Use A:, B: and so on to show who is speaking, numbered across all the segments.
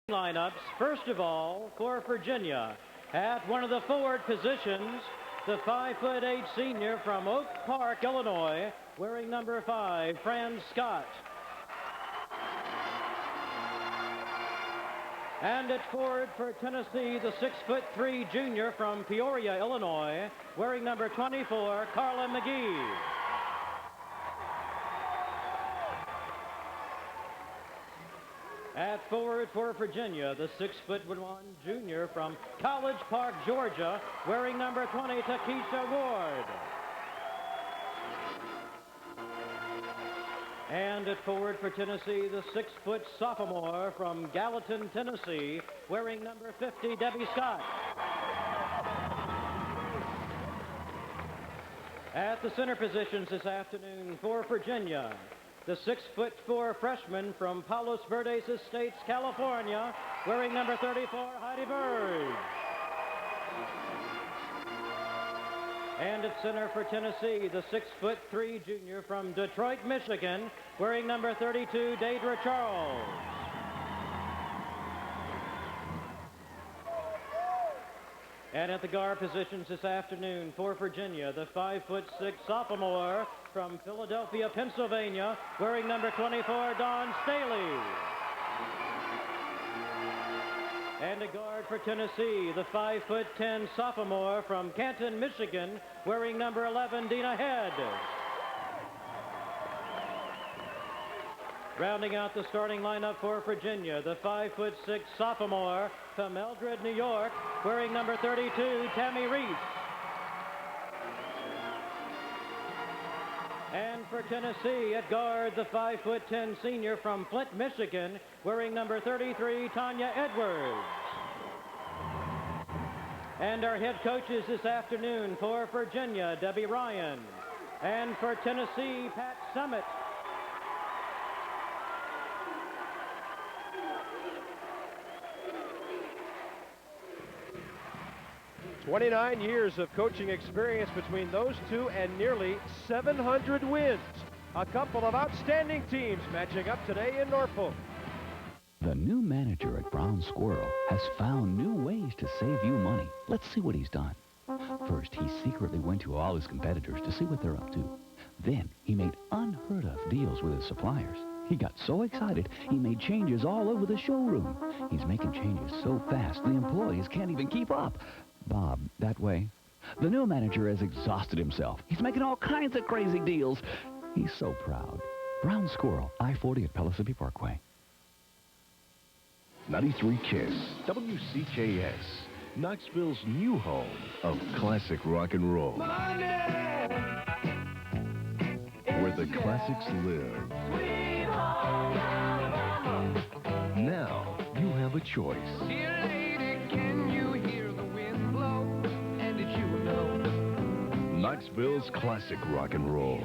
A: Lineups. First of all, for Virginia, at one of the forward positions, the 5'8" senior from Oak Park, Illinois, wearing number 5, Fran Scott. And at forward for Tennessee, the 6'3" junior from Peoria, Illinois, wearing number 24, Carla McGee. At forward for Virginia, the 6'1" junior from College Park, Georgia, wearing number 20, Takesha Ward. And at forward for Tennessee, the 6' sophomore from Gallatin, Tennessee, wearing number 50, Debbie Scott. At the center positions this afternoon for Virginia, the 6'4" freshman from Palos Verdes Estates, California, wearing number 34, Heidi Bird. And at center for Tennessee, the 6'3" junior from Detroit, Michigan, wearing number 32, Deidre Charles. And at the guard positions this afternoon for Virginia, the 5'6" sophomore from Philadelphia, Pennsylvania, wearing number 24, Dawn Staley. And a guard for Tennessee, the 5'10" sophomore from Canton, Michigan, wearing number 11, Dina Head. Rounding out the starting lineup for Virginia, the 5'6" sophomore from Eldred, New York, wearing number 32, Tammy Reese. And for Tennessee at guard, the 5'10" senior from Flint, Michigan, wearing number 33, Tanya Edwards. And our head coaches this afternoon for Virginia, Debbie Ryan. And for Tennessee, Pat Summit.
B: "29 years of coaching experience between those two and nearly 700 wins. A couple of outstanding teams matching up today in Norfolk."
C: The new manager at Brown Squirrel has found new ways to save you money. Let's see what he's done. First, he secretly went to all his competitors to see what they're up to. Then, he made unheard-of deals with his suppliers. He got so excited, he made changes all over the showroom. He's making changes so fast, the employees can't even keep up. Bob, that way. The new manager has exhausted himself. He's making all kinds of crazy deals. He's so proud. Brown Squirrel, I-40 at Pellissippi Parkway.
D: 93 KISS, WCKS, Knoxville's new home of classic rock and roll. Where the classics live. Now, you have a choice. Knoxville's classic rock and roll.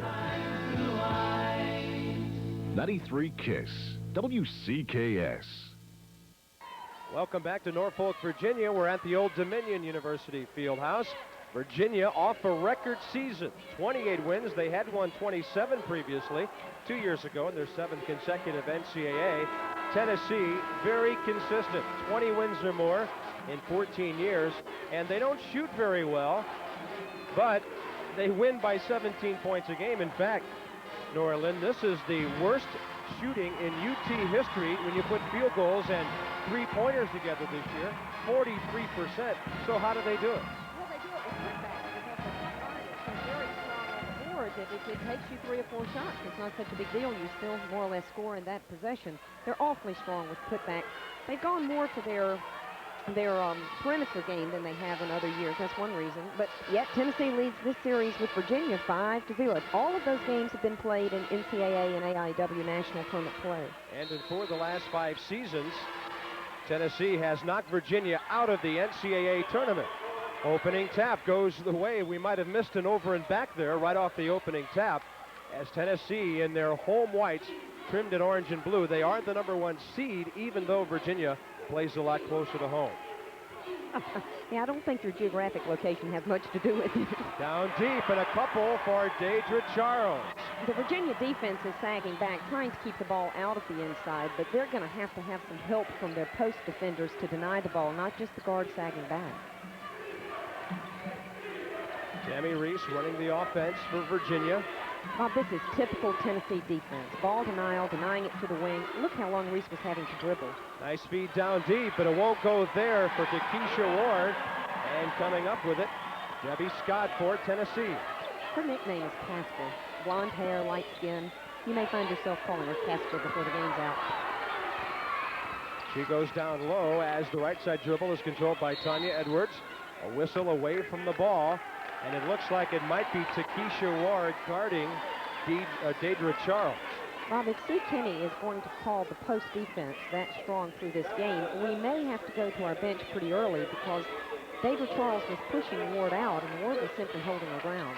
D: 93 KISS, WCKS.
B: Welcome back to Norfolk, Virginia. We're at the Old Dominion University Fieldhouse. Virginia off a record season. 28 wins. They had won 27 previously, 2 years ago in their 7th consecutive NCAA. Tennessee, very consistent. 20 wins or more in 14 years. And they don't shoot very well, but they win by 17 points a game. In fact, Nora Lynn, this is the worst shooting in UT history when you put field goals and three-pointers together this year, 43%. So how do they do it?
E: Well, they do it with putbacks because the front line is so very strong on the board that if it takes you 3 or 4 shots, it's not such a big deal. You still more or less score in that possession. They're awfully strong with putbacks. They've gone more to their perimeter game than they have in other years. That's one reason. But yet Tennessee leads this series with Virginia 5-0. All of those games have been played in NCAA and AIW national tournament play.
B: And for the last 5 seasons, Tennessee has knocked Virginia out of the NCAA tournament. Opening tap goes the way. We might have missed an over and back there right off the opening tap as Tennessee in their home whites trimmed in orange and blue. They are the #1 seed, even though Virginia plays a lot closer to home.
E: Yeah, I don't think your geographic location has much to do with it.
B: Down deep and a couple for Deidre Charles.
E: The Virginia defense is sagging back, trying to keep the ball out of the inside, but they're going to have some help from their post defenders to deny the ball, not just the guard sagging back.
B: Tammy Reese running the offense for Virginia.
E: Bob, this is typical Tennessee defense. Ball denial, denying it to the wing. Look how long Reese was having to dribble.
B: Nice feed down deep, but it won't go there for Takesha Ward. And coming up with it, Debbie Scott for Tennessee.
E: Her nickname is Casper. Blonde hair, light skin. You may find yourself calling her Casper before the game's out.
B: She goes down low as the right side dribble is controlled by Tanya Edwards. A whistle away from the ball. And it looks like it might be Takesha Ward guarding Deidre Charles.
E: Bob, if Sue Kinney is going to call the post defense that strong through this game, we may have to go to our bench pretty early because Deidre Charles was pushing Ward out, and Ward was simply holding her ground.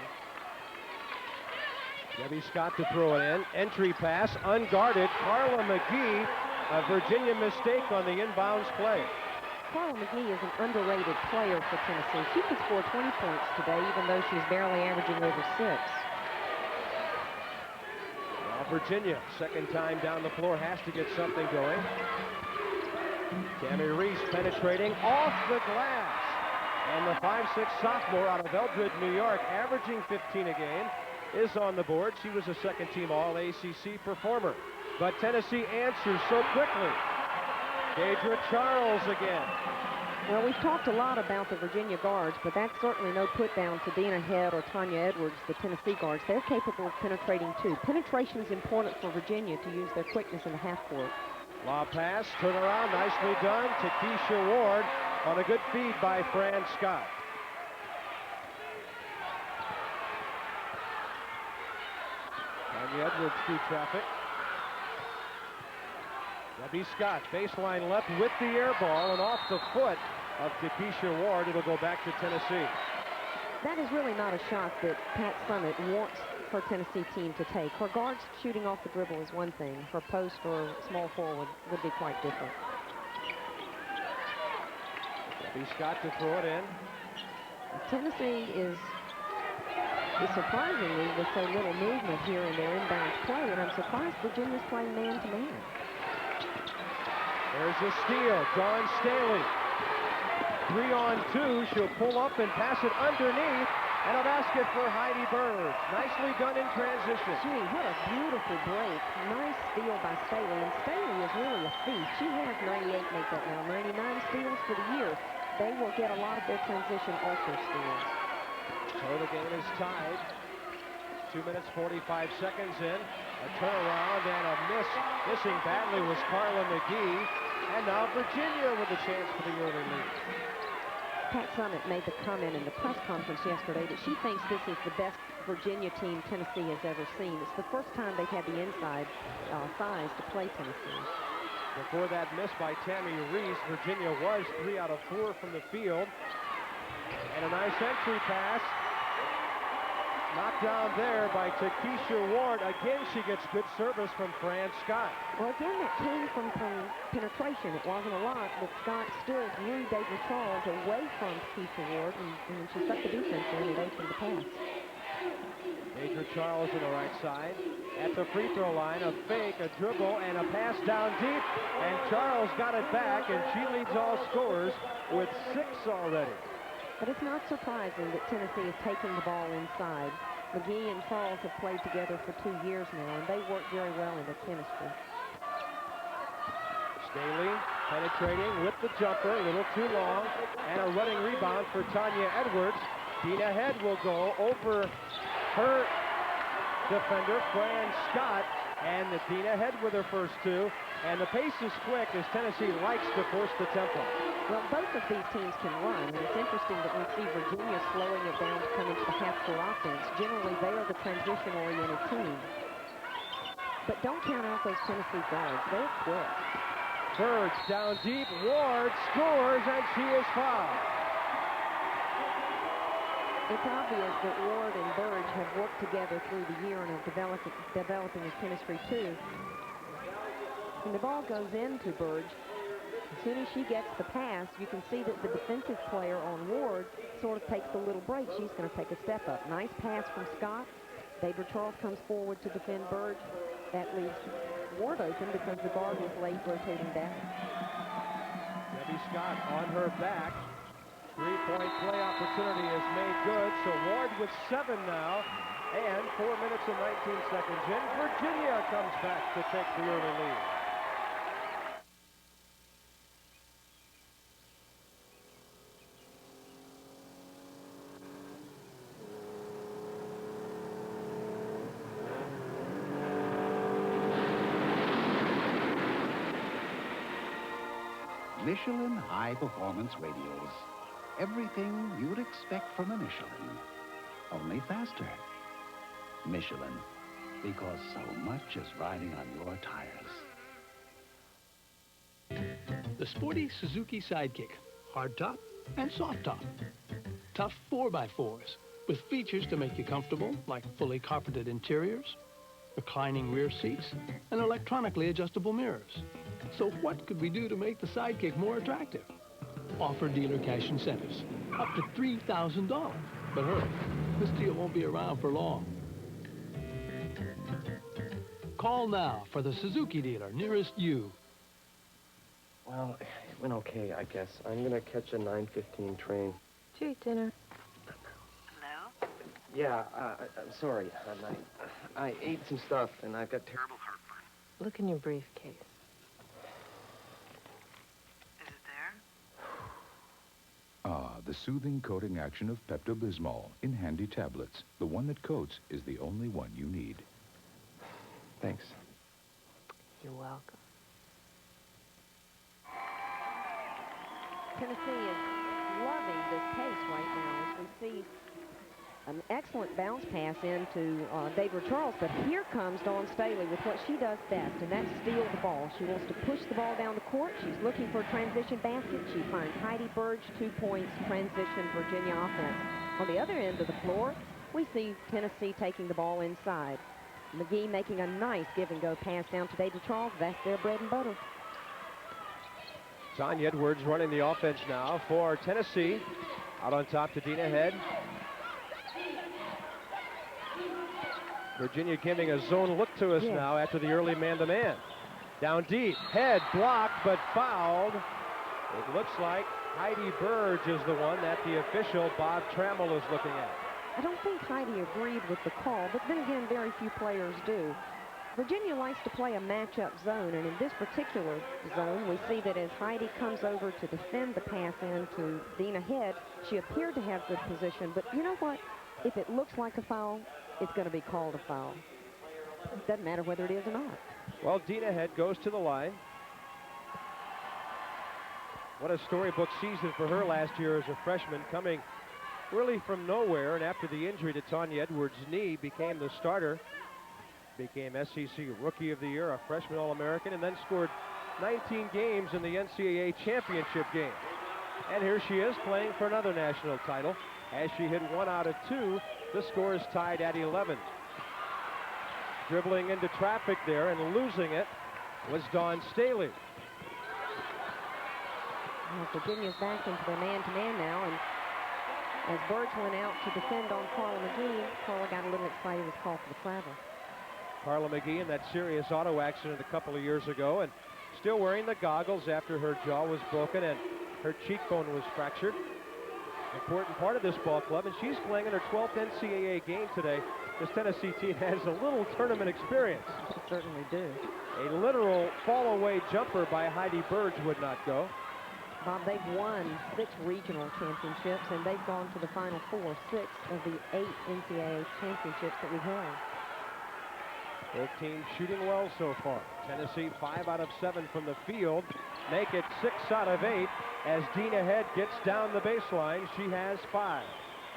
B: Debbie Scott to throw it in. Entry pass, unguarded. Carla McGee, a Virginia mistake on the inbounds play.
E: Carla McGee is an underrated player for Tennessee. She could score 20 points today, even though she's barely averaging over 6.
B: Now Virginia, second time down the floor, has to get something going. Tammy Reese penetrating off the glass. And the 5'6" sophomore out of Eldred, New York, averaging 15 a game, is on the board. She was a second-team All-ACC performer. But Tennessee answers so quickly. Deidre Charles again.
E: Well, we've talked a lot about the Virginia guards, but that's certainly no put down to Dina Head or Tanya Edwards, the Tennessee guards. They're capable of penetrating too. Penetration is important for Virginia to use their quickness in the half court.
B: Lob pass, turn around, nicely done. Takesha Ward on a good feed by Fran Scott. Tanya Edwards through traffic. Debbie Scott, baseline left with the air ball, and off the foot of Takesha Ward, it'll go back to Tennessee.
E: That is really not a shot that Pat Summitt wants her Tennessee team to take. Her guards shooting off the dribble is one thing. Her post or small forward would be quite different.
B: Debbie Scott to throw it in.
E: Tennessee is surprisingly with so little movement here in their inbounds play, and I'm surprised Virginia's playing man-to-man.
B: There's a steal, Dawn Staley. 3-on-2, she'll pull up and pass it underneath, and a basket for Heidi Bird. Nicely done in transition.
E: Gee, what a beautiful break. Nice steal by Staley, and Staley is really a thief. She has 98, make that now, 99 steals for the year. They will get a lot of their transition also steals.
B: So the game is tied. 2 minutes, 45 seconds in. A turnaround and a miss. Missing badly was Carla McGee. And now Virginia with a chance for the early lead.
E: Pat Summitt made the comment in the press conference yesterday that she thinks this is the best Virginia team Tennessee has ever seen. It's the first time they've had the inside size to play Tennessee.
B: Before that miss by Tammy Reese, Virginia was 3 out of 4 from the field. And a nice entry pass. Knocked down there by Takesha Ward. Again, she gets good service from Fran Scott.
E: Well, again, that came from penetration. It wasn't a lot, but Scott still drew Deidre Charles away from Takesha Ward, and she stuck the defense in and opened the pass.
B: Deidre Charles on the right side. At the free throw line, a fake, a dribble, and a pass down deep. And Charles got it back, and she leads all scorers with 6 already.
E: But it's not surprising that Tennessee is taking the ball inside. McGee and Charles have played together for 2 years now, and they work very well in their chemistry.
B: Staley penetrating with the jumper, a little too long, and a running rebound for Tanya Edwards. Dina Head will go over her defender, Fran Scott, and Dina Head with her first 2. And the pace is quick as Tennessee likes to force the tempo.
E: Well, both of these teams can run, and it's interesting that we see Virginia slowing it down to come into the half-court offense. Generally, they are the transition-oriented team. But don't count out those Tennessee guards. They're quick.
B: Bird down deep. Ward scores, and she is fouled.
E: It's obvious that Ward and Burge have worked together through the year and are developing a chemistry, too. And the ball goes into Burge. As soon as she gets the pass, you can see that the defensive player on Ward sort of takes a little break. She's going to take a step up. Nice pass from Scott. David Charles comes forward to defend Burge. That leaves Ward open because the guard is late rotating back.
B: Debbie Scott on her back. Three-point play opportunity is made good. So Ward with 7 now. And 4 minutes and 19 seconds in. Virginia comes back to take the early lead.
F: Michelin high-performance radios. Everything you'd expect from a Michelin, only faster. Michelin, because so much is riding on your tires.
G: The sporty Suzuki Sidekick, hard top and soft top. Tough 4x4s with features to make you comfortable, like fully carpeted interiors, reclining rear seats, and electronically adjustable mirrors. So what could we do to make the Sidekick more attractive? Offer dealer cash incentives, up to $3,000. But hurry, this deal won't be around for long. Call now for the Suzuki dealer nearest you.
H: Well, it went okay, I guess. I'm gonna catch a 9:15 train.
E: Did you eat dinner?
I: Hello?
H: Yeah, I'm sorry, hon. I ate some stuff, and I've got terrible heartburn.
I: Look in your briefcase. Is it there?
J: Ah, the soothing coating action of Pepto-Bismol in handy tablets. The one that coats is the only one you need.
H: Thanks.
I: You're welcome.
E: Tennessee is loving this pace right now as we see an excellent bounce pass into David Charles, but here comes Dawn Staley with what she does best, and that's steal the ball. She wants to push the ball down the court. She's looking for a transition basket. She finds Heidi Burge, 2 points, transition Virginia offense. On the other end of the floor, we see Tennessee taking the ball inside. McGee making a nice give-and-go pass down to David Charles. That's their bread and butter.
B: Tanya Edwards running the offense now for Tennessee. Out on top to Dina Head. Virginia giving a zone look to us now after the early man-to-man. Down deep, Head blocked but fouled. It looks like Heidi Burge is the one that the official Bob Trammell is looking at.
E: I don't think Heidi agreed with the call, but then again, very few players do. Virginia likes to play a matchup zone, and in this particular zone, we see that as Heidi comes over to defend the pass into Dina Head, she appeared to have good position, but you know what? If it looks like a foul, it's going to be called a foul. It doesn't matter whether it is or not.
B: Well, Dina Head goes to the line. What a storybook season for her last year as a freshman, coming really from nowhere, and after the injury to Tanya Edwards' knee, became the starter. Became SEC Rookie of the Year, a freshman All-American, and then scored 19 games in the NCAA championship game. And here she is playing for another national title. As she hit 1 out of 2, the score is tied at 11. Dribbling into traffic there and losing it was Dawn Staley.
E: Well, Virginia's back into their man-to-man now, and as Burge went out to defend on Carla McGee, Carla got a little excited with the call for the travel.
B: Carla McGee in that serious auto accident a couple of years ago, and still wearing the goggles after her jaw was broken and her cheekbone was fractured. Important part of this ball club, and she's playing in her 12th NCAA game today. This Tennessee team has a little tournament experience.
E: They certainly do.
B: A literal fall-away jumper by Heidi Burge would not go.
E: Bob, they've won 6 regional championships, and they've gone to the Final Four, 6 of the 8 NCAA championships that we've held.
B: Both teams shooting well so far. Tennessee 5 out of 7 from the field. Make it 6 out of 8 as Dina Head gets down the baseline. She has 5.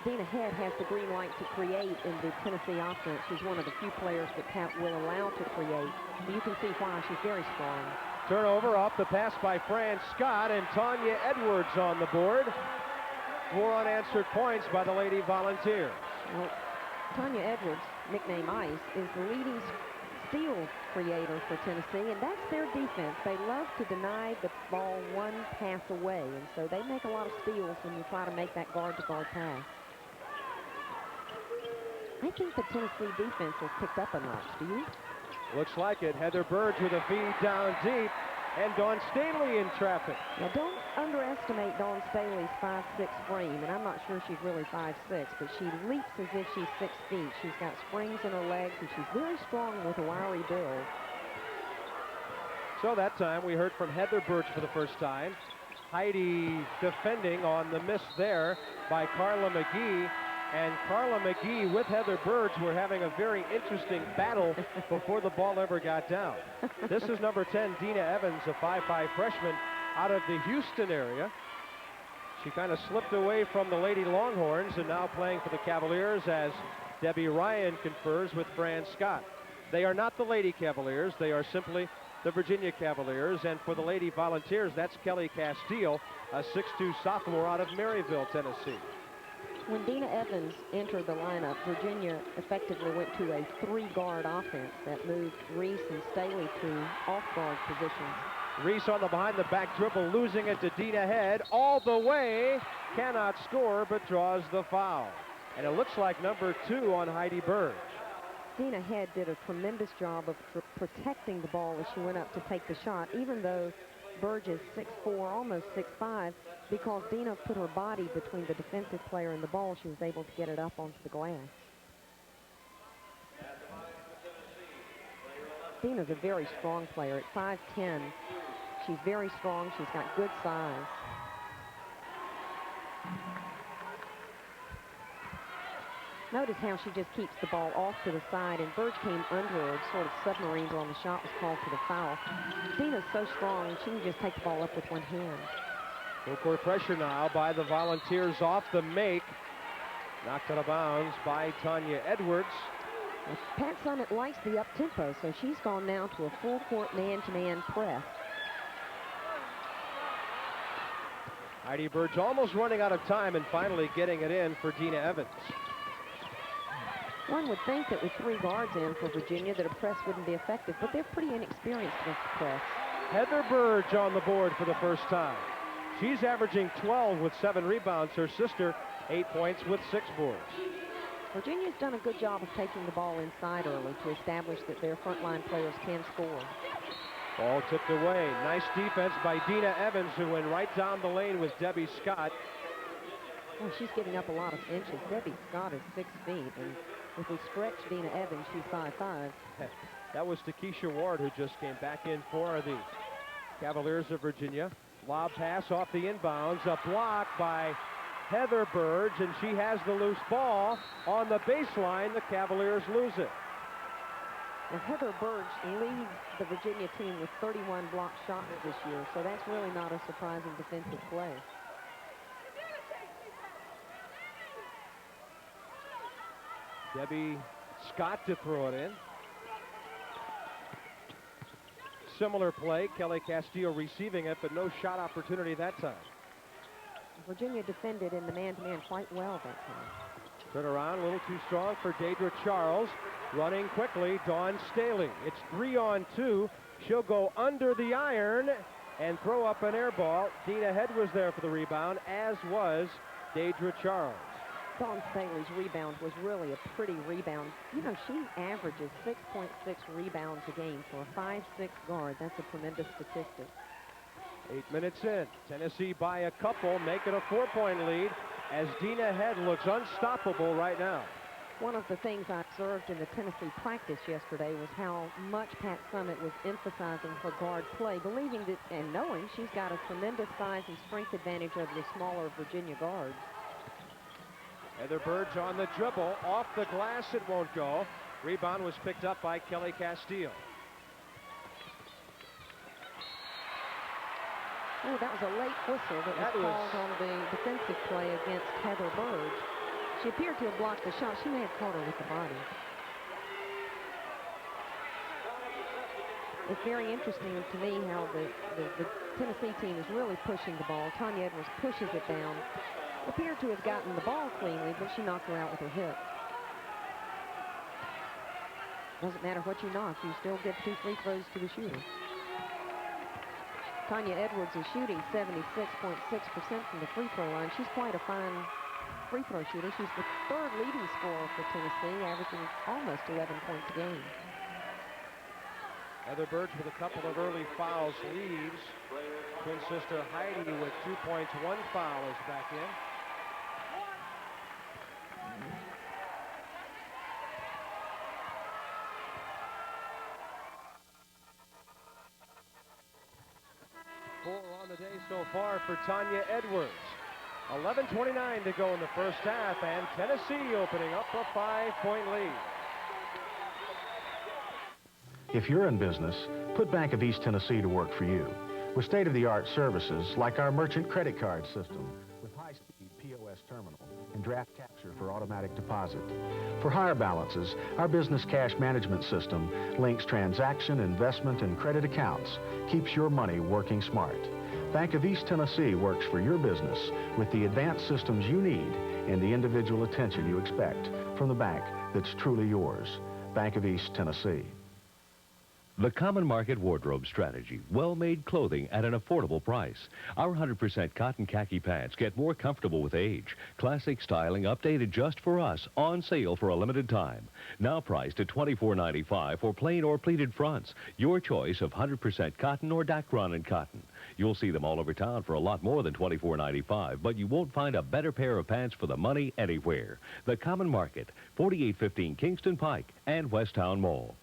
E: Dina Head has the green light to create in the Tennessee offense. She's one of the few players that Pat will allow to create. You can see why. She's very strong.
B: Turnover off the pass by Fran Scott, and Tanya Edwards on the board. 4 unanswered points by the Lady Volunteers.
E: Well, Tanya Edwards, nickname Ice, is the leading steal creator for Tennessee, and that's their defense. They love to deny the ball one pass away, and so they make a lot of steals when you try to make that guard-to-guard pass. I think the Tennessee defense has picked up a notch. Do you?
B: Looks like it. Heather Burge with a feed down deep, and Dawn Staley in traffic.
E: Now, don't underestimate Dawn Staley's 5'6" frame, and I'm not sure she's really 5'6", but she leaps as if she's 6 feet. She's got springs in her legs, and she's very strong with a wiry build.
B: So that time we heard from Heather Burge for the first time. Heidi defending on the miss there by Carla McGee. And Carla McGee with Heather Burge were having a very interesting battle before the ball ever got down. This is number 10, Dina Evans, a 5'5" freshman out of the Houston area. She kind of slipped away from the Lady Longhorns and now playing for the Cavaliers as Debbie Ryan confers with Fran Scott. They are not the Lady Cavaliers. They are simply the Virginia Cavaliers. And for the Lady Volunteers, that's Kelly Castile, a 6'2" sophomore out of Maryville, Tennessee.
E: When Dina Evans entered the lineup, Virginia effectively went to a 3-guard offense that moved Reese and Staley to off-guard positions.
B: Reese on the behind-the-back dribble, losing it to Dina Head all the way. Cannot score, but draws the foul. And it looks like number 2 on Heidi Burge.
E: Dina Head did a tremendous job of protecting the ball as she went up to take the shot, even though Burge is 6'4", almost 6'5", because Dina put her body between the defensive player and the ball. She was able to get it up onto the glass. Dina's a very strong player. At 5'10", she's very strong. She's got good size. Notice how she just keeps the ball off to the side, and Burge came under her, sort of submarined her on the shot, was called for the foul. Dina's so strong, she can just take the ball up with one hand.
B: Full court pressure now by the Volunteers off the make. Knocked out of bounds by Tanya Edwards.
E: And Pat Summitt likes the up-tempo, so she's gone now to a full court man-to-man press.
B: Heidi Burge almost running out of time and finally getting it in for Dina Evans.
E: One would think that with 3 guards in for Virginia that a press wouldn't be effective, but they're pretty inexperienced against the press.
B: Heather Burge on the board for the first time. She's averaging 12 with 7 rebounds. Her sister, 8 points with 6 boards.
E: Virginia's done a good job of taking the ball inside early to establish that their frontline players can score.
B: Ball tipped away. Nice defense by Dina Evans, who went right down the lane with Debbie Scott.
E: Well, she's giving up a lot of inches. Debbie Scott is 6 feet, and if we stretch Dina Evans, she's 5'5".
B: That was Takesha Ward, who just came back in for the Cavaliers of Virginia. Lob pass off the inbounds. A block by Heather Burge, and she has the loose ball on the baseline. The Cavaliers lose it.
E: And Heather Burge leads the Virginia team with 31 blocked shots this year, so that's really not a surprising defensive play.
B: Debbie Scott to throw it in. Similar play, Kelly Castillo receiving it, but no shot opportunity that time.
E: Virginia defended in the man-to-man quite well that time.
B: Turn around, a little too strong for Deidre Charles. Running quickly, Dawn Staley. It's 3-on-2. She'll go under the iron and throw up an air ball. Dina Head was there for the rebound, as was Deidre Charles.
E: Dawn Staley's rebound was really a pretty rebound. You know, she averages 6.6 rebounds a game for a 5'6" guard. That's a tremendous statistic.
B: 8 minutes in. Tennessee by a couple, making a 4-point lead as Dina Head looks unstoppable right now.
E: One of the things I observed in the Tennessee practice yesterday was how much Pat Summitt was emphasizing her guard play, believing that and knowing she's got a tremendous size and strength advantage over the smaller Virginia guards.
B: Heather Burge on the dribble. Off the glass, it won't go. Rebound was picked up by Kelly Castillo.
E: Oh, that was a late whistle that was called on the defensive play against Heather Burge. She appeared to have blocked the shot. She may have caught her with the body. It's very interesting to me how the Tennessee team is really pushing the ball. Tanya Edwards pushes it down. Appeared to have gotten the ball cleanly, but she knocked her out with her hip. Doesn't matter what you knock, you still give 2 free throws to the shooter. Tanya Edwards is shooting 76.6% from the free throw line. She's quite a fine free throw shooter. She's the 3rd leading scorer for Tennessee, averaging almost 11 points a game.
B: Heather Birch with a couple of early fouls leaves. Twin sister Heidi with 2 points, 1 foul is back in. Four on the day so far for Tanya Edwards. 11:29 to go in the first half, and Tennessee opening up a 5-point lead.
K: If you're in business, put Bank of East Tennessee to work for you. With state-of-the-art services like our merchant credit card system with high-speed POS terminal and draft capture for automatic deposit. For higher balances, our business cash management system links transaction, investment, and credit accounts, keeps your money working smart. Bank of East Tennessee works for your business with the advanced systems you need and the individual attention you expect from the bank that's truly yours. Bank of East Tennessee.
D: The Common Market Wardrobe Strategy. Well-made clothing at an affordable price. Our 100% cotton khaki pants get more comfortable with age. Classic styling updated just for us. On sale for a limited time. Now priced at $24.95 for plain or pleated fronts. Your choice of 100% cotton or Dacron and cotton. You'll see them all over town for a lot more than $24.95, but you won't find a better pair of pants for the money anywhere. The Common Market, 4815 Kingston Pike and Westtown Mall.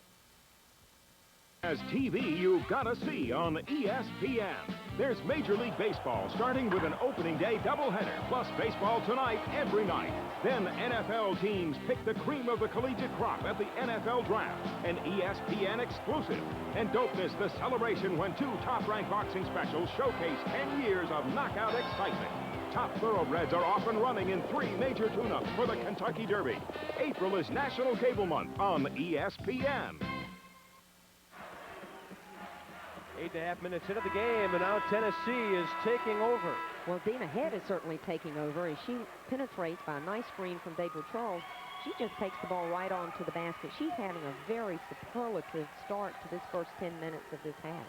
L: As TV you've got to see on ESPN. There's Major League Baseball starting with an opening day doubleheader, plus baseball tonight every night. Then NFL teams pick the cream of the collegiate crop at the NFL Draft, an ESPN exclusive. And don't miss the celebration when 2 top-ranked boxing specials showcase 10 years of knockout excitement. Top thoroughbreds are off and running in 3 major tune-ups for the Kentucky Derby. April is National Cable Month on ESPN.
B: 8.5 minutes into the game, and now Tennessee is taking over.
E: Well, Dina Head is certainly taking over as she penetrates by a nice screen from Deidre Charles. She just takes the ball right onto the basket. She's having a very superlative start to this first 10 minutes of this half.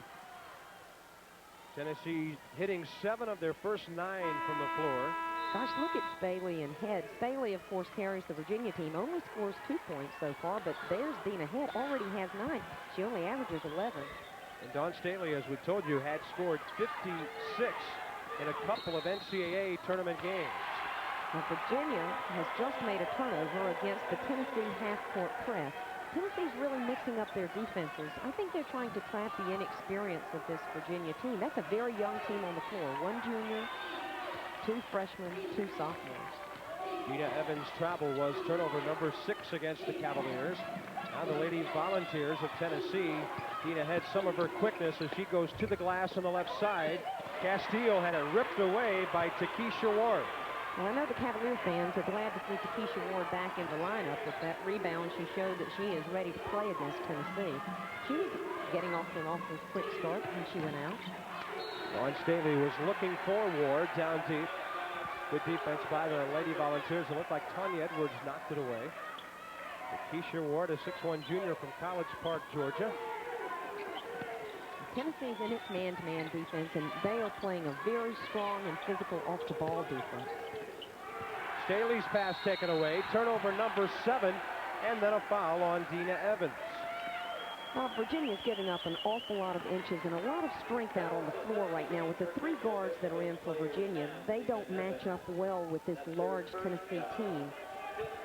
B: Tennessee hitting 7 of their first 9 from the floor.
E: Gosh, look at Staley and Head. Staley, of course, carries the Virginia team. Only scores 2 points so far, but there's Dina Head. Already has 9. She only averages 11.
B: And Dawn Staley, as we told you, had scored 56 in a couple of NCAA tournament games.
E: Now, Virginia has just made a turnover against the Tennessee half-court press. Tennessee's really mixing up their defenses. I think they're trying to trap the inexperience of this Virginia team. That's a very young team on the floor. 1 junior, 2 freshmen, 2 sophomores.
B: Gina Evans' travel was turnover number 6 against the Cavaliers. Now the Lady Volunteers of Tennessee. Dina had some of her quickness as she goes to the glass on the left side. Castillo had it ripped away by Takesha Ward.
E: Well, I know the Cavalier fans are glad to see Takesha Ward back in the lineup. With that rebound, she showed that she is ready to play against Tennessee. She was getting off to an awful quick start when she went out.
B: Dawn Staley was looking for Ward down deep. Good defense by the Lady Volunteers. It looked like Tanya Edwards knocked it away. Takesha Ward, a 6'1 junior from College Park, Georgia.
E: Tennessee's in its man-to-man defense, and they are playing a very strong and physical off-the-ball defense.
B: Staley's pass taken away. Turnover number 7, and then a foul on Dina Evans.
E: Well, Virginia's giving up an awful lot of inches and a lot of strength out on the floor right now. With the 3 guards that are in for Virginia, they don't match up well with this large Tennessee team.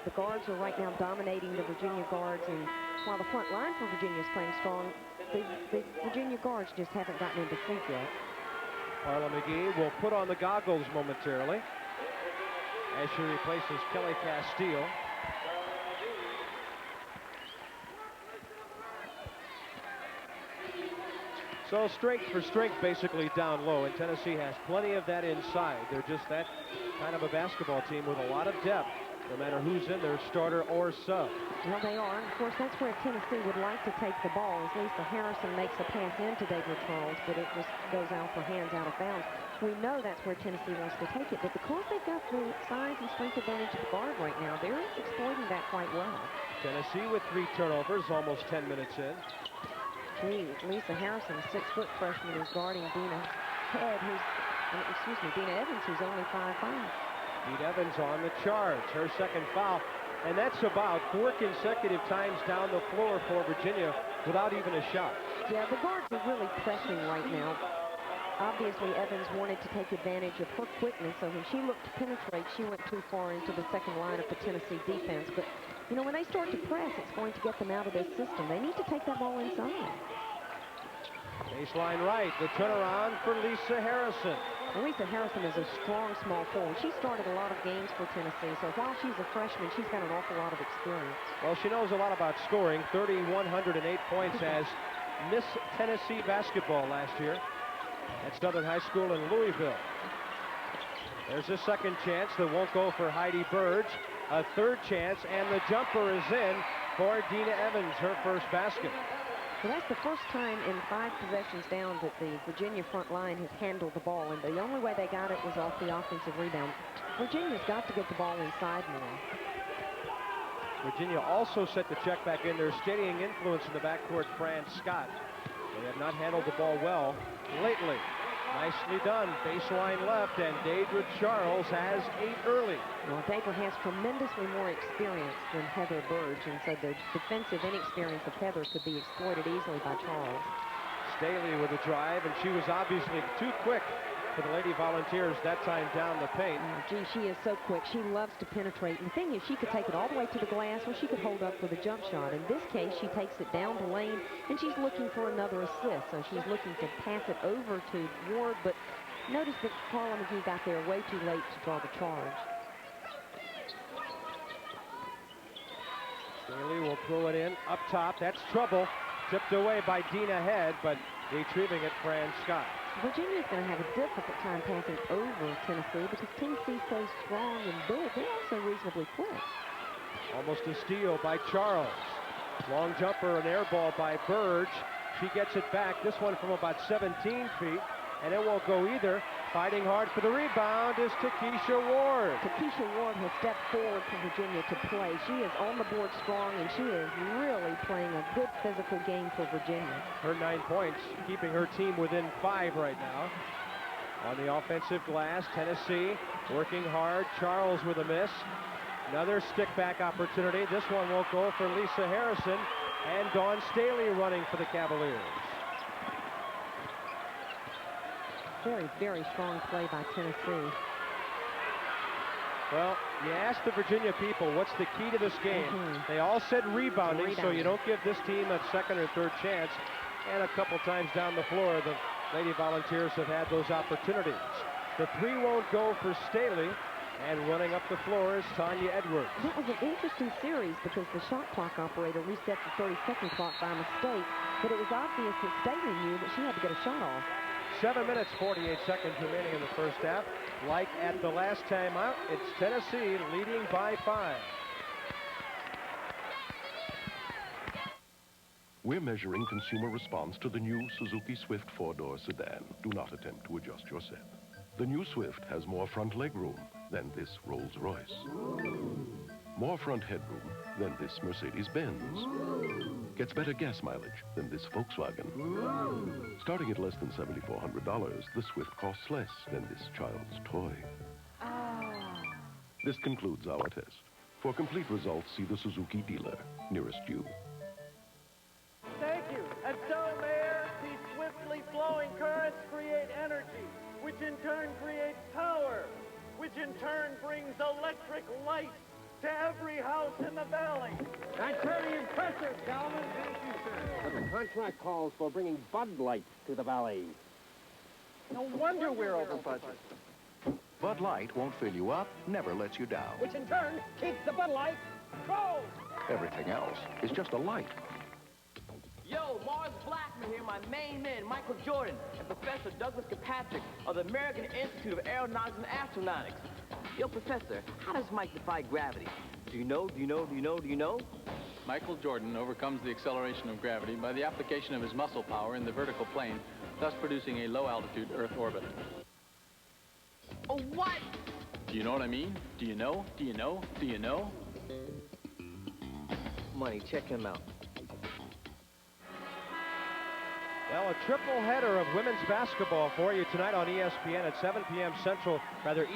E: The guards are right now dominating the Virginia guards, and while the front line for Virginia is playing strong, the Virginia guards just haven't gotten into sync yet.
B: Carla McGee will put on the goggles momentarily as she replaces Kelly Castile. So strength for strength basically down low, and Tennessee has plenty of that inside. They're just that kind of a basketball team with a lot of depth, no matter who's in there, starter or sub.
E: Well, they are. And of course, that's where Tennessee would like to take the ball. As Lisa Harrison makes a pass into David Charles, but it just goes out for hands out of bounds. We know that's where Tennessee wants to take it, but because they've got the size and strength advantage of the guard right now, they're exploiting that quite well.
B: Tennessee with 3 turnovers, almost 10 minutes in.
E: Gee, Lisa Harrison, 6-foot freshman, is guarding Dina Evans, who's only 5'5".
B: Pete Evans on the charge, her second foul. And that's about 4 consecutive times down the floor for Virginia without even a shot.
E: Yeah, the guards are really pressing right now. Obviously, Evans wanted to take advantage of her quickness, so when she looked to penetrate, she went too far into the second line of the Tennessee defense. But, you know, when they start to press, it's going to get them out of their system. They need to take that ball inside.
B: Baseline right, the turnaround for Lisa Harrison.
E: Lisa Harrison is a strong small forward. She started a lot of games for Tennessee, so while she's a freshman, she's got an awful lot of experience.
B: Well, she knows a lot about scoring. 3,108 points as Miss Tennessee basketball last year at Southern High School in Louisville. There's a second chance that won't go for Heidi Burge. A third chance, and the jumper is in for Dina Evans, her first basket.
E: Well, that's the first time in 5 possessions down that the Virginia front line has handled the ball, and the only way they got it was off the offensive rebound. Virginia's got to get the ball inside more.
B: Virginia also set the check back in. Their steadying influence in the backcourt, Fran Scott. They have not handled the ball well lately. Nicely done. Baseline left, and Deidre Charles has 8 early.
E: Well, Deidre has tremendously more experience than Heather Burge, and so the defensive inexperience of Heather could be exploited easily by Charles.
B: Staley with a drive, and she was obviously too quick for the Lady Volunteers that time down the paint.
E: Oh, gee, she is so quick. She loves to penetrate. And the thing is, she could take it all the way to the glass, or she could hold up with a jump shot. In this case, she takes it down the lane, and she's looking for another assist. So she's looking to pass it over to Ward, but notice that Carla McGee got there way too late to draw the charge.
B: Staley will throw it in up top. That's trouble. Tipped away by Dina Head, but retrieving it, Fran Scott.
E: Virginia's going to have a difficult time passing over Tennessee because Tennessee's so strong and big. They're also reasonably quick.
B: Almost a steal by Charles. Long jumper, an air ball by Burge. She gets it back. This one from about 17 feet, and it won't go either. Fighting hard for the rebound is Takesha Ward.
E: Takesha Ward has stepped forward for Virginia to play. She is on the board strong, and she is really playing a good physical game for Virginia.
B: Her 9 points, keeping her team within 5 right now. On the offensive glass, Tennessee working hard. Charles with a miss. Another stick-back opportunity. This one won't go for Lisa Harrison, and Dawn Staley running for the Cavaliers.
E: Very, very strong play by Tennessee.
B: Well, you asked the Virginia people, what's the key to this game? They all said rebounding, so you don't give this team a second or third chance. And a couple times down the floor, the Lady Volunteers have had those opportunities. The 3 won't go for Staley, and running up the floor is Tanya Edwards.
E: That was an interesting series because the shot clock operator reset the 30-second clock by mistake, but it was obvious that Staley knew that she had to get a shot off.
B: 7 minutes, 48 seconds remaining in the first half. Like at the last time out, it's Tennessee leading by 5.
M: We're measuring consumer response to the new Suzuki Swift 4-door sedan. Do not attempt to adjust your set. The new Swift has more front legroom than this Rolls-Royce. More front headroom than this Mercedes-Benz. Gets better gas mileage than this Volkswagen. Starting at less than $7,400, the Swift costs less than this child's toy. This concludes our test. For complete results, see the Suzuki dealer nearest you.
N: Thank you. And so, Mayor, these swiftly flowing currents create energy, which in turn creates power, which in turn brings electric light to every house in the valley.
O: That's very impressive, Calvin. Thank you, sir. But the contract calls for bringing Bud Light to the valley.
N: No wonder we're over budget.
P: Bud Light won't fill you up, never lets you down.
O: Which in turn keeps the Bud Light cold.
P: Everything else is just a light.
Q: Yo, Mars Blackman here, my main man, Michael Jordan, and Professor Douglas Kirkpatrick of the American Institute of Aeronautics and Astronautics. Yo, Professor, how does Mike defy gravity? Do you know?
R: Michael Jordan overcomes the acceleration of gravity by the application of his muscle power in the vertical plane, thus producing a low-altitude Earth orbit.
Q: Oh, what?
R: Do you know what I mean? Do you know?
H: money. Check him out.
B: Well, a triple header of women's basketball for you tonight on ESPN at 7 p.m.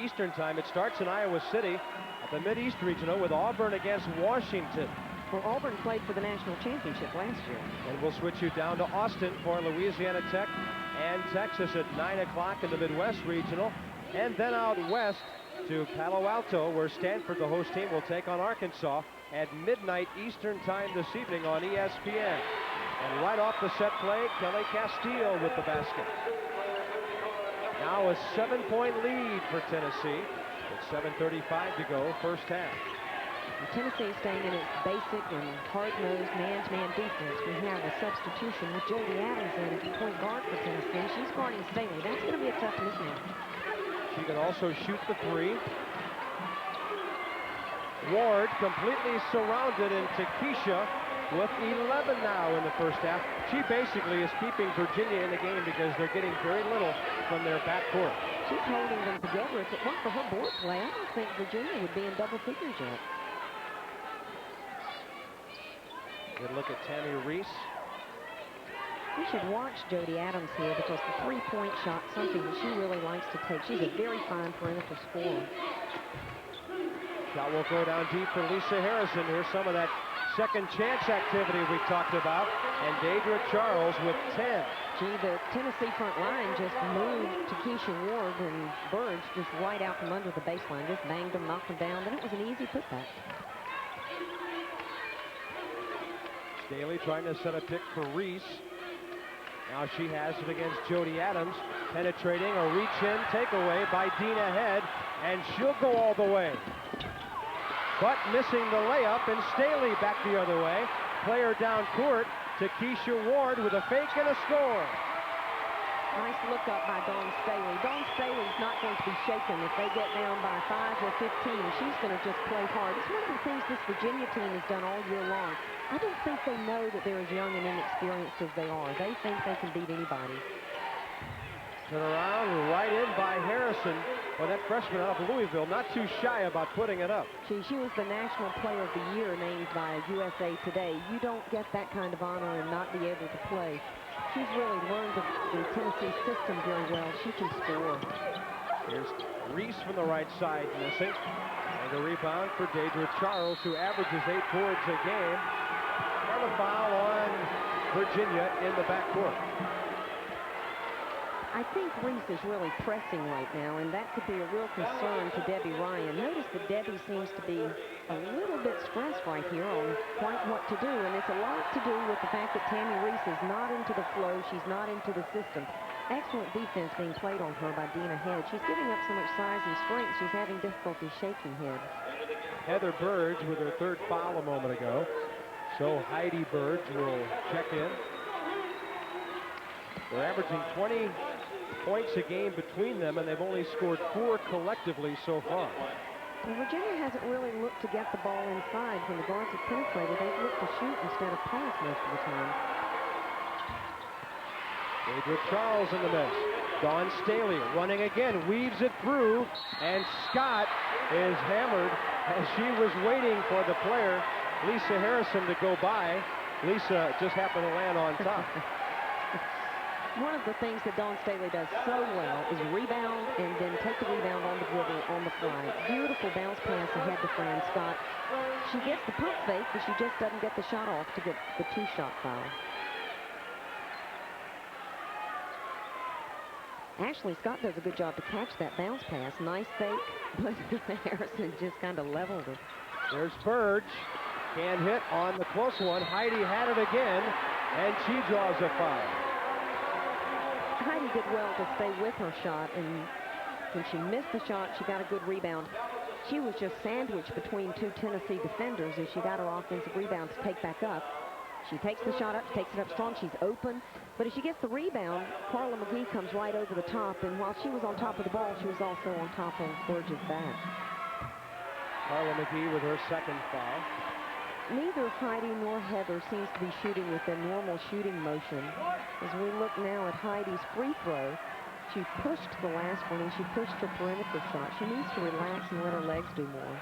B: Eastern time. It starts in Iowa City at the Mid-East Regional with Auburn against Washington.
E: Well, Auburn played for the national championship last year.
B: And we'll switch you down to Austin for Louisiana Tech and Texas at 9 o'clock in the Midwest Regional. And then out west to Palo Alto, where Stanford, the host team, will take on Arkansas at midnight Eastern time this evening on ESPN. And right off the set play, Kelly Castile with the basket. Now a 7-point lead for Tennessee with 7:35 to go, first half.
E: And Tennessee is staying in its basic and hard-nosed man-to-man defense. We have a substitution with Jody Adams in as the point guard for Tennessee. She's guarding Staley. That's going to be a tough mismatch.
B: She can also shoot the three. Ward completely surrounded, and Takesha with 11 now in the first half. She basically is keeping Virginia in the game because they're getting very little from their backcourt.
E: She's holding them together. If it weren't for her board play, I don't think Virginia would be in double figures yet.
B: Good look at Tammy Reese.
E: You should watch Jody Adams here because the three-point shot, something that she really likes to take. She's a very fine perimeter scorer.
B: Shot will go down deep for Lisa Harrison. Here's some of that second chance activity we talked about. And Deidre Charles with 10.
E: Gee, the Tennessee front line just moved Takesha Ward and Burge just right out from under the baseline. Just banged them, knocked them down. Then it was an easy putback.
B: Staley trying to set a pick for Reese. Now she has it against Jody Adams. Penetrating a reach-in takeaway by Dina Head. And she'll go all the way. But missing the layup, and Staley back the other way. Player down court. Takesha Ward with a fake and a score.
E: Nice look up by Dawn Staley. Dawn Staley's not going to be shaken if they get down by 5 or 15. She's going to just play hard. It's one of the things this Virginia team has done all year long. I don't think they know that they're as young and inexperienced as they are. They think they can beat anybody.
B: Turn around, right in by Harrison. Well, that freshman out of Louisville, not too shy about putting it up.
E: She was the National Player of the Year named by USA Today. You don't get that kind of honor and not be able to play. She's really learned the Tennessee system very well. She can score.
B: Here's Reese from the right side missing. And a rebound for Deidre Charles, who averages 8 boards a game. And a foul on Virginia in the backcourt.
E: I think Reese is really pressing right now, and that could be a real concern to Debbie Ryan. Notice that Debbie seems to be a little bit stressed right here on quite what to do, and it's a lot to do with the fact that Tammy Reese is not into the flow. She's not into the system. Excellent defense being played on her by Dina Head. She's giving up so much size and strength, she's having difficulty shaking Head.
B: Heather Burge with her third foul a moment ago. So Heidi Burge will check in. They're averaging 20 points a game between them, and they've only scored 4 collectively so far.
E: Well, Virginia hasn't really looked to get the ball inside. When the guards have penetrated, they've looked to shoot instead of pass most of the time.
B: Deidre Charles in the miss. Dawn Staley running again, weaves it through, and Scott is hammered as she was waiting for the player, Lisa Harrison, to go by. Lisa just happened to land on top.
E: One of the things that Dawn Staley does so well is rebound and then take the rebound on the dribble on the fly. Beautiful bounce pass ahead to Fran Scott. She gets the pump fake, but she just doesn't get the shot off to get the 2-shot foul. Ashley Scott does a good job to catch that bounce pass. Nice fake, but Harrison just kind of leveled it.
B: There's Burge. Can't hit on the close one. Heidi had it again, and she draws a foul.
E: Heidi did well to stay with her shot, and when she missed the shot, she got a good rebound. She was just sandwiched between 2 Tennessee defenders as she got her offensive rebound to take back up. She takes the shot up, takes it up strong. She's open, but as she gets the rebound, Carla McGee comes right over the top, and while she was on top of the ball, she was also on top of Burge's back.
B: Carla McGee with her second foul.
E: Neither Heidi nor Heather seems to be shooting with their normal shooting motion. As we look now at Heidi's free throw, she pushed the last one and she pushed her perimeter shot. She needs to relax and let her legs do more.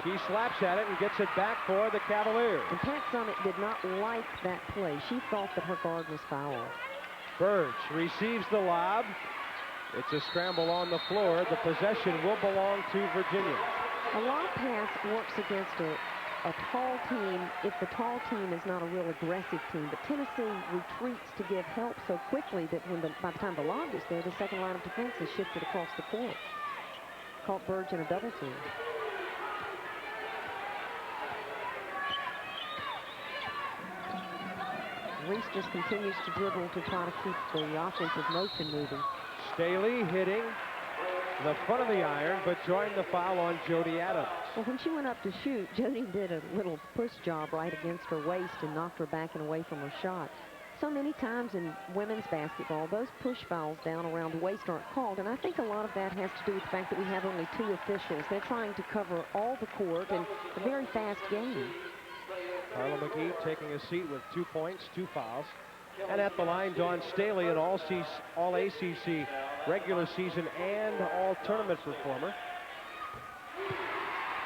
B: She slaps at it and gets it back for the Cavaliers.
E: And Pat Summitt did not like that play. She thought that her guard was fouled.
B: Birch receives the lob. It's a scramble on the floor. The possession will belong to Virginia.
E: A lob pass works against a tall team if the tall team is not a real aggressive team. But Tennessee retreats to give help so quickly that by the time the lob is there, the second line of defense is shifted across the court. Caught Birch in a double team. Reese just continues to dribble to try to keep the offensive motion moving.
B: Staley hitting the front of the iron, but drawing the foul on Jody Adams.
E: Well, when she went up to shoot, Jody did a little push job right against her waist and knocked her back and away from her shot. So many times in women's basketball, those push fouls down around the waist aren't called, and I think a lot of that has to do with the fact that we have only 2 officials. They're trying to cover all the court and a very fast game.
B: Carla McGee taking a seat with 2 points, 2 fouls. And at the line, Dawn Staley, an all-ACC regular season and all-tournament performer.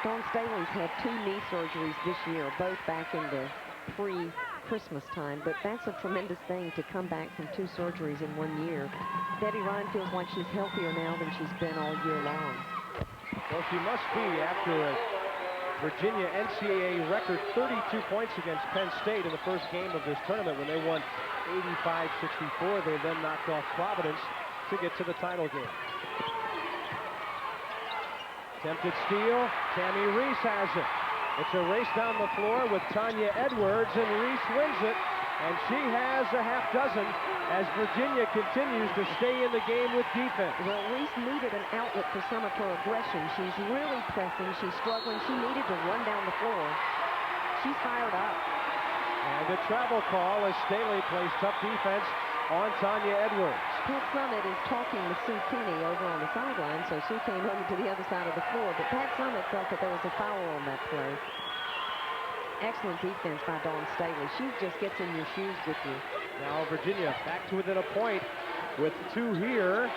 E: Dawn Staley's had 2 knee surgeries this year, both back in the pre-Christmas time, but that's a tremendous thing to come back from 2 surgeries in 1 year. Debbie Ryan feels like she's healthier now than she's been all year long.
B: Well, she must be after a Virginia NCAA record 32 points against Penn State in the first game of this tournament when they won 85-64. They then knocked off Providence to get to the title game. Attempted steal. Tammy Reese has it. It's a race down the floor with Tanya Edwards, and Reese wins it. And she has a half dozen as Virginia continues to stay in the game with defense.
E: Well, Reese needed an outlet for some of her aggression. She's really pressing. She's struggling. She needed to run down the floor. She's fired up.
B: And a travel call as Staley plays tough defense on Tanya Edwards.
E: Pat Summitt is talking with Sue Kinney over on the sideline, so Sue came over to the other side of the floor. But Pat Summitt felt that there was a foul on that play. Excellent defense by Dawn Staley. She just gets in your shoes with you.
B: Now Virginia back to within a point with 2 here.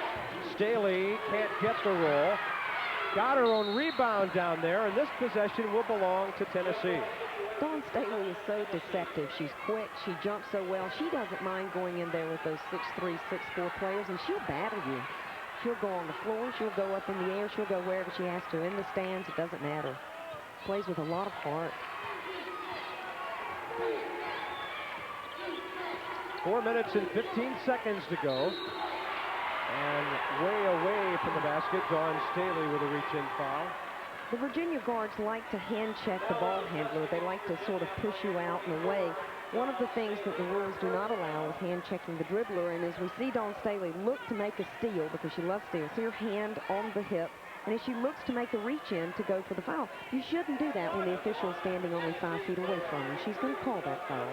B: Staley can't get the roll. Got her own rebound down there, and this possession will belong to Tennessee.
E: Dawn Staley is so deceptive. She's quick. She jumps so well. She doesn't mind going in there with those 6'3", 6'4" players, and she'll battle you. She'll go on the floor. She'll go up in the air. She'll go wherever she has to. In the stands, it doesn't matter. Plays with a lot of heart.
B: 4 minutes and 15 seconds to go. And way away from the basket, Dawn Staley with a reach-in foul.
E: The Virginia guards like to hand-check the ball handler. They like to sort of push you out and away. One of the things that the rules do not allow is hand-checking the dribbler. And as we see Dawn Staley look to make a steal, because she loves steals, see her hand on the hip. And as she looks to make a reach-in to go for the foul, you shouldn't do that when the official is standing only 5 feet away from her. She's going to call that foul.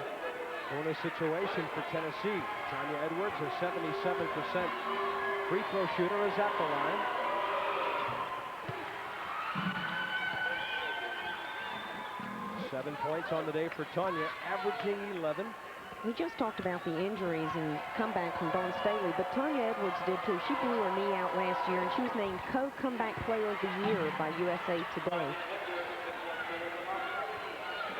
B: Bonus situation for Tennessee. Tanya Edwards, a 77% free throw shooter, is at the line. Seven points on the day for Tanya, averaging 11.
E: We just talked about the injuries and comeback from Dawn Staley, but Tanya Edwards did too. She blew her knee out last year, and she was named Co-Comeback Player of the Year by USA Today.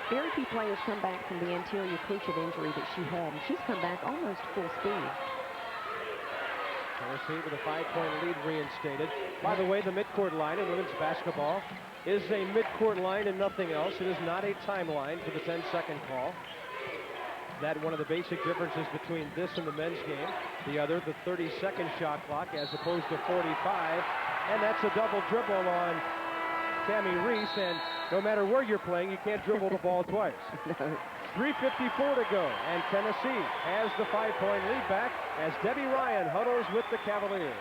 E: Very few players come back from the anterior cruciate injury that she had, and she's come back almost full speed.
B: Tennessee with a 5-point lead reinstated. By the way, the midcourt line in women's basketball is a midcourt line and nothing else. It is not a timeline for the 10-second call. That one of the basic differences between this and the men's game. The other, the 30-second shot clock as opposed to 45. And that's a double dribble on Tammy Reese, and no matter where you're playing, you can't dribble the ball twice.
E: No.
B: 3:54 to go, and Tennessee has the 5-point lead back as Debbie Ryan huddles with the Cavaliers.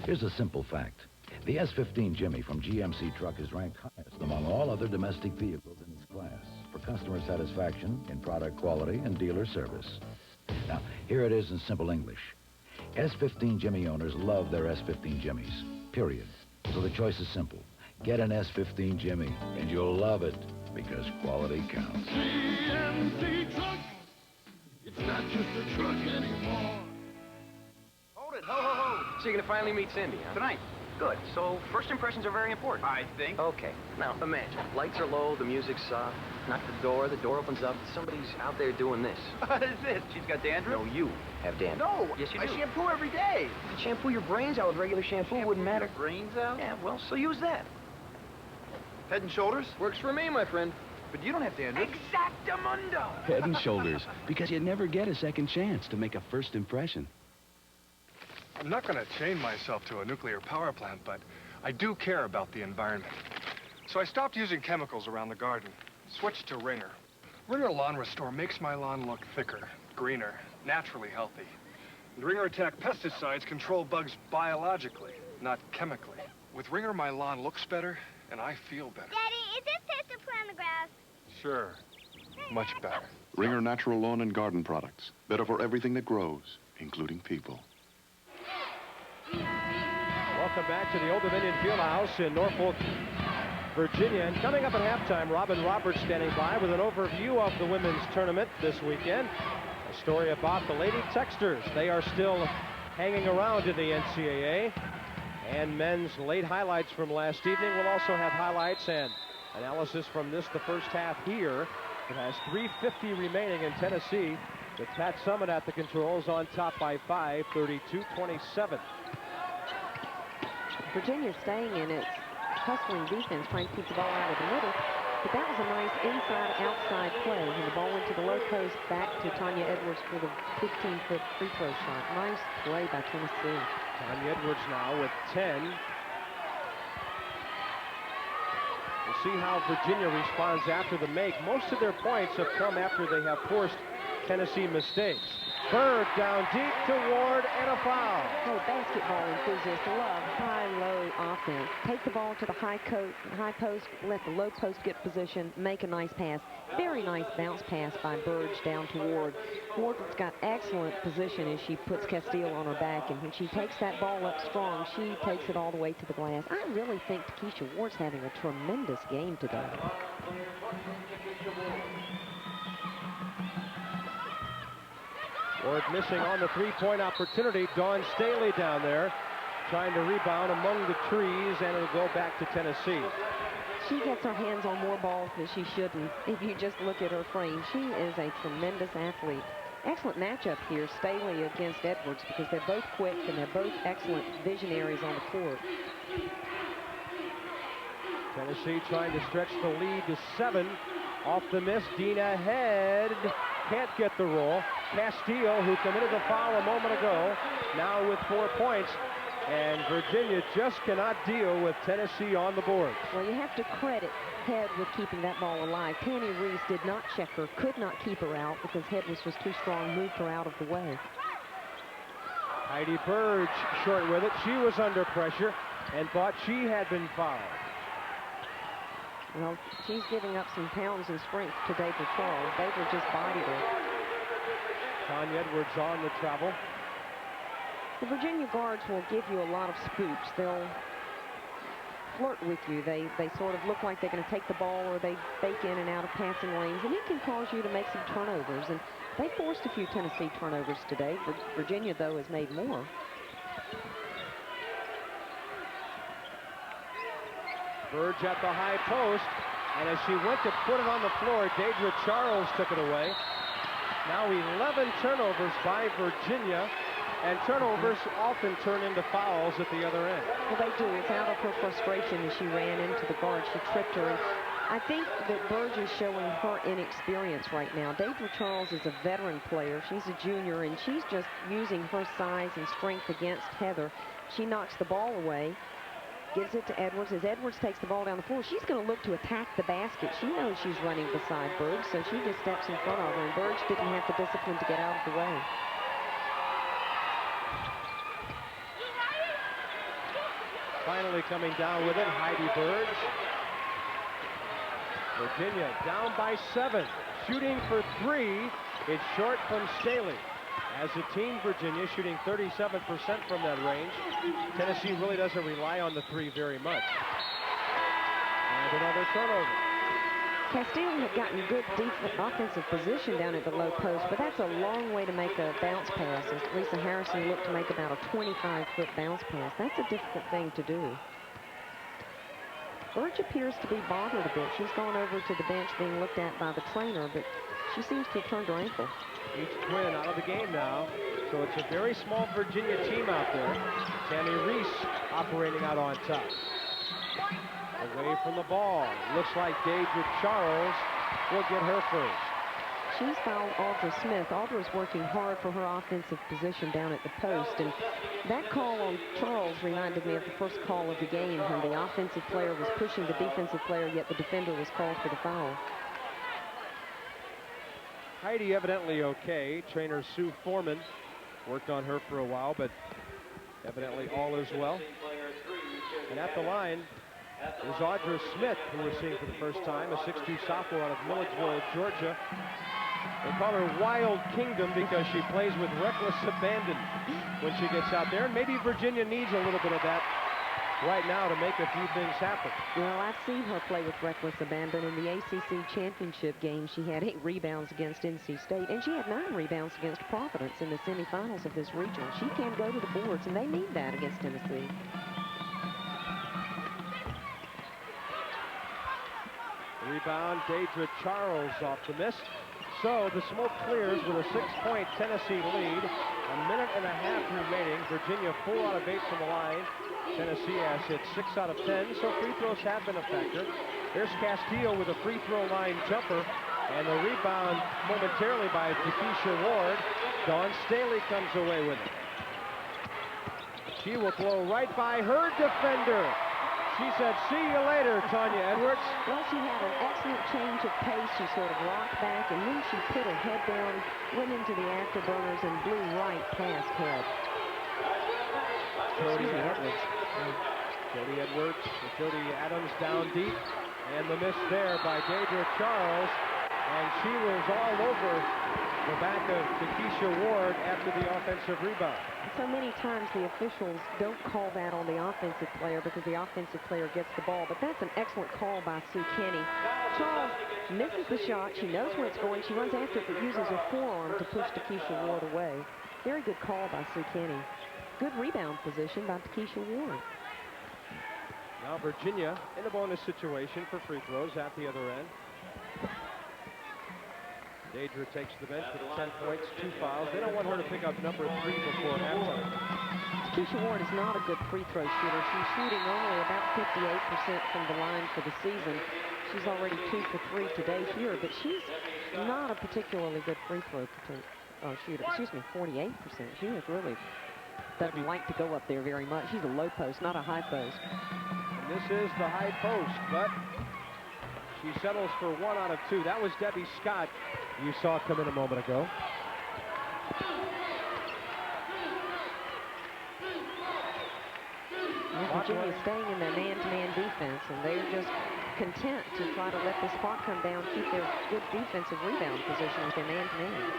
S: Here's a simple fact. The S15 Jimmy from GMC Truck is ranked highest among all other domestic vehicles in its class for customer satisfaction in product quality and dealer service. Now, here it is in simple English. S15 Jimmy owners love their S15 Jimmys, period. So the choice is simple. Get an S15 Jimmy, and you'll love it, because quality counts.
T: GMC Truck, it's not just a truck anymore.
H: Hold it, ho, ho, ho. So you're gonna finally meet Cindy, huh?
O: Tonight.
H: Good. So first impressions are very important.
U: I think.
H: Okay. Now, imagine. Lights are low, the music's soft. Knock the door opens up. Somebody's out there doing this.
U: What is this? She's got dandruff?
H: No, you have dandruff.
U: No.
H: Yes, you
U: I
H: do.
U: shampoo every day.
H: If you shampoo your brains out with regular shampoo, it wouldn't matter.
U: Brains out?
H: Yeah, well, so use that.
U: Head and Shoulders?
H: Works for me, my friend.
U: But you don't have dandruff.
H: Exactamundo!
V: Head and Shoulders, because you never get a second chance to make a first impression.
W: I'm not going to chain myself to a nuclear power plant, but I do care about the environment. So I stopped using chemicals around the garden, switched to Ringer. Ringer Lawn Restore makes my lawn look thicker, greener, naturally healthy. And Ringer Attack pesticides control bugs biologically, not chemically. With Ringer, my lawn looks better, and I feel better.
X: Daddy, is it safe to play on the grass?
W: Sure, much better.
M: Ringer Natural Lawn and Garden Products. Better for everything that grows, including people.
B: Welcome back to the Old Dominion Fieldhouse in Norfolk, Virginia. And coming up at halftime, Robin Roberts standing by with an overview of the women's tournament this weekend. A story about the Lady Texters. They are still hanging around in the NCAA. And men's late highlights from last evening. We'll also have highlights and analysis from the first half here. It has 3:50 remaining in Tennessee, with Pat Summitt at the controls on top by 5, 32-27.
E: Virginia staying in its hustling defense, trying to keep the ball out of the middle. But that was a nice inside-outside play. When the ball went to the low post, back to Tanya Edwards for the 15-foot free throw shot. Nice play by Tennessee.
B: Tanya Edwards now with 10. We'll see how Virginia responds after the make. Most of their points have come after they have forced Tennessee mistakes. Bird down deep to Ward and a foul.
E: Hey, basketball enthusiasts love high-low offense. Take the ball to the high post, let the low post get position, make a nice pass. Very nice bounce pass by Burge down to Ward. Ward's got excellent position as she puts Castile on her back, and when she takes that ball up strong, she takes it all the way to the glass. I really think Takesha Ward's having a tremendous game today.
B: Ward missing on the three-point opportunity. Dawn Staley down there trying to rebound among the trees, and it'll go back to Tennessee.
E: She gets her hands on more balls than she shouldn't. If you just look at her frame, she is a tremendous athlete. Excellent matchup here, Staley against Edwards, because they're both quick and they're both excellent visionaries on the court.
B: Tennessee trying to stretch the lead to 7. Off the miss, Dina Head can't get the roll. Castillo, who committed the foul a moment ago, now with 4 points. And Virginia just cannot deal with Tennessee on the board.
E: Well, you have to credit Head with keeping that ball alive. Tanny Reese did not check her, could not keep her out because Head was just too strong, moved her out of the way.
B: Heidi Burge short with it. She was under pressure and thought she had been fouled.
E: Well, she's giving up some pounds and strength to Deidre Charles. Deidre just bodied her.
B: Tanya Edwards on the travel.
E: The Virginia guards will give you a lot of spooks. They'll flirt with you. They sort of look like they're going to take the ball, or they fake in and out of passing lanes, and it can cause you to make some turnovers. And they forced a few Tennessee turnovers today. Virginia, though, has made more.
B: Burge at the high post, and as she went to put it on the floor, Deidre Charles took it away. Now 11 turnovers by Virginia, and turnovers often turn into fouls at the other end.
E: Well, they do. It's out of her frustration as she ran into the guard. She tripped her. And I think that Burge is showing her inexperience right now. Deidre Charles is a veteran player. She's a junior, and she's just using her size and strength against Heather. She knocks the ball away. Gives it to Edwards. As Edwards takes the ball down the floor, she's going to look to attack the basket. She knows she's running beside Burge, so she just steps in front of her, and Burge didn't have the discipline to get out of the way.
B: Finally coming down with it, Heidi Burge. Virginia down by 7. Shooting for 3. It's short from Staley. As a team, Virginia shooting 37% from that range. Tennessee really doesn't rely on the 3 very much. And another turnover.
E: Castile had gotten good offensive position down at the low post, but that's a long way to make a bounce pass. As Lisa Harrison looked to make about a 25-foot bounce pass. That's a difficult thing to do. Burge appears to be bothered a bit. She's gone over to the bench being looked at by the trainer, but she seems to have turned her ankle.
B: Each twin out of the game now. So it's a very small Virginia team out there. Tammy Reese operating out on top. Away from the ball. Looks like Deidre Charles will get her first.
E: She's fouled Audra Smith. Audra's working hard for her offensive position down at the post, and that call on Charles reminded me of the first call of the game when the offensive player was pushing the defensive player, yet the defender was called for the foul.
B: Heidi evidently okay. Trainer Sue Foreman worked on her for a while, but evidently all is well. And at the line is Audra Smith, who we're seeing for the first time, a 6'2" sophomore out of Milledgeville, Georgia. They call her Wild Kingdom because she plays with reckless abandon when she gets out there. And maybe Virginia needs a little bit of that right now to make a few things happen.
E: Well, I've seen her play with reckless abandon. In the ACC championship game, she had 8 rebounds against NC State, and she had 9 rebounds against Providence in the semifinals of this regional. She can go to the boards, and they need that against Tennessee.
B: Rebound, Deidre Charles off the miss. So the smoke clears with a 6-point Tennessee lead. A minute and a half remaining. Virginia 4 out of 8 from the line. Tennessee has hit 6 out of 10, so free throws have been a factor. There's Castillo with a free throw line jumper, and the rebound momentarily by Takesha Ward. Dawn Staley comes away with it. She will blow right by her defender. She said, "See you later, Tanya Edwards."
E: Well, she had an excellent change of pace. She sort of rocked back, and then she put her head down, went into the afterburners, and blew right past head.
B: Jody Edwards. Jody Edwards, Jody Adams down deep, and the miss there by Deidre Charles, and she was all over the back of Takesha Ward after the offensive rebound.
E: So many times the officials don't call that on the offensive player because the offensive player gets the ball, but that's an excellent call by Sue Kenny. Charles misses the shot. She knows where it's going. She runs after it, but uses her forearm to push Takesha Ward away. Very good call by Sue Kenny. Good rebound position by Takesha Ward.
B: Now Virginia in a bonus situation for free throws at the other end. Deidre takes the bench with 10 points, 2 fouls. They don't want her to pick up number 3 before halftime.
E: Takesha Ward is not a good free throw shooter. She's shooting only about 58% from the line for the season. She's already 2 for 3 today here, but she's not a particularly good free throw shooter. Excuse me, 48%. She is really doesn't like to go up there very much. She's a low post, not a high post.
B: And this is the high post, but she settles for 1 out of 2. That was Debbie Scott you saw come in a moment ago.
E: Virginia's staying in their man-to-man defense, and they're just content to try to let this clock come down, keep their good defensive rebound position with their man-to-man.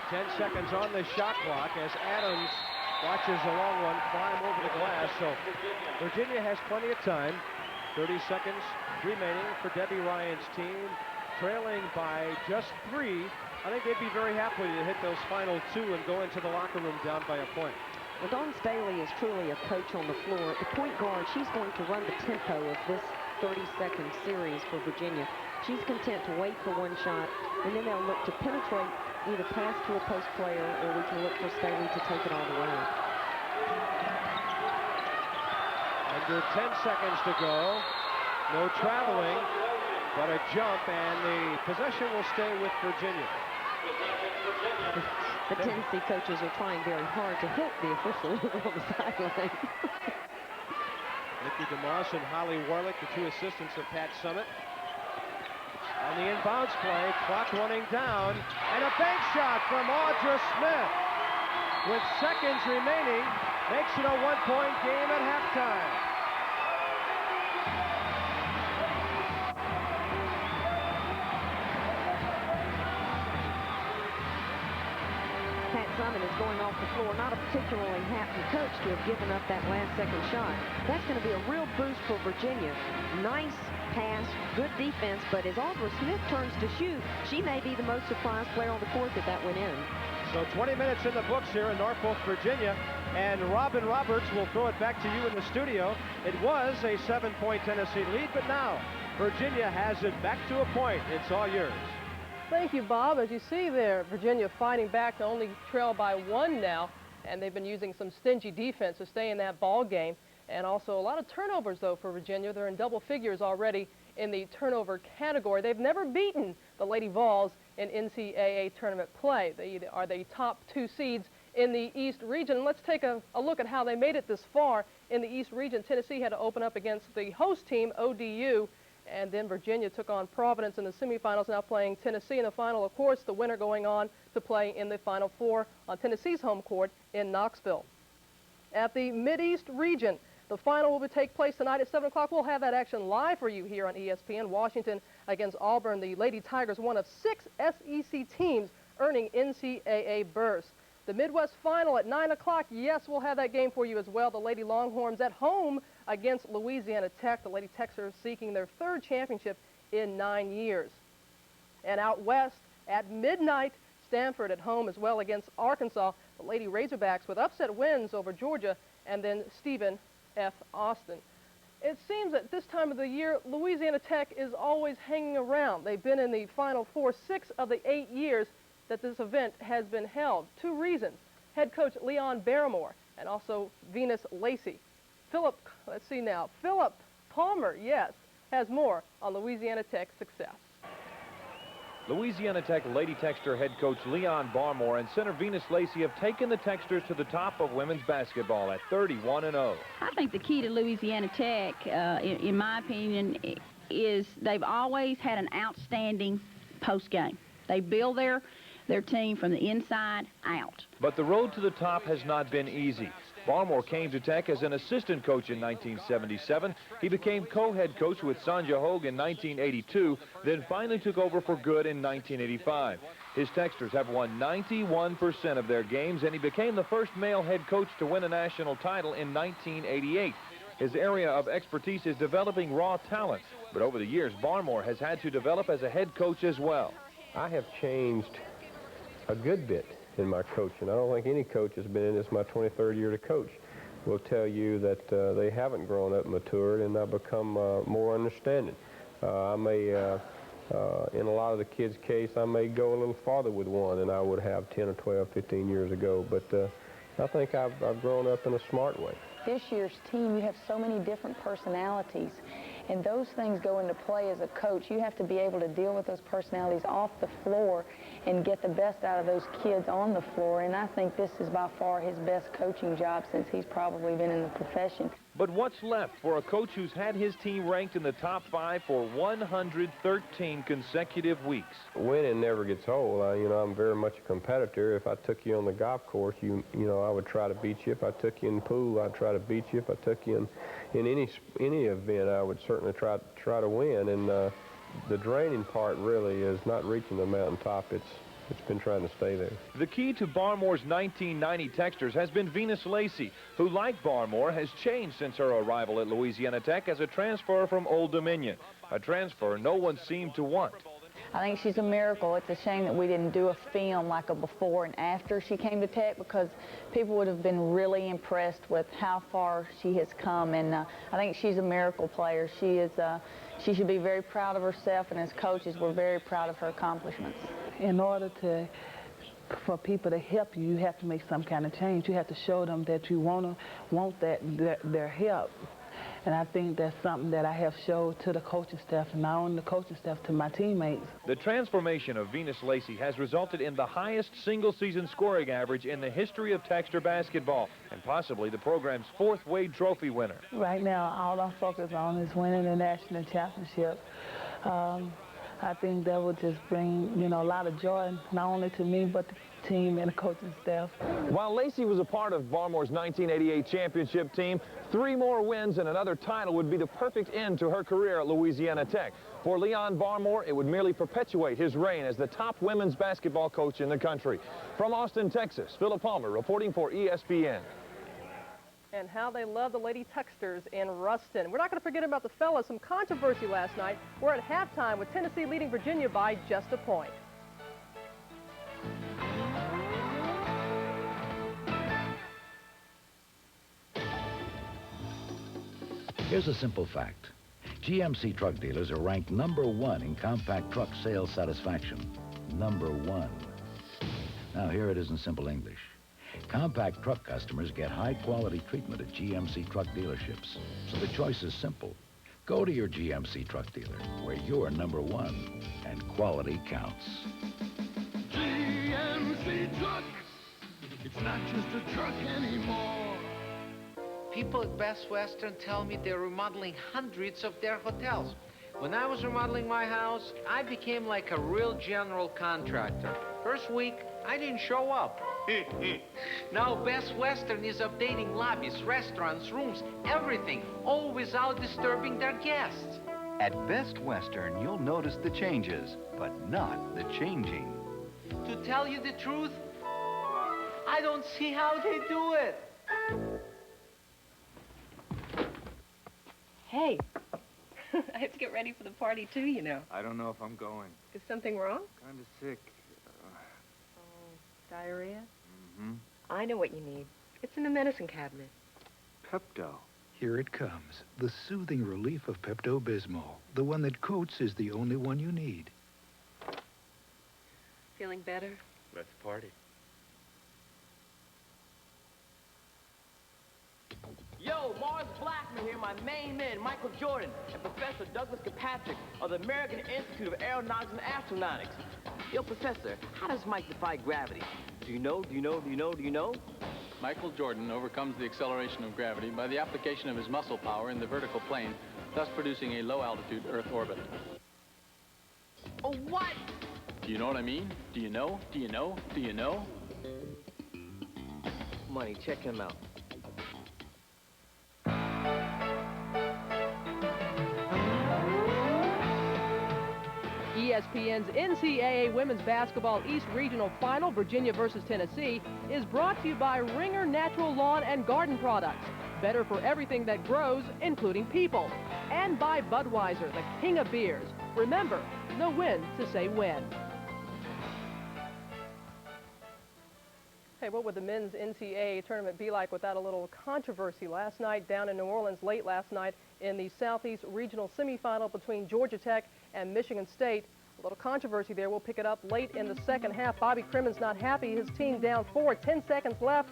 B: 10 seconds on the shot clock as Adams watches a long one climb over the glass. So Virginia has plenty of time. 30 seconds remaining for Debbie Ryan's team, trailing by just 3. I think they'd be very happy to hit those final 2 and go into the locker room down by a point.
E: Well, Dawn Staley is truly a coach on the floor. At the point guard, she's going to run the tempo of this 30-second series for Virginia. She's content to wait for 1 shot, and then they'll look to penetrate, either pass to a post player, or we can look for Staley to take it all the way.
B: Under 10 seconds to go. No traveling, but a jump, and the possession will stay with Virginia.
E: The Tennessee coaches are trying very hard to help the official on the sideline.
B: Nikki DeMoss and Holly Warlick, the 2 assistants of Pat Summitt. On the inbounds play, clock running down, and a bank shot from Audra Smith. With seconds remaining, makes it a 1-point game at halftime.
E: Simon is going off the floor. Not a particularly happy coach to have given up that last-second shot. That's going to be a real boost for Virginia. Nice pass, good defense, but as Audra Smith turns to shoot, she may be the most surprised player on the court that went in.
B: So 20 minutes in the books here in Norfolk, Virginia, and Robin Roberts will throw it back to you in the studio. It was a 7-point Tennessee lead, but now Virginia has it back to a point. It's all yours.
A: Thank you, Bob. As you see there, Virginia fighting back to only trail by 1 now, and they've been using some stingy defense to stay in that ball game. And also a lot of turnovers, though, for Virginia. They're in double figures already in the turnover category. They've never beaten the Lady Vols in NCAA tournament play. They are the top 2 seeds in the East region. And let's take a look at how they made it this far in the East region. Tennessee had to open up against the host team, ODU, and then Virginia took on Providence in the semifinals, now playing Tennessee in the final. Of course, the winner going on to play in the Final Four on Tennessee's home court in Knoxville. At the Mideast region, the final will take place tonight at 7 o'clock. We'll have that action live for you here on ESPN. Washington against Auburn. The Lady Tigers, one of 6 SEC teams earning NCAA berths. The Midwest final at 9 o'clock. Yes, we'll have that game for you as well. The Lady Longhorns at home against Louisiana Tech. The Lady Techs are seeking their 3rd championship in 9 years. And out west at midnight, Stanford at home as well against Arkansas. The Lady Razorbacks with upset wins over Georgia and then Stephen F. Austin. It seems that this time of the year, Louisiana Tech is always hanging around. They've been in the Final Four 6 of the 8 years that this event has been held. 2 reasons: head coach Leon Barrymore and also Venus Lacey. Philip Palmer, yes, has more on Louisiana Tech's success.
C: Louisiana Tech Lady Techster head coach Leon Barmore and center Venus Lacey have taken the Techsters to the top of women's basketball at 31-0.
F: I think the key to Louisiana Tech, in my opinion, is they've always had an outstanding post game. They build their team from the inside out.
C: But the road to the top has not been easy. Barmore came to Tech as an assistant coach in 1977. He became co-head coach with Sonja Hogue in 1982, then finally took over for good in 1985. His Techsters have won 91% of their games, and he became the first male head coach to win a national title in 1988. His area of expertise is developing raw talent, but over the years, Barmore has had to develop as a head coach as well.
G: I have changed a good bit in my coaching. I don't think any coach has been in this my 23rd year to coach will tell you that they haven't grown up, matured, and I've become more understanding. I may, in a lot of the kids' case, I may go a little farther with one than I would have 10 or 12, 15 years ago, but I think I've grown up in a smart way.
Y: This year's team, you have so many different personalities, and those things go into play as a coach. You have to be able to deal with those personalities off the floor and get the best out of those kids on the floor, and I think this is by far his best coaching job since he's probably been in the profession.
C: But what's left for a coach who's had his team ranked in the top 5 for 113 consecutive weeks?
G: Winning never gets old. You know, I'm very much a competitor. If I took you on the golf course, you know, I would try to beat you. If I took you in the pool, I'd try to beat you. If I took you in any event, I would certainly try to win. And the draining part really is not reaching the mountaintop. It's been trying to stay there.
C: The key to Barmore's 1990 Techsters has been Venus Lacey, who, like Barmore, has changed since her arrival at Louisiana Tech as a transfer from Old Dominion, a transfer no one seemed to want.
Y: I think she's a miracle. It's a shame that we didn't do a film like a before and after she came to Tech, because people would have been really impressed with how far she has come, and I think she's a miracle player. She should be very proud of herself, and as coaches, we're very proud of her accomplishments.
Z: In order for people to help you, you have to make some kind of change. You have to show them that you want their help. And I think that's something that I have showed to the coaching staff, and not only the coaching staff, to my teammates.
C: The transformation of Venus Lacey has resulted in the highest single-season scoring average in the history of Techster basketball, and possibly the program's 4th Wade Trophy winner.
Z: Right now, all I'm focused on is winning the national championship. I think that would just bring, you know, a lot of joy, not only to me, but team and the coaching staff.
C: While Lacey was a part of Barmore's 1988 championship team, 3 more wins and another title would be the perfect end to her career at Louisiana Tech. For Leon Barmore, it would merely perpetuate his reign as the top women's basketball coach in the country. From Austin, Texas, Philip Palmer reporting for ESPN.
A: And how they love the Lady Techsters in Ruston. We're not going to forget about the fellas. Some controversy last night. We're at halftime with Tennessee leading Virginia by just a point.
S: Here's a simple fact. GMC truck dealers are ranked #1 in compact truck sales satisfaction. #1. Now here it is in simple English. Compact truck customers get high-quality treatment at GMC truck dealerships. So the choice is simple. Go to your GMC truck dealer, where you're #1, and quality counts.
T: GMC truck. It's not just a truck anymore.
D: People at Best Western tell me they're remodeling hundreds of their hotels. When I was remodeling my house, I became like a real general contractor. First week, I didn't show up. Now Best Western is updating lobbies, restaurants, rooms, everything, all without disturbing their guests.
P: At Best Western, you'll notice the changes, but not the changing.
D: To tell you the truth, I don't see how they do it.
I: Hey, I have to get ready for the party too, you know.
J: I don't know if I'm going.
I: Is something wrong?
J: Kind of sick.
I: Diarrhea?
J: Mm-hmm.
I: I know what you need. It's in the medicine cabinet.
J: Pepto.
K: Here it comes. The soothing relief of Pepto-Bismol. The one that coats is the only one you need.
I: Feeling better?
J: Let's party.
Q: Yo, Mars Blackman here, my main man, Michael Jordan, and Professor Douglas Kirkpatrick of the American Institute of Aeronautics and Astronautics. Yo, Professor, how does Mike defy gravity? Do you know?
R: Michael Jordan overcomes the acceleration of gravity by the application of his muscle power in the vertical plane, thus producing a low-altitude Earth orbit.
Q: Oh, what?
R: Do you know what I mean? Do you know? Do you know? Do you know?
Q: Money, check him out.
A: ESPN's NCAA Women's Basketball East Regional Final, Virginia versus Tennessee, is brought to you by Ringer Natural Lawn and Garden Products. Better for everything that grows, including people. And by Budweiser, the king of beers. Remember, know when to say when. Hey, what would the men's NCAA tournament be like without a little controversy last night down in New Orleans, late last night in the Southeast Regional Semifinal between Georgia Tech and Michigan State? A little controversy there. We'll pick it up late in the second half. Bobby Crimmon's not happy. His team down 4, 10 seconds left.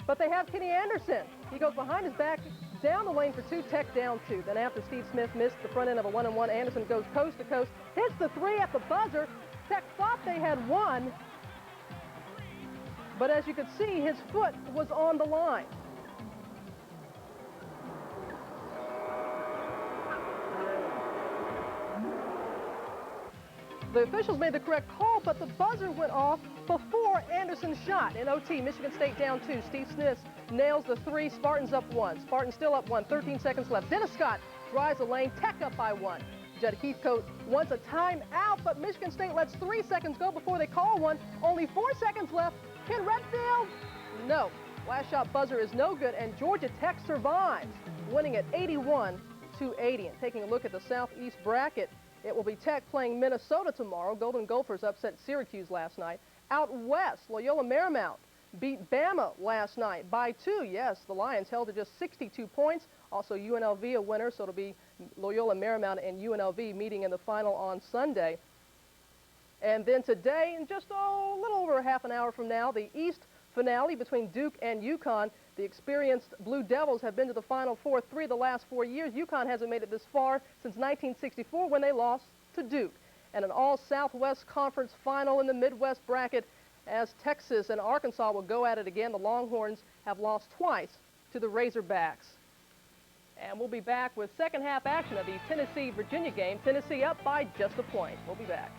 A: But they have Kenny Anderson. He goes behind his back, down the lane for 2, Tech down 2. Then after Steve Smith missed the front end of a 1-and-1, Anderson goes coast to coast, hits the 3 at the buzzer. Tech thought they had won. But as you could see, his foot was on the line. The officials made the correct call, but the buzzer went off before Anderson's shot. In OT, Michigan State down 2. Steve Smith nails the 3. Spartans up 1. Spartans still up 1. 13 seconds left. Dennis Scott drives the lane. Tech up by 1. Judd Heathcote wants a timeout, but Michigan State lets 3 seconds go before they call one. Only 4 seconds left. Can Redfield? No. Last shot buzzer is no good, and Georgia Tech survives, winning at 81-80. And taking a look at the Southeast bracket, it will be Tech playing Minnesota tomorrow. Golden Gophers upset Syracuse last night. Out west, Loyola Marymount beat Bama last night by 2. Yes, the Lions held to just 62 points. Also UNLV a winner, so it'll be Loyola Marymount and UNLV meeting in the final on Sunday. And then today, in just a little over half an hour from now, the East finale between Duke and UConn. The experienced Blue Devils have been to the Final Four 3 of the last 4 years. UConn hasn't made it this far since 1964 when they lost to Duke. And an all-Southwest Conference final in the Midwest bracket as Texas and Arkansas will go at it again. The Longhorns have lost twice to the Razorbacks. And we'll be back with second half action of the Tennessee-Virginia game. Tennessee up by just a point. We'll be back.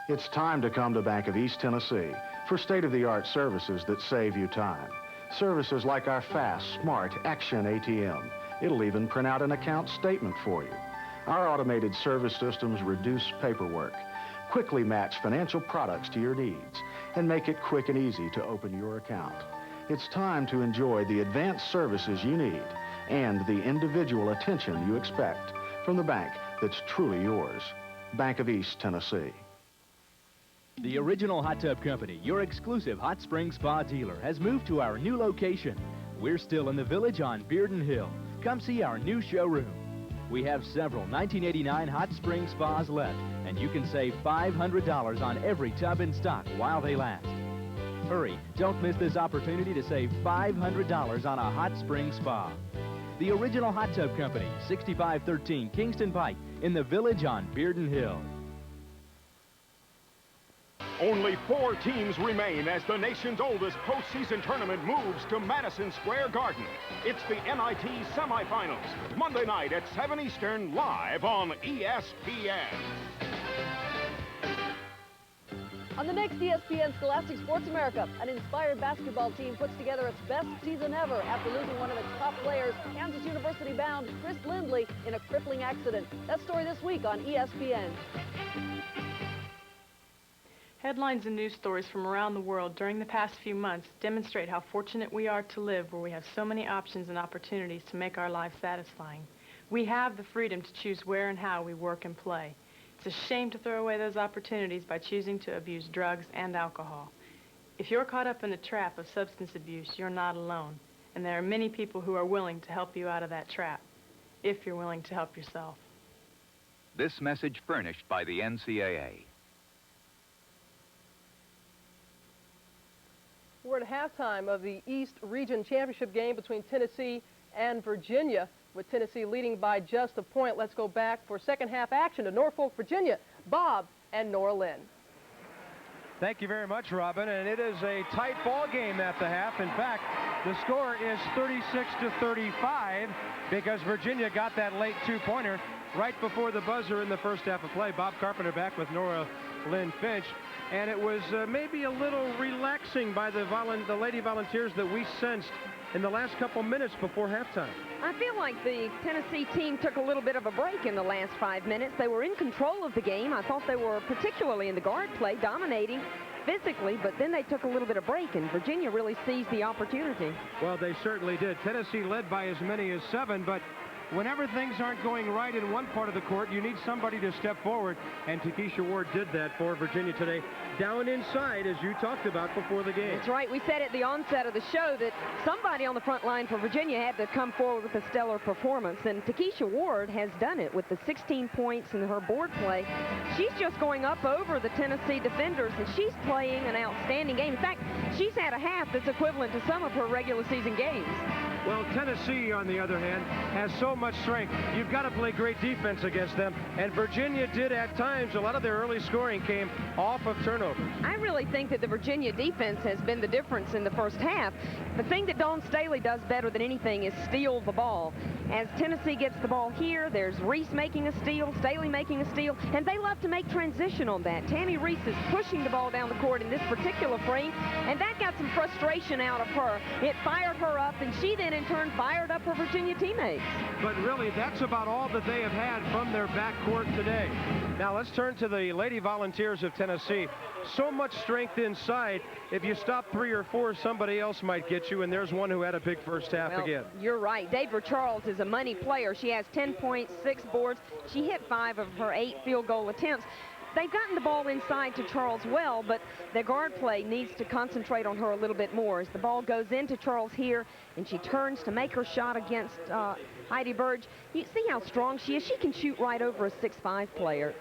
H: It's time to come to Bank of East Tennessee for state-of-the-art services that save you time. Services like our fast, smart Action ATM. It'll even print out an account statement for you. Our automated service systems reduce paperwork, quickly match financial products to your needs, and make it quick and easy to open your account. It's time to enjoy the advanced services you need and the individual attention you expect from the bank that's truly yours. Bank of East Tennessee.
L: The Original Hot Tub Company, your exclusive hot spring spa dealer, has moved to our new location. We're still in the Village on Bearden Hill. Come see our new showroom. We have several 1989 hot spring spas left, and you can save $500 on every tub in stock while they last. Hurry, don't miss this opportunity to save $500 on a hot spring spa. The Original Hot Tub Company, 6513 Kingston Pike, in the Village on Bearden Hill.
N: Only 4 teams remain as the nation's oldest postseason tournament moves to Madison Square Garden. It's the NIT semifinals, Monday night at 7 Eastern, live on ESPN.
O: On the next ESPN Scholastic Sports America, an inspired basketball team puts together its best season ever after losing one of its top players, Kansas University bound Chris Lindley, in a crippling accident. That story this week on ESPN.
U: Headlines and news stories from around the world during the past few months demonstrate how fortunate we are to live where we have so many options and opportunities to make our lives satisfying. We have the freedom to choose where and how we work and play. It's a shame to throw away those opportunities by choosing to abuse drugs and alcohol. If you're caught up in the trap of substance abuse, you're not alone, and there are many people who are willing to help you out of that trap, if you're willing to help yourself.
P: This message furnished by the NCAA.
A: We're at halftime of the East Region Championship game between Tennessee and Virginia, with Tennessee leading by just a point. Let's go back for second half action to Norfolk, Virginia. Bob and Nora Lynn.
B: Thank you very much, Robin. And it is a tight ball game at the half. In fact, the score is 36-35 because Virginia got that late two-pointer right before the buzzer in the first half of play. Bob Carpenter back with Nora Lynn Finch. And it was maybe a little relaxing by the Lady Volunteers that we sensed in the last couple minutes before halftime.
E: I feel like the Tennessee team took a little bit of a break in the last 5 minutes. They were in control of the game. I thought they were, particularly in the guard play, dominating physically, but then they took a little bit of break, and Virginia really seized the opportunity.
B: Well, they certainly did. Tennessee led by as many as 7, but whenever things aren't going right in one part of the court, you need somebody to step forward, and Takesha Ward did that for Virginia today, down inside, as you talked about before the game.
E: That's right. We said at the onset of the show that somebody on the front line for Virginia had to come forward with a stellar performance, and Takesha Ward has done it with the 16 points in her board play. She's just going up over the Tennessee defenders, and she's playing an outstanding game. In fact, she's had a half that's equivalent to some of her regular season games.
B: Well, Tennessee, on the other hand, has so much strength. You've got to play great defense against them, and Virginia did at times. A lot of their early scoring came off of turnovers.
E: I really think that the Virginia defense has been the difference in the first half. The thing that Dawn Staley does better than anything is steal the ball. As Tennessee gets the ball here, there's Reese making a steal, Staley making a steal, and they love to make transition on that. Tammy Reese is pushing the ball down the court in this particular frame, and that got some frustration out of her. It fired her up, and she then in turn fired up her Virginia teammates.
B: But really, that's about all that they have had from their backcourt today. Now let's turn to the Lady Volunteers of Tennessee. So much strength inside. If you stop 3 or 4, somebody else might get you, and there's one who had a big first half again.
E: You're right. Deidre Charles is a money player. She has 10 points, 6 boards. She hit 5 of her 8 field goal attempts. They've gotten the ball inside to Charles well, but the guard play needs to concentrate on her a little bit more. As the ball goes into Charles here, and she turns to make her shot against Heidi Burge, you see how strong she is. She can shoot right over a 6'5" player.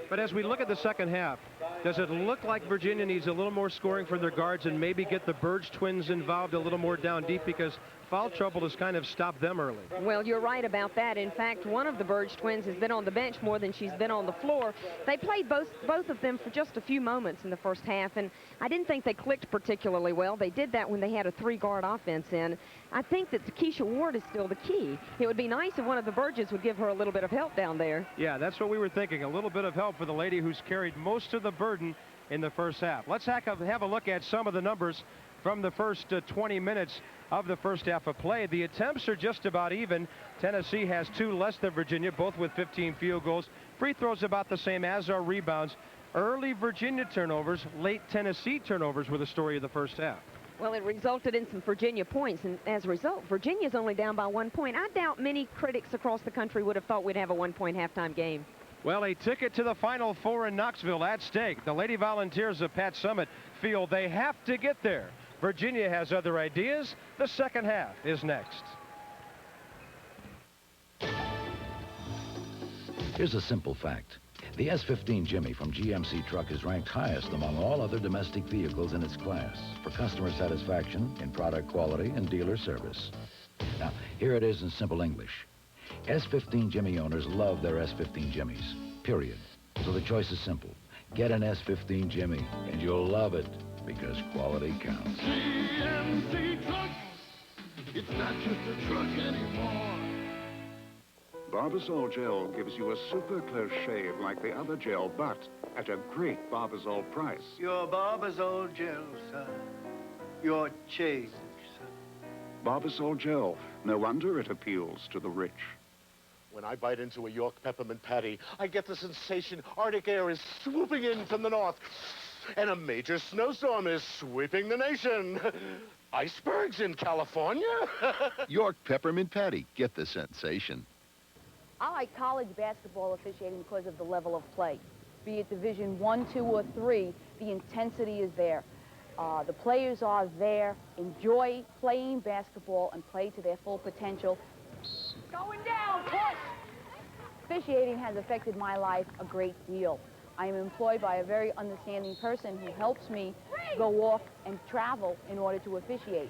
B: But as we look at the second half, does it look like Virginia needs a little more scoring from their guards and maybe get the Burge twins involved a little more down deep? Because foul trouble has kind of stopped them early.
E: Well, you're right about that. In fact, one of the Burge twins has been on the bench more than she's been on the floor. They played both of them for just a few moments in the first half, and I didn't think they clicked particularly well. They did that when they had a 3-guard offense in. I think that Keisha Ward is still the key. It would be nice if one of the Burges would give her a little bit of help down there.
B: Yeah, that's what we were thinking. A little bit of help for the lady who's carried most of the burden in the first half. Let's have a look at some of the numbers from the first 20 minutes of the first half of play. The attempts are just about even. Tennessee has 2 less than Virginia, both with 15 field goals. Free throws about the same, as are rebounds. Early Virginia turnovers, late Tennessee turnovers were the story of the first half.
E: Well, it resulted in some Virginia points, and as a result, Virginia's only down by 1 point. I doubt many critics across the country would have thought we'd have a 1-point halftime game.
B: Well, a ticket to the Final Four in Knoxville at stake. The Lady Volunteers of Pat Summitt feel they have to get there. Virginia has other ideas. The second half is next.
S: Here's a simple fact. The S15 Jimmy from GMC Truck is ranked highest among all other domestic vehicles in its class for customer satisfaction in product quality and dealer service. Now, here it is in simple English. S15 Jimmy owners love their S15 Jimmys, period. So the choice is simple. Get an S15 Jimmy, and you'll love it, because quality counts.
T: GMC Truck, it's not just a truck anymore.
F: Barbasol Gel gives you a super close shave like the other gel, but at a great Barbasol price.
G: Your Barbasol Gel, sir. Your change, sir.
F: Barbasol Gel. No wonder it appeals to the rich.
M: When I bite into a York peppermint patty, I get the sensation Arctic air is swooping in from the north, and a major snowstorm is sweeping the nation. Icebergs in California?
V: York peppermint patty. Get the sensation.
O: I like college basketball officiating because of the level of play. Be it Division 1, 2, or 3, the intensity is there. The players are there, enjoy playing basketball and play to their full potential. Going down, push! Officiating has affected my life a great deal. I am employed by a very understanding person who helps me go off and travel in order to officiate.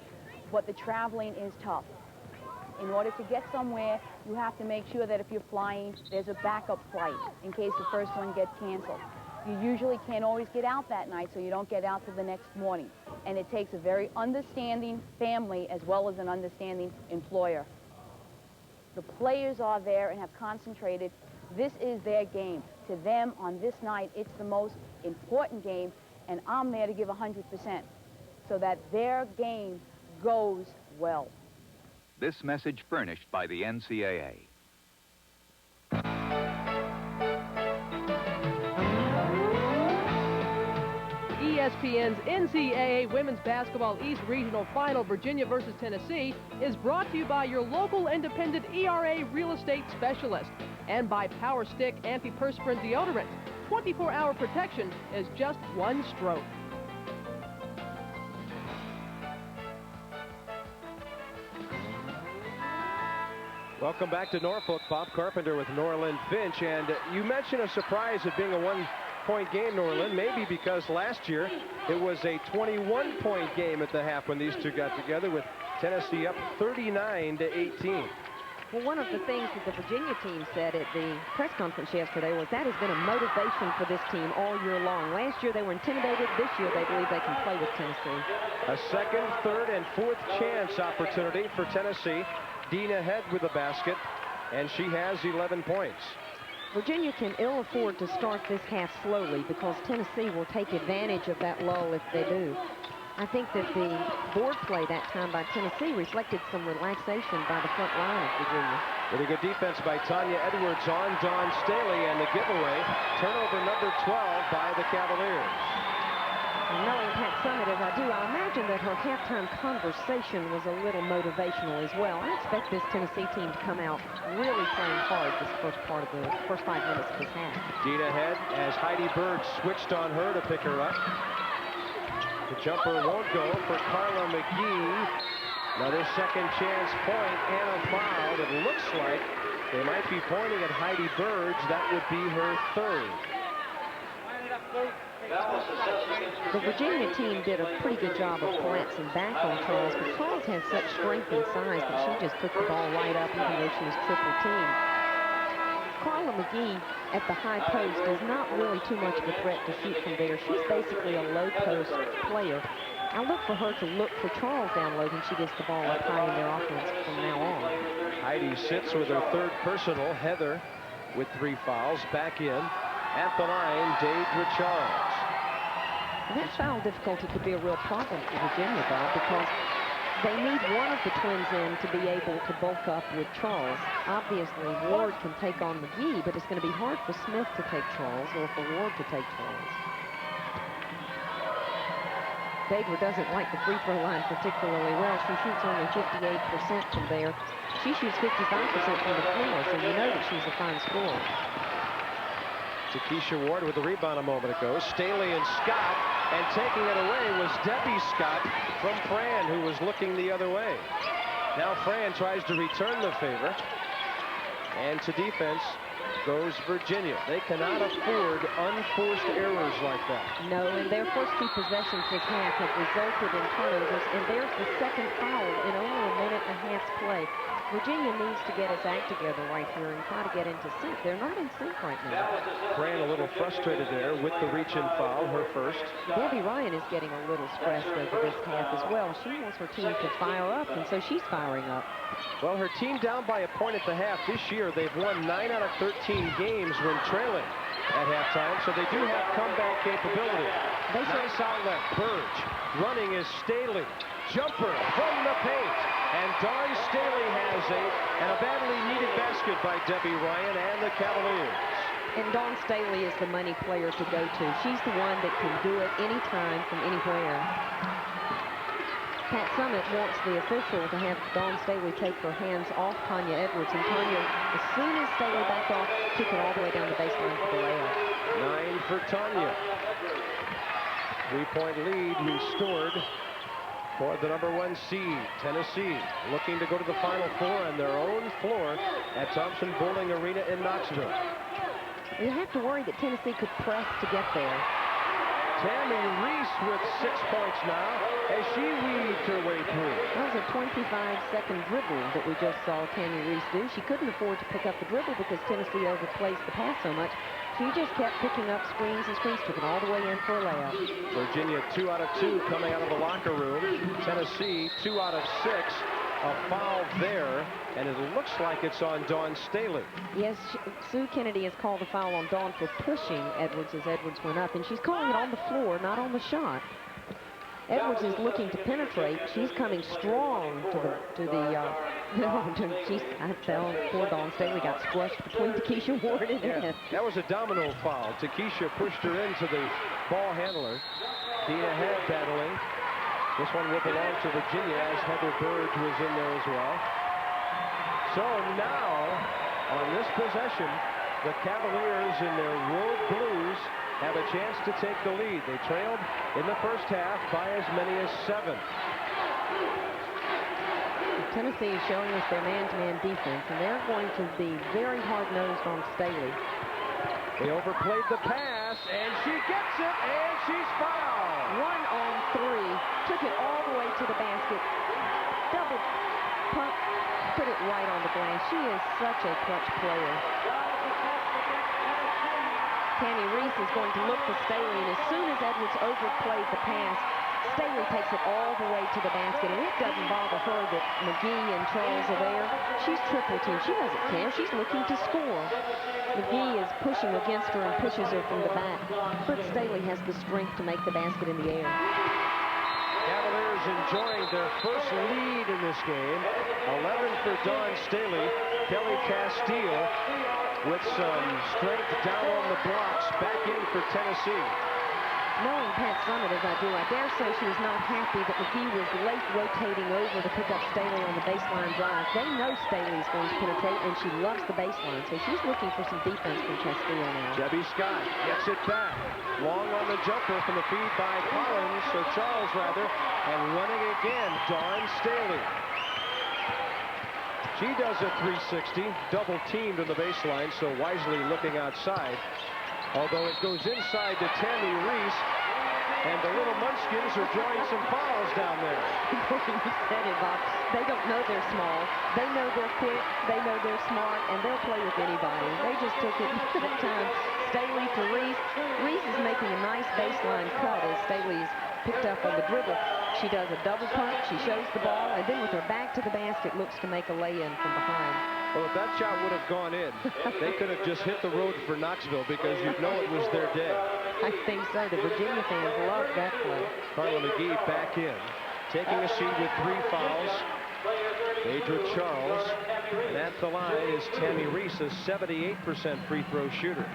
O: But the traveling is tough. In order to get somewhere, you have to make sure that if you're flying, there's a backup flight in case the first one gets canceled. You usually can't always get out that night, so you don't get out till the next morning. And it takes a very understanding family as well as an understanding employer. The players are there and have concentrated. This is their game. To them, on this night, it's the most important game, and I'm there to give 100% so that their game goes well.
P: This message furnished by the NCAA.
A: ESPN's NCAA Women's Basketball East Regional Final, Virginia versus Tennessee, is brought to you by your local independent ERA real estate specialist and by Power Stick Antiperspirant Deodorant. 24-hour protection is just one stroke.
B: Welcome back to Norfolk. Bob Carpenter with Norlin Finch. And you mentioned a surprise at being a one-point game, Norlin, maybe because last year it was a 21-point game at the half when these two got together, with Tennessee up 39-18.
E: Well, one of the things that the Virginia team said at the press conference yesterday was that has been a motivation for this team all year long. Last year they were intimidated. This year they believe they can play with Tennessee.
B: A second, third, and fourth chance opportunity for Tennessee. Dina Head with the basket, and she has 11 points.
E: Virginia can ill afford to start this half slowly because Tennessee will take advantage of that lull if they do. I think that the board play that time by Tennessee reflected some relaxation by the front line of Virginia.
B: Really good defense by Tanya Edwards on Dawn Staley, and the giveaway, turnover number 12 by the Cavaliers.
E: And knowing Pat Summitt as I do, I imagine that her halftime conversation was a little motivational as well. I expect this Tennessee team to come out really playing hard this first 5 minutes of this half.
B: Dina Head, as Heidi Bird switched on her to pick her up. The jumper won't go for Carla McGee. Another second chance point and a foul. It looks like they might be pointing at Heidi Bird. That would be her third.
E: The Virginia team did a pretty good job of collapsing back on Charles, but Charles has such strength and size that she just took the ball right up, even though she was triple teamed. Carla McGee at the high post is not really too much of a threat to shoot from there. She's basically a low post player. I look for her to look for Charles down low when she gets the ball up high in their offense from now on.
B: Heidi sits with her third personal. Heather with 3 fouls. Back in at the line, Deidre Charles.
E: And that foul difficulty could be a real problem for Virginia, Bob, because they need one of the twins in to be able to bulk up with Charles. Obviously, Ward can take on McGee, but it's going to be hard for Smith to take Charles or for Ward to take Charles. Deidre doesn't like the free throw line particularly well. She shoots only 58% from there. She shoots 55% from the floor, so you know that she's a fine scorer.
B: Takesha Ward with the rebound a moment ago. Staley and Scott, and taking it away was Debbie Scott from Fran, who was looking the other way. Now Fran tries to return the favor, and to defense goes Virginia. They cannot afford unforced errors like that.
E: No, and their first 2 possessions this half have resulted in turnovers, and there's the second foul in only a minute and a half's play. Virginia needs to get its act together right here and try to get into sync. They're not in sync right now.
B: Fran a little frustrated there with the reach-in foul, her first.
E: Debbie Ryan is getting a little stressed over this half as well. She wants her team to fire up, and so she's firing up.
B: Well, her team down by a point at the half. This year, they've won 9 out of 13 games when trailing at halftime, so they do have comeback capability. Nice outlet, Burge. Running is Staley. Jumper from the paint. And Dawn Staley has 8, and a badly needed basket by Debbie Ryan and the Cavaliers.
E: And Dawn Staley is the money player to go to. She's the one that can do it anytime from anywhere. Pat Summitt wants the official to have Dawn Staley take her hands off Tanya Edwards, and Tanya, as soon as Staley backed off, took it all the way down the baseline for the layup.
B: 9 for Tanya. 3-point lead restored for the #1 seed, Tennessee, looking to go to the Final Four on their own floor at Thompson Bowling Arena in Knoxville.
E: You have to worry that Tennessee could press to get there.
B: Tammy Reese with 6 points now as she weaved her way through.
E: That was a 25-second dribble that we just saw Tammy Reese do. She couldn't afford to pick up the dribble because Tennessee overplaced the pass so much. She just kept picking up screens and screens, took it all the way in for a layup.
B: Virginia 2 out of 2 coming out of the locker room. Tennessee 2 out of 6. A foul there, and it looks like it's on Dawn Staley.
E: Yes, Sue Kennedy has called the foul on Dawn for pushing Edwards as Edwards went up, and she's calling it on the floor, not on the shot. Edwards is looking to penetrate. She's coming strong I fell. Poor Dawn Staley got squashed between Takesha Ward and Ed.
B: That was a domino foul. Takesha pushed her into the ball handler. Dina Head battling. This one will belong to Virginia as Heather Burge was in there as well. So now, on this possession, the Cavaliers in their road blues have a chance to take the lead. They trailed in the first half by as many as 7.
E: Tennessee is showing us their man-to-man defense, and they're going to be very hard-nosed on Staley.
B: They overplayed the pass, and she gets it, and she's fouled.
E: 1-on-3, took it all the way to the basket, double pump, put it right on the glass. She is such a clutch player. Tammy Reese is going to look for Staley, and as soon as Edwards overplayed the pass, Staley takes it all the way to the basket, and it doesn't bother her that McGee and Charles are there. She's triple team. She doesn't care. She's looking to score. McGee is pushing against her and pushes her from the back, but Staley has the strength to make the basket in the air.
B: Cavaliers enjoying their first lead in this game. 11 for Dawn Staley. Kelly Castile with some strength down on the blocks, back in for Tennessee.
E: Knowing Pat Summitt as I do, I dare say she was not happy that McGee was late rotating over to pick up Staley on the baseline drive. They know Staley is going to penetrate, and she loves the baseline, so she's looking for some defense from Castile now.
B: Debbie Scott gets it back. Long on the jumper from the feed by Collins, or Charles rather, and running again, Dawn Staley. She does a 360, double teamed on the baseline, so wisely looking outside. Although it goes inside to Tammy Reese, and the little Munchkins are drawing some fouls down there.
E: You said it, Bob. They don't know they're small. They know they're quick. They know they're smart, and they'll play with anybody. They just took it that time. Staley to Reese. Reese is making a nice baseline cut as Staley's picked up on the dribble. She does a double pump. She shows the ball, and then with her back to the basket, looks to make a lay-in from behind.
B: Well, if that shot would have gone in, they could have just hit the road for Knoxville because you'd know it was their day.
E: I think so. The Virginia fans love that play.
B: Carla McGee back in, taking a seat with 3 fouls. Phaedra Charles, and at the line is Tammy Reese, a 78% free throw shooter.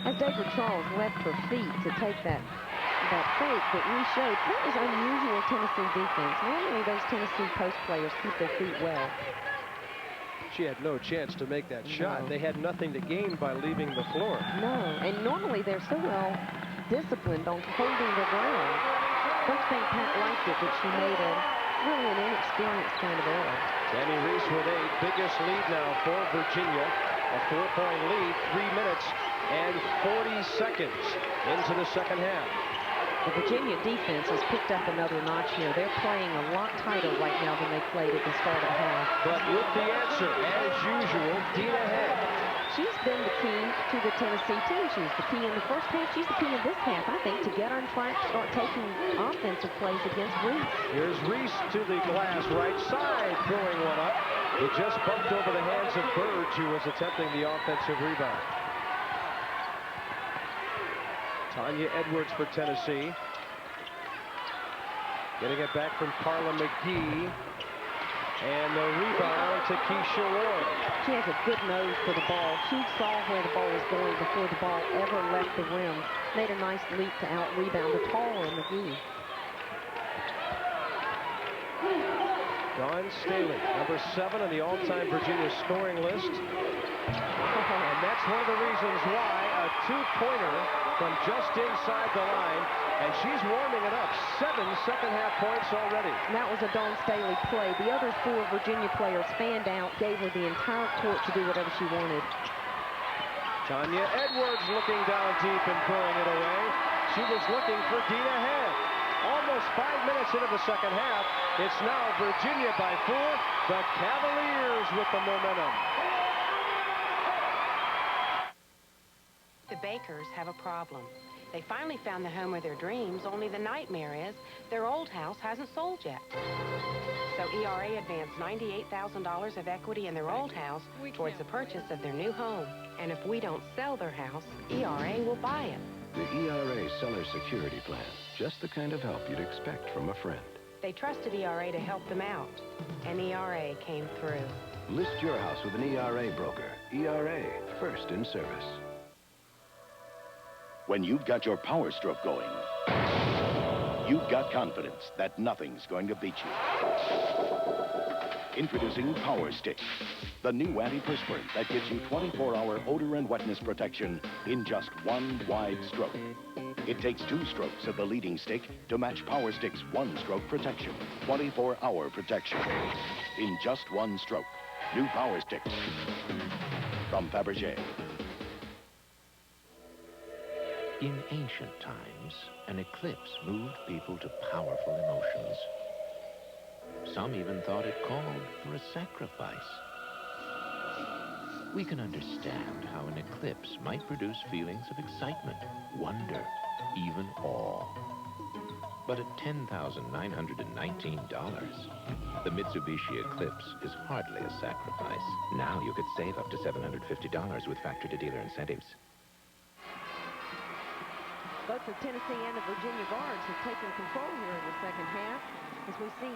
E: As Phaedra Charles left her feet to take that fake that we showed, that was unusual Tennessee defense. Normally those Tennessee post players keep their feet well.
B: She had no chance to make that shot. They had nothing to gain by leaving the floor.
E: No, and normally they're so well disciplined on holding their ground. Don't think Pat liked it, but she made really an inexperienced kind of error.
B: Tammy Reese with 8, biggest lead now for Virginia. A 4-point lead, 3 minutes and 40 seconds into the second half.
E: The Virginia defense has picked up another notch here. They're playing a lot tighter right now than they played at the start of the half.
B: But with the answer, as usual, Dina Head.
E: She's been the key to the Tennessee team. She was the key in the first half. She's the key in this half, I think, to get on track, start taking offensive plays against Reese.
B: Here's Reese to the glass, right side, throwing one up. It just bumped over the hands of Burge, who was attempting the offensive rebound. Tanya Edwards for Tennessee. Getting it back from Carla McGee. And the rebound to Keisha Ward.
E: She has a good nose for the ball. She saw where the ball was going before the ball ever left the rim. Made a nice leap to out-rebound the taller McGee.
B: Dawn Staley, number 7 on the all-time Virginia scoring list. And that's one of the reasons why a 2-pointer from just inside the line, and she's warming it up. 7 second-half points already.
E: That was a Dawn Staley play. The other 4 Virginia players fanned out, gave her the entire court to do whatever she wanted.
B: Tanya Edwards looking down deep and throwing it away. She was looking for Dina Head. Almost 5 minutes into the second half. It's now Virginia by 4. The Cavaliers with the momentum.
C: The Bakers have a problem. They finally found the home of their dreams, only the nightmare is their old house hasn't sold yet. So ERA advanced $98,000 of equity in their old house towards the purchase of their new home. And if we don't sell their house, ERA will buy it.
D: The ERA Seller Security Plan. Just the kind of help you'd expect from a friend.
C: They trusted ERA to help them out, and ERA came through.
D: List your house with an ERA broker. ERA, first in service.
W: When you've got your power stroke going, you've got confidence that nothing's going to beat you. Introducing Power Stick, the new antiperspirant that gives you 24-hour odor and wetness protection in just one wide stroke. It takes 2 strokes of the leading stick to match Power Stick's 1-stroke protection. 24-hour protection in just 1 stroke. New Power Stick from Fabergé.
X: In ancient times, an eclipse moved people to powerful emotions. Some even thought it called for a sacrifice. We can understand how an eclipse might produce feelings of excitement, wonder, even awe. But at $10,919, the Mitsubishi Eclipse is hardly a sacrifice. Now you could save up to $750 with factory-to-dealer incentives.
E: Both the Tennessee and the Virginia guards have taken control here in the second half. As we see,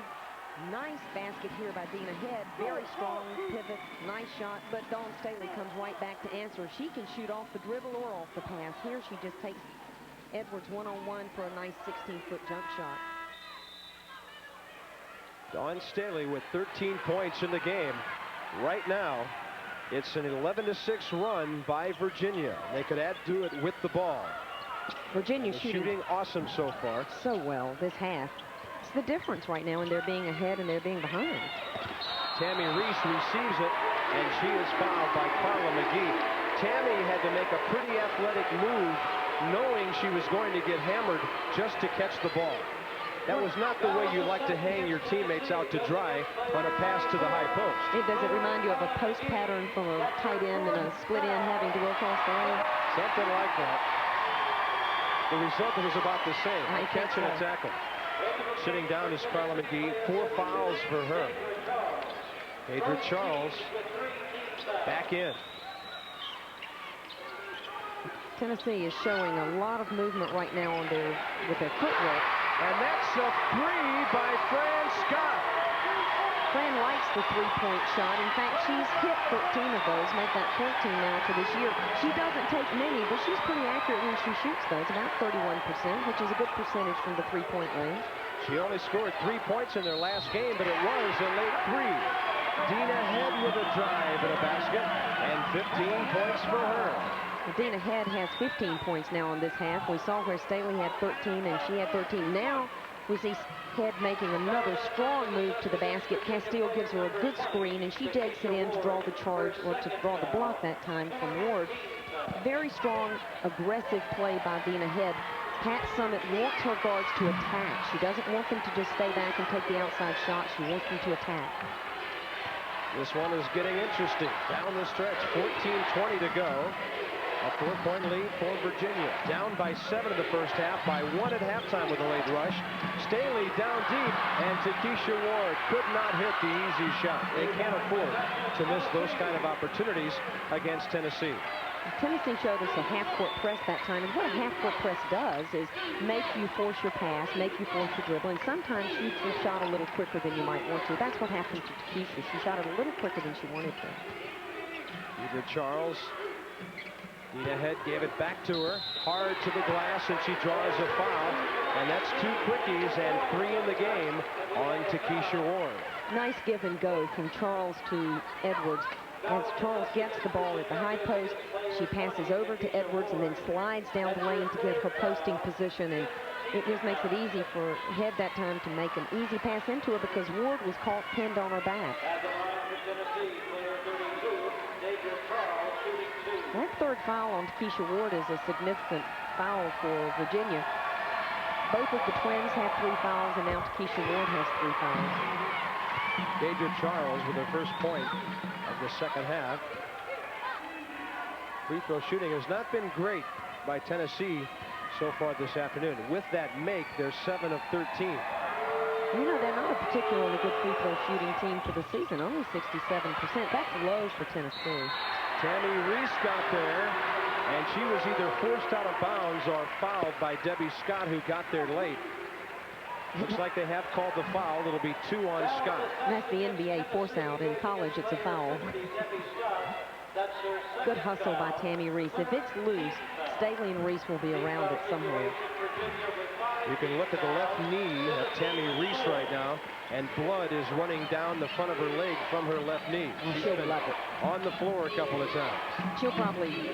E: nice basket here by Dina Head. Very strong pivot, nice shot, but Dawn Staley comes right back to answer. She can shoot off the dribble or off the pass. Here she just takes Edwards one-on-one for a nice 16-foot jump shot.
B: Dawn Staley with 13 points in the game. Right now, it's an 11-6 run by Virginia. They could add to it with the ball.
E: Virginia shooting
B: awesome so far.
E: So well this half. It's the difference right now in their being ahead and they're being behind.
B: Tammy Reese receives it, and she is fouled by Carla McGee. Tammy had to make a pretty athletic move, knowing she was going to get hammered just to catch the ball. That was not the way you like to hang your teammates out to dry on a pass to the high post.
E: Does it remind you of a post pattern from a tight end and a split end having to go across the lane?
B: Something like that. The result was about the same. A catch and a tackle. Sitting down is Carla McGee. 4 fouls for her. Adria Charles back in.
E: Tennessee is showing a lot of movement right now on with their footwork.
B: And that's a 3 by Fran Scott.
E: Fran likes the three-point shot. In fact, she's hit 14 of those, make that 14 now for this year. She doesn't take many, but she's pretty accurate when she shoots those, about 31%, which is a good percentage from the three-point range.
B: She only scored 3 points in their last game, but it was a late 3. Dina Head with a drive and a basket, and 15 points for her.
E: Dina Head has 15 points now in this half. We saw where Staley had 13 and she had 13. Now we see Head making another strong move to the basket. Castile gives her a good screen and she digs it in to draw the charge, or to draw the block that time from Ward. Very strong, aggressive play by Dina Head. Pat Summitt wants her guards to attack. She doesn't want them to just stay back and take the outside shot. She wants them to attack.
B: This one is getting interesting. Down the stretch, 14:20 to go. A 4-point lead for Virginia. Down by 7 in the first half, by 1 at halftime with a late rush. Staley down deep, and Takesha Ward could not hit the easy shot. They can't afford to miss those kind of opportunities against Tennessee.
E: Tennessee showed us a half-court press that time, and what a half-court press does is make you force your pass, make you force your dribble, and sometimes shoot your shot a little quicker than you might want to. That's what happened to Takesha. She shot it a little quicker than she wanted to.
B: Adria Charles. Dina Head gave it back to her, hard to the glass, and she draws a foul. And that's 2 quickies and 3 in the game on Takesha Ward.
E: Nice give and go from Charles to Edwards. As Charles gets the ball at the high post, she passes over to Edwards and then slides down the lane to get her posting position. And it just makes it easy for Head that time to make an easy pass into her because Ward was caught pinned on her back. That third foul on Takesha Ward is a significant foul for Virginia. Both of the twins have 3 fouls, and now Takesha Ward has 3 fouls.
B: Adria Charles with her first point of the second half. Free throw shooting has not been great by Tennessee so far this afternoon. With that make, they're 7 of 13.
E: You know, they're not a particularly good free throw shooting team for the season, only 67%. That's low for Tennessee.
B: Tammy Reese got there, and she was either forced out of bounds or fouled by Debbie Scott, who got there late. Looks like they have called the foul. It'll be 2 on Scott.
E: That's the NBA force out. In college, it's a foul. Good hustle by Tammy Reese. If it's loose, Staley and Reese will be around it somewhere.
B: You can look at the left knee of Tammy Reese right now, and blood is running down the front of her leg from her left knee. She's
E: she'll
B: been
E: love it.
B: On the floor a couple of times.
E: She'll probably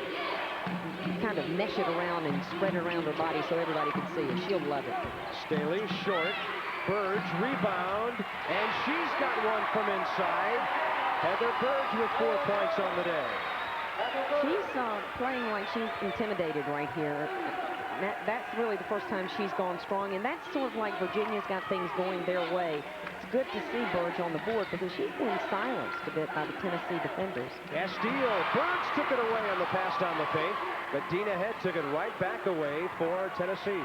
E: kind of mesh it around and spread it around her body so everybody can see it. She'll love it.
B: Staley short. Burge rebound, and she's got one from inside. Heather Burge with 4 points on the day.
E: She's playing like she's intimidated right here. That's really the first time she's gone strong, and that's sort of like Virginia's got things going their way. It's good to see Burge on the board because she's been silenced a bit by the Tennessee defenders.
B: Castile. Burge took it away on the pass down the paint, but Dina Head took it right back away for Tennessee.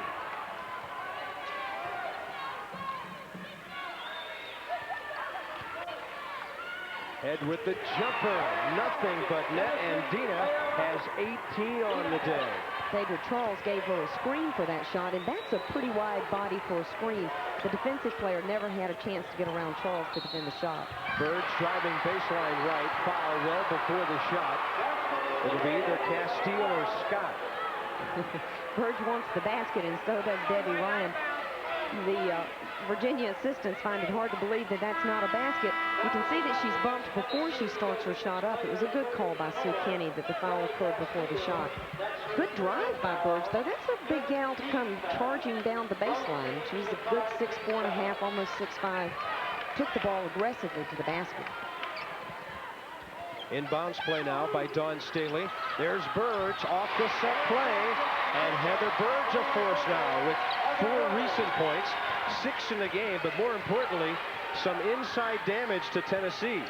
B: Head with the jumper. Nothing but net, and Dina has 18 on the day.
E: Adria Charles gave her a screen for that shot, and that's a pretty wide body for a screen. The defensive player never had a chance to get around Charles to defend the shot.
B: Burge driving baseline right. Foul well before the shot. It'll be either Castile or Scott.
E: Burge wants the basket, and so does Debbie Ryan. The Virginia assistants find it hard to believe that that's not a basket. You can see that she's bumped before she starts her shot up. It was a good call by Sue Kenny that the foul occurred before the shot. Good drive by Burge, though. That's a big gal to come charging down the baseline. She's a good 6'4½", almost 6'5". Took the ball aggressively to the basket.
B: Inbounds play now by Dawn Staley. There's Burge off the set play. And Heather Burge a force now with 4 recent points, 6 in the game, but more importantly, some inside damage to Tennessee.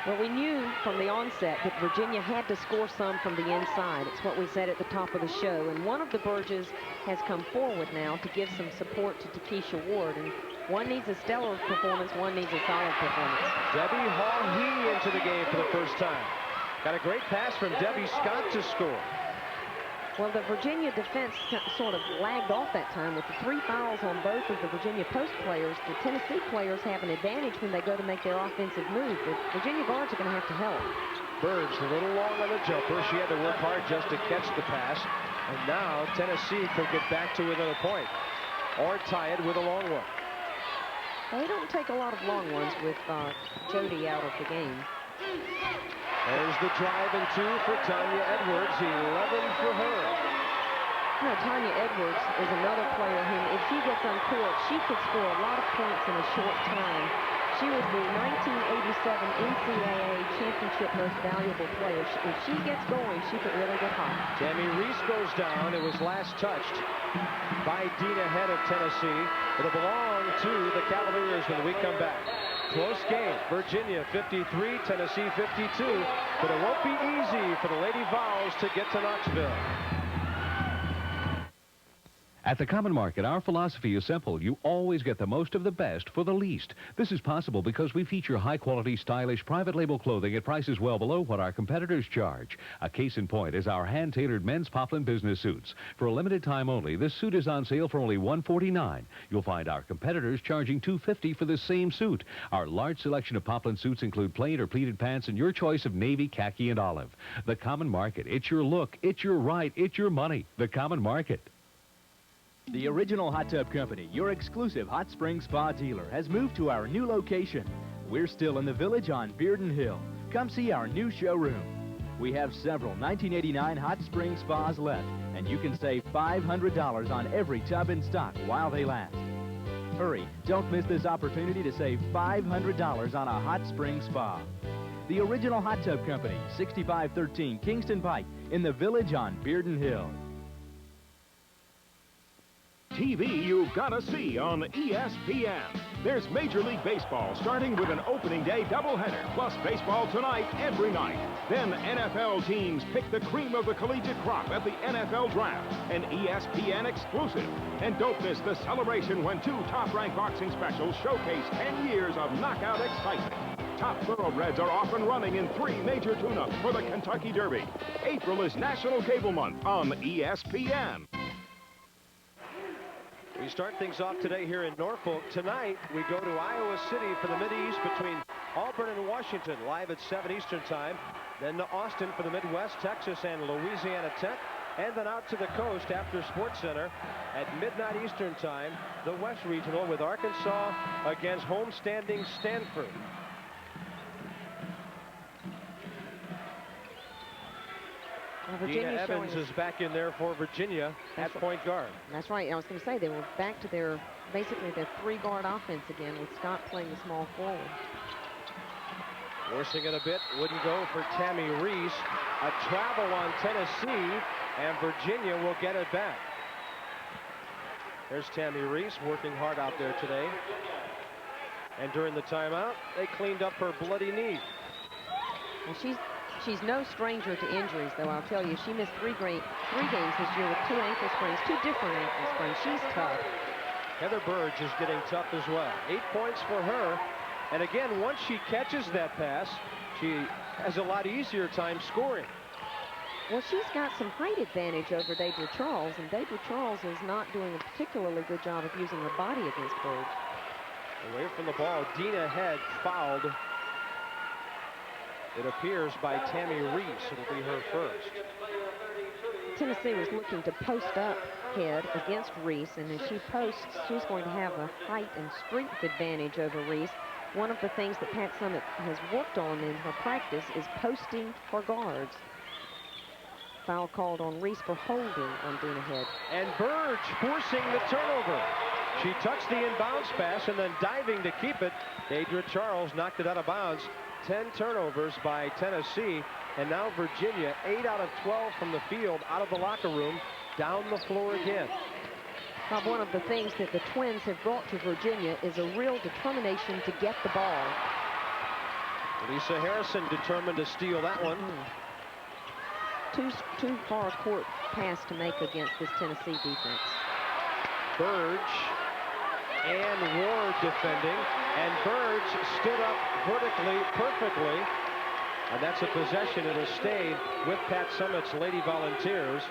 E: Well, we knew from the onset that Virginia had to score some from the inside. It's what we said at the top of the show. And one of the Burges has come forward now to give some support to Takesha Ward. And one needs a stellar performance, one needs a solid performance.
B: Debbie Hawhee into the game for the first time. Got a great pass from Debbie Scott to score.
E: Well, the Virginia defense sort of lagged off that time with the 3 fouls on both of the Virginia post players. The Tennessee players have an advantage when they go to make their offensive move. The Virginia guards are going to have to help.
B: Burge a little long on the jumper. She had to work hard just to catch the pass. And now Tennessee could get back to within a point or tie it with a long one.
E: They don't take a lot of long ones with Jody out of the game.
B: There's the drive and 2 for Tanya Edwards, 11 for her.
E: You know, Tanya Edwards is another player who, if she gets on court, she could score a lot of points in a short time. She was the 1987 NCAA Championship Most Valuable Player. If she gets going, she could really get hot.
B: Tammy Reese goes down. It was last touched by Dina Head of Tennessee. It'll belong to the Cavaliers when we come back. Close game. Virginia 53, Tennessee 52. But it won't be easy for the Lady Vols to get to Knoxville.
L: At the Common Market, our philosophy is simple. You always get the most of the best for the least. This is possible because we feature high-quality, stylish, private label clothing at prices well below what our competitors charge. A case in point is our hand-tailored men's poplin business suits. For a limited time only, this suit is on sale for only $149. You'll find our competitors charging $250 for the same suit. Our large selection of poplin suits include plain or pleated pants and your choice of navy, khaki, and olive. The Common Market. It's your look, it's your right, it's your money. The Common Market. The original hot tub company, your exclusive hot spring spa dealer, has moved to our new location. We're still in the village on Bearden Hill. Come see our new showroom. We have several 1989 hot spring spas left, and you can save $500 on every tub in stock while they last. Hurry, don't miss this opportunity to save $500 on a hot spring spa. The original hot tub company, 6513 Kingston Pike, in the village on Bearden Hill.
N: TV you've got to see on ESPN. There's Major League Baseball starting with an opening day doubleheader, plus baseball tonight every night. Then NFL teams pick the cream of the collegiate crop at the NFL Draft, an ESPN exclusive. And don't miss the celebration when 2 top-ranked boxing specials showcase 10 years of knockout excitement. Top thoroughbreds are off and running in 3 major tune-ups for the Kentucky Derby. April is National Cable Month on ESPN.
B: We start things off today here in Norfolk. Tonight, we go to Iowa City for the Mid-East between Auburn and Washington, live at 7 Eastern Time. Then to Austin for the Midwest, Texas and Louisiana Tech. And then out to the coast after Sports Center at midnight Eastern Time, the West Regional with Arkansas against homestanding Stanford.
E: Well,
B: Dina Evans is back in there for Virginia at point guard.
E: That's right. I was going to say they were back to their, basically their 3-guard offense again with Scott playing the small forward.
B: Forcing it a bit, wouldn't go for Tammy Reese. A travel on Tennessee, and Virginia will get it back. There's Tammy Reese working hard out there today. And during the timeout, they cleaned up her bloody knee.
E: Well, she's no stranger to injuries, though. I'll tell you, she missed 3 games this year with 2 ankle sprains, 2 different ankle sprains. She's tough.
B: Heather Burge is getting tough as well. 8 points for her. And again, once she catches that pass, she has a lot easier time scoring.
E: Well, she's got some height advantage over Deidre Charles, and Deidre Charles is not doing a particularly good job of using her body against Burge.
B: Away from the ball, Dina Head fouled. It appears by Tammy Reese. It'll be her first.
E: Tennessee was looking to post up Head against Reese, and as she posts, she's going to have a height and strength advantage over Reese. One of the things that Pat Summitt has worked on in her practice is posting her guards. Foul called on Reese for holding on Dina Head.
B: And Burge forcing the turnover. She touched the inbounds pass and then diving to keep it. Deidre Charles knocked it out of bounds. 10 turnovers by Tennessee, and now Virginia 8 out of 12 from the field, out of the locker room, down the floor again.
E: Bob, one of the things that the Twins have brought to Virginia is a real determination to get the ball.
B: Lisa Harrison determined to steal that one.
E: Too far court pass to make against this Tennessee defense.
B: Burge and Ward defending, and Burge stood up vertically perfectly, and that's a possession. It'll stay with Pat Summitt's Lady Volunteers,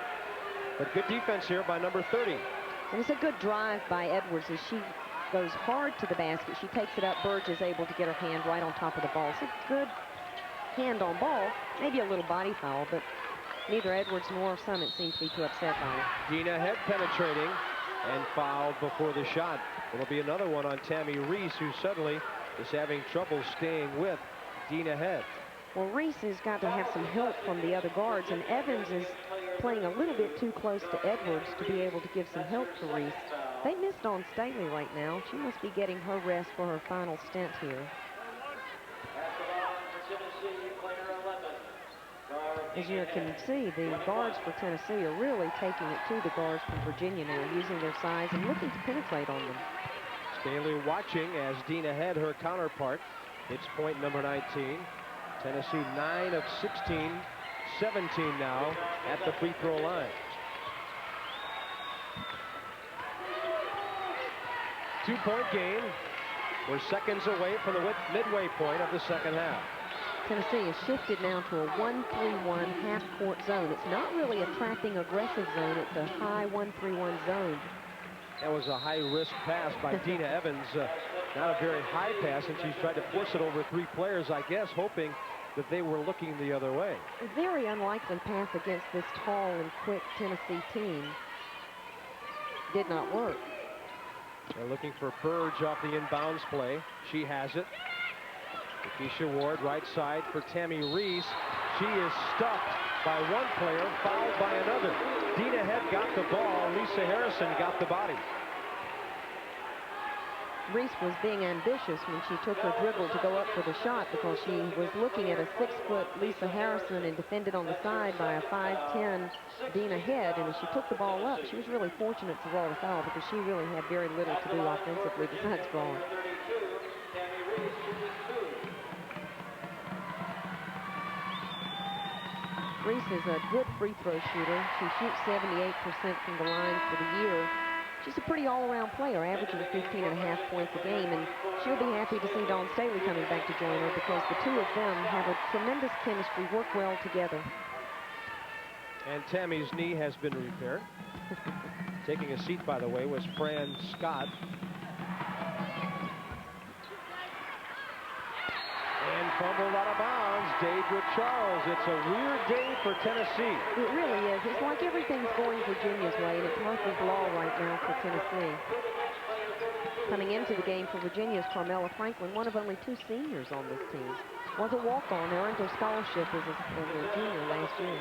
B: but good defense here by number 30.
E: And it's a good drive by Edwards as she goes hard to the basket. She takes it up. Burge is able to get her hand right on top of the ball. It's a good hand on ball, maybe a little body foul, but neither Edwards nor Summit seem to be too upset by it.
B: Dina Head penetrating and fouled before the shot. It'll be another one on Tammy Reese, who suddenly is having trouble staying with Dina Head.
E: Well, Reese has got to have some help from the other guards, and Evans is playing a little bit too close to Edwards to be able to give some help to Reese. They missed on Staley right now. She must be getting her rest for her final stint here. As you can see, the guards for Tennessee are really taking it to the guards from Virginia now, using their size and looking to penetrate on them.
B: Staley watching as Dina Head, her counterpart, hits point number 19. Tennessee 9 of 16, 17 now at the free throw line. 2-point game. We're seconds away from the midway point of the second half.
E: Tennessee has shifted now to a 1-3-1 half-court zone. It's not really a trapping aggressive zone. It's a high 1-3-1 zone.
B: That was a high-risk pass by Dina Evans. Not a very high pass, and she's tried to force it over 3 players, I guess, hoping that they were looking the other way.
E: A very unlikely pass against this tall and quick Tennessee team. Did not work.
B: They're looking for Burge off the inbounds play. She has it. Keisha Ward, right side for Tammy Reese. She is stuffed by one player, fouled by another. Dina Head got the ball. Lisa Harrison got the body.
E: Reese was being ambitious when she took her dribble to go up for the shot because she was looking at a 6-foot Lisa Harrison and defended on the side by a 5'10 Dina Head. And as she took the ball up, she was really fortunate to draw the foul because she really had very little to do offensively besides drawing. Reese is a good free throw shooter. She shoots 78% from the line for the year. She's a pretty all-around player, averaging 15.5 points a game, and she'll be happy to see Dawn Staley coming back to join her because the two of them have a tremendous chemistry, work well together.
B: And Tammy's knee has been repaired. Taking a seat, by the way, was Fran Scott. And fumbled out of bounds, Deidre Charles. It's a weird day for Tennessee.
E: It really is. It's like everything's going Virginia's way, and it's Murphy's Law right now for Tennessee. Coming into the game for Virginia is Carmela Franklin, one of only 2 seniors on this team. Was a walk-on, earned her scholarship as a junior last year.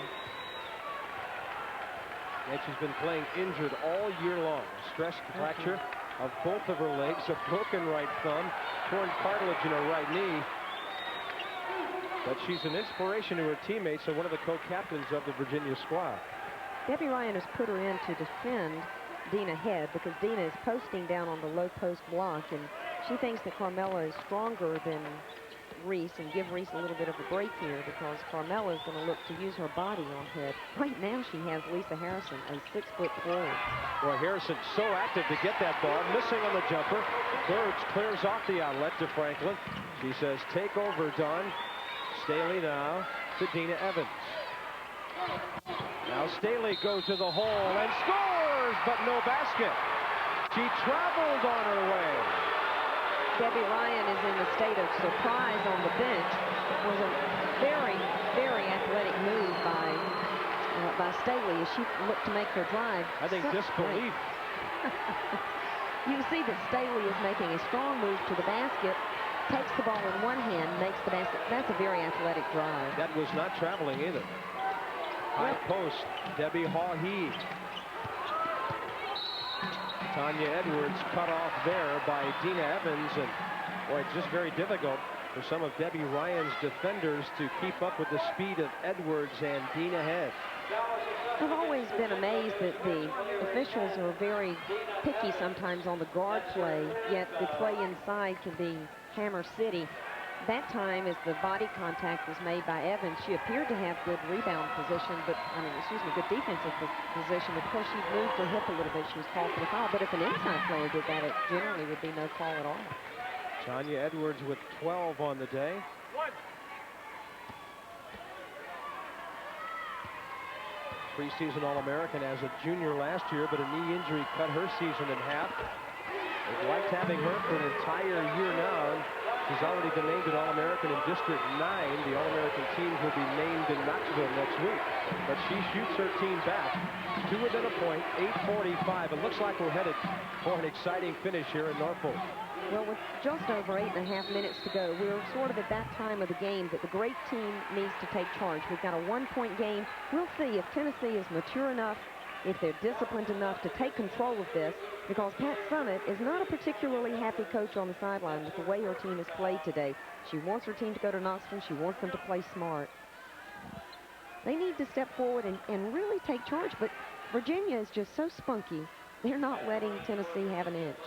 B: And she's been playing injured all year long. Stress fracture of both of her legs, a broken right thumb, torn cartilage in her right knee. But she's an inspiration to her teammates and one of the co-captains of the Virginia squad.
E: Debbie Ryan has put her in to defend Dina Head because Dina is posting down on the low post block, and she thinks that Carmela is stronger than Reese and give Reese a little bit of a break here because Carmela is going to look to use her body on Head. Right now she has Lisa Harrison, a 6-foot forward.
B: Boy, Harrison so active to get that ball, missing on the jumper. Burge clears off the outlet to Franklin. She says, take over, Dawn. Staley now to Dina Evans. Now Staley goes to the hole and scores, but no basket. She traveled on her way.
E: Debbie Ryan is in a state of surprise on the bench. It was a very, very athletic move by Staley as she looked to make her drive.
B: I think disbelief.
E: You can see that Staley is making a strong move to the basket, takes the ball in one hand, makes the basket. That's a very athletic drive.
B: That was not traveling either. High post, Debbie Hawhee. Tanya Edwards cut off there by Dina Evans, and boy, it's just very difficult for some of Debbie Ryan's defenders to keep up with the speed of Edwards and Dina Head.
E: I've always been amazed that the officials are very picky sometimes on the guard play, yet the play inside can be Hammer City. That time, as the body contact was made by Evans, she appeared to have good rebound position, but, good defensive position, but because she moved her hip a little bit, she was called for the foul. But if an inside player did that, it generally would be no call at all.
B: Tanya Edwards with 12 on the day. Preseason All-American as a junior last year, but a knee injury cut her season in half. They've liked having her for an entire year now. She's already been named an All-American in District 9. The All-American teams will be named in Knoxville next week. But she shoots her team back to within a point, 8:45. It looks like we're headed for an exciting finish here in Norfolk.
E: Well, with just over 8.5 minutes to go, we're sort of at that time of the game that the great team needs to take charge. We've got a one-point game. We'll see if Tennessee is mature enough, if they're disciplined enough to take control of this, because Pat Summitt is not a particularly happy coach on the sideline with the way her team has played today. She wants her team to go to Knoxville. She wants them to play smart. They need to step forward and really take charge, but Virginia is just so spunky. They're not letting Tennessee have an inch.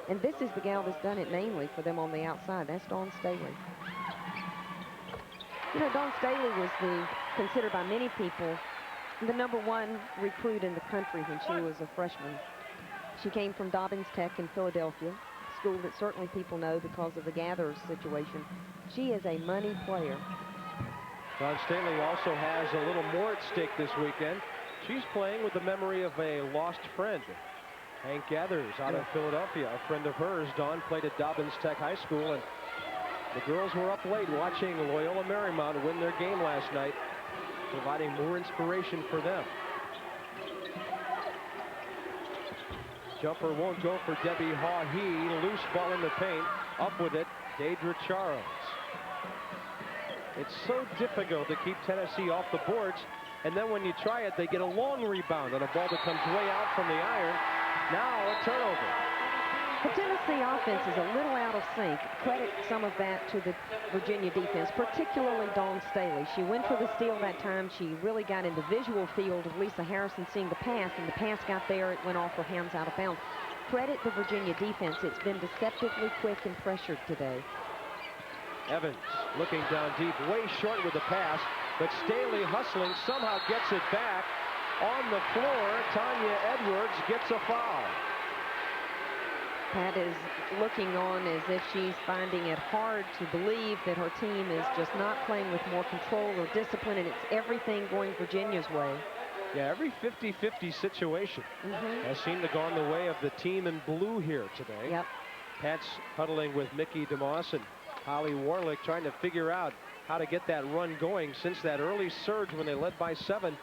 E: And this is the gal that's done it mainly for them on the outside. That's Dawn Staley. You know, Dawn Staley was considered by many people the #1 recruit in the country when she was a freshman. She came from Dobbins Tech in Philadelphia, a school that certainly people know because of the Gathers situation. She is a money player.
B: Dawn Staley also has a little more at stake this weekend. She's playing with the memory of a lost friend. Hank Gathers out of Philadelphia, a friend of hers. Dawn played at Dobbins Tech High School, and the girls were up late watching Loyola Marymount win their game last night, providing more inspiration for them. Jumper won't go for Debbie Hawhee. Loose ball in the paint. Up with it, Deidre Charles. It's so difficult to keep Tennessee off the boards, and then when you try it, they get a long rebound on a ball that comes way out from the iron. Now a turnover.
E: The Tennessee offense is a little out of sync. Credit some of that to the Virginia defense, particularly Dawn Staley. She went for the steal that time. She really got in the visual field of Lisa Harrison seeing the pass, and the pass got there. It went off her hands out of bounds. Credit the Virginia defense. It's been deceptively quick and pressured today.
B: Evans looking down deep, way short with the pass, but Staley hustling somehow gets it back. On the floor, Tanya Edwards gets a foul.
E: Pat is looking on as if she's finding it hard to believe that her team is just not playing with more control or discipline, and it's everything going Virginia's way.
B: Yeah, every 50-50 situation has seemed to have gone the way of the team in blue here today.
E: Yep.
B: Pat's huddling with Mickey DeMoss and Holly Warlick, trying to figure out how to get that run going. Since that early surge when they led by 7,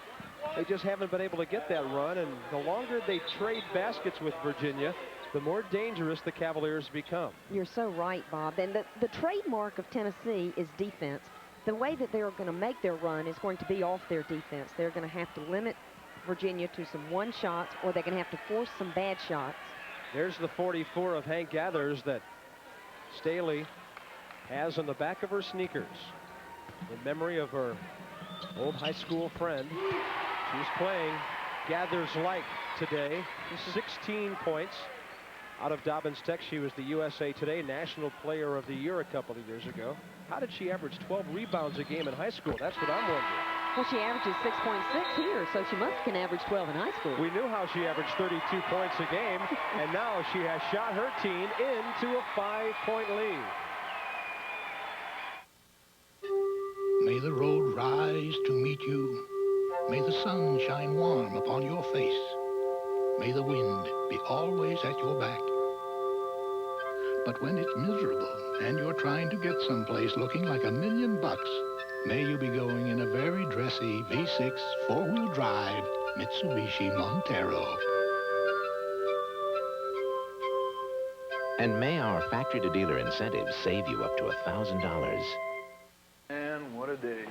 B: they just haven't been able to get that run, and the longer they trade baskets with Virginia, the more dangerous the Cavaliers become.
E: You're so right, Bob. And the trademark of Tennessee is defense. The way that they're going to make their run is going to be off their defense. They're going to have to limit Virginia to some one shots, or they're going to have to force some bad shots.
B: There's the 44 of Hank Gathers that Staley has on the back of her sneakers in memory of her old high school friend. She's playing Gathers-like today. 16 points out of Dobbins Tech. She was the USA Today National Player of the Year a couple of years ago. How did she average 12 rebounds a game in high school? That's what I'm wondering.
E: Well, she averages 6.6 here, so she must can average 12 in high school.
B: We knew how she averaged 32 points a game, and now she has shot her team into a 5-point lead.
T: May the road rise to meet you. May the sun shine warm upon your face. May the wind be always at your back. But when it's miserable and you're trying to get someplace looking like $1,000,000, may you be going in a very dressy V6 4-wheel drive Mitsubishi Montero.
X: And may our factory-to-dealer incentives save you up to $1,000.
G: And what a day.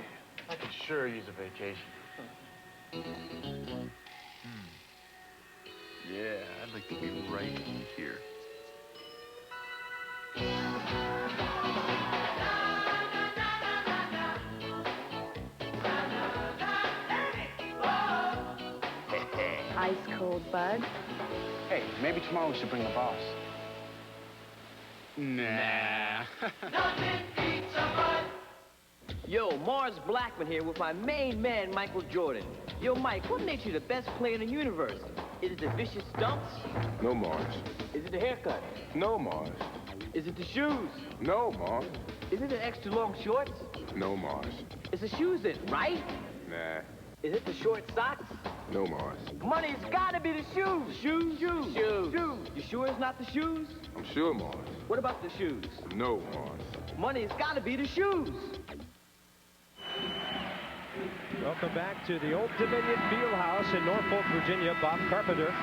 M: I could sure use a vacation.
D: Yeah, I'd like to be right here.
E: old bud.
I: Hey, maybe tomorrow we should bring the boss.
M: Nah.
Q: Yo, Mars Blackman here with my main man, Michael Jordan. Yo, Mike, what makes you the best player in the universe? Is it the vicious stumps?
J: No, Mars.
Q: Is it the haircut?
J: No, Mars.
Q: Is it the shoes?
J: No, Mars.
Q: Is it the extra long shorts?
J: No, Mars.
Q: It's the shoes then, right?
J: Nah.
Q: Is it the short socks?
J: No, Mars.
Q: Money's gotta be the shoes. Shoes. You sure it's not the shoes?
J: I'm sure, Mars.
Q: What about the shoes?
J: No, Mars.
Q: Money's gotta be the shoes.
B: Welcome back to the Old Dominion Fieldhouse in Norfolk, Virginia. Bob Carpenter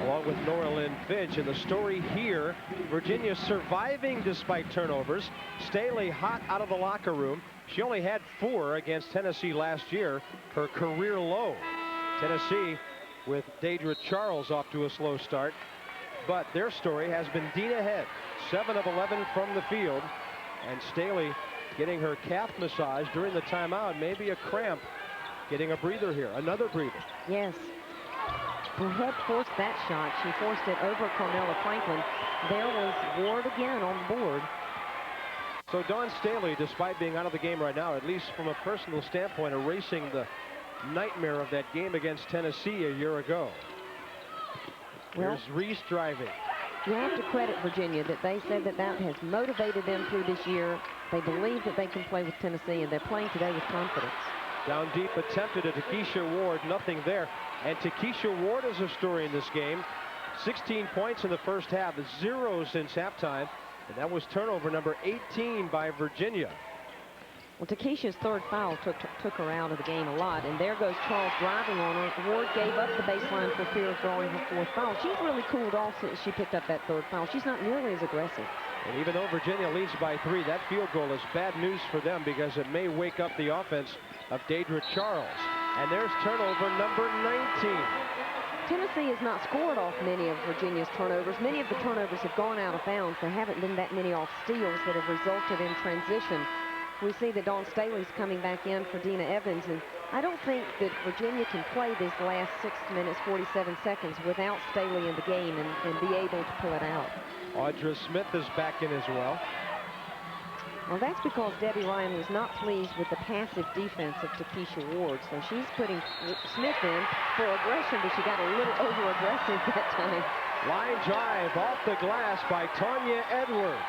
B: along with Nora Lynn Finch. And the story here, Virginia surviving despite turnovers. Staley hot out of the locker room. She only had 4 against Tennessee last year, her career low. Tennessee with Deidre Charles off to a slow start. But their story has been Dina Head, 7 of 11 from the field. And Staley getting her calf massage during the timeout. Maybe a cramp. Getting a breather here. Another breather.
E: Yes. Her head forced that shot. She forced it over Carmela Franklin. There was Ward again on the board.
B: So Dawn Staley, despite being out of the game right now, at least from a personal standpoint, erasing the nightmare of that game against Tennessee a year ago.
E: Well,
B: there's Reese driving.
E: You have to credit Virginia that they said that has motivated them through this year. They believe that they can play with Tennessee, and they're playing today with confidence.
B: Down deep, attempted at Takesha Ward, nothing there. And Takesha Ward is a story in this game. 16 points in the first half, 0 since halftime. And that was turnover number 18 by Virginia.
E: Well, Takesha's third foul took her out of the game a lot. And there goes Charles driving on her. Ward gave up the baseline for fear of throwing her 4th foul. She's really cooled off since she picked up that 3rd foul. She's not nearly as aggressive.
B: And even though Virginia leads by 3, that field goal is bad news for them because it may wake up the offense of Deidre Charles. And there's turnover number 19.
E: Tennessee has not scored off many of Virginia's turnovers. Many of the turnovers have gone out of bounds. There haven't been that many off steals that have resulted in transition. We see that Dawn Staley's coming back in for Dina Evans, and I don't think that Virginia can play these last 6 minutes, 47 seconds without Staley in the game and be able to pull it out.
B: Audra Smith is back in as well.
E: Well, that's because Debbie Ryan was not pleased with the passive defense of Takesha Ward, so she's putting Smith in for aggression, but she got a little over-aggressive that time.
B: Line drive off the glass by Tanya Edwards.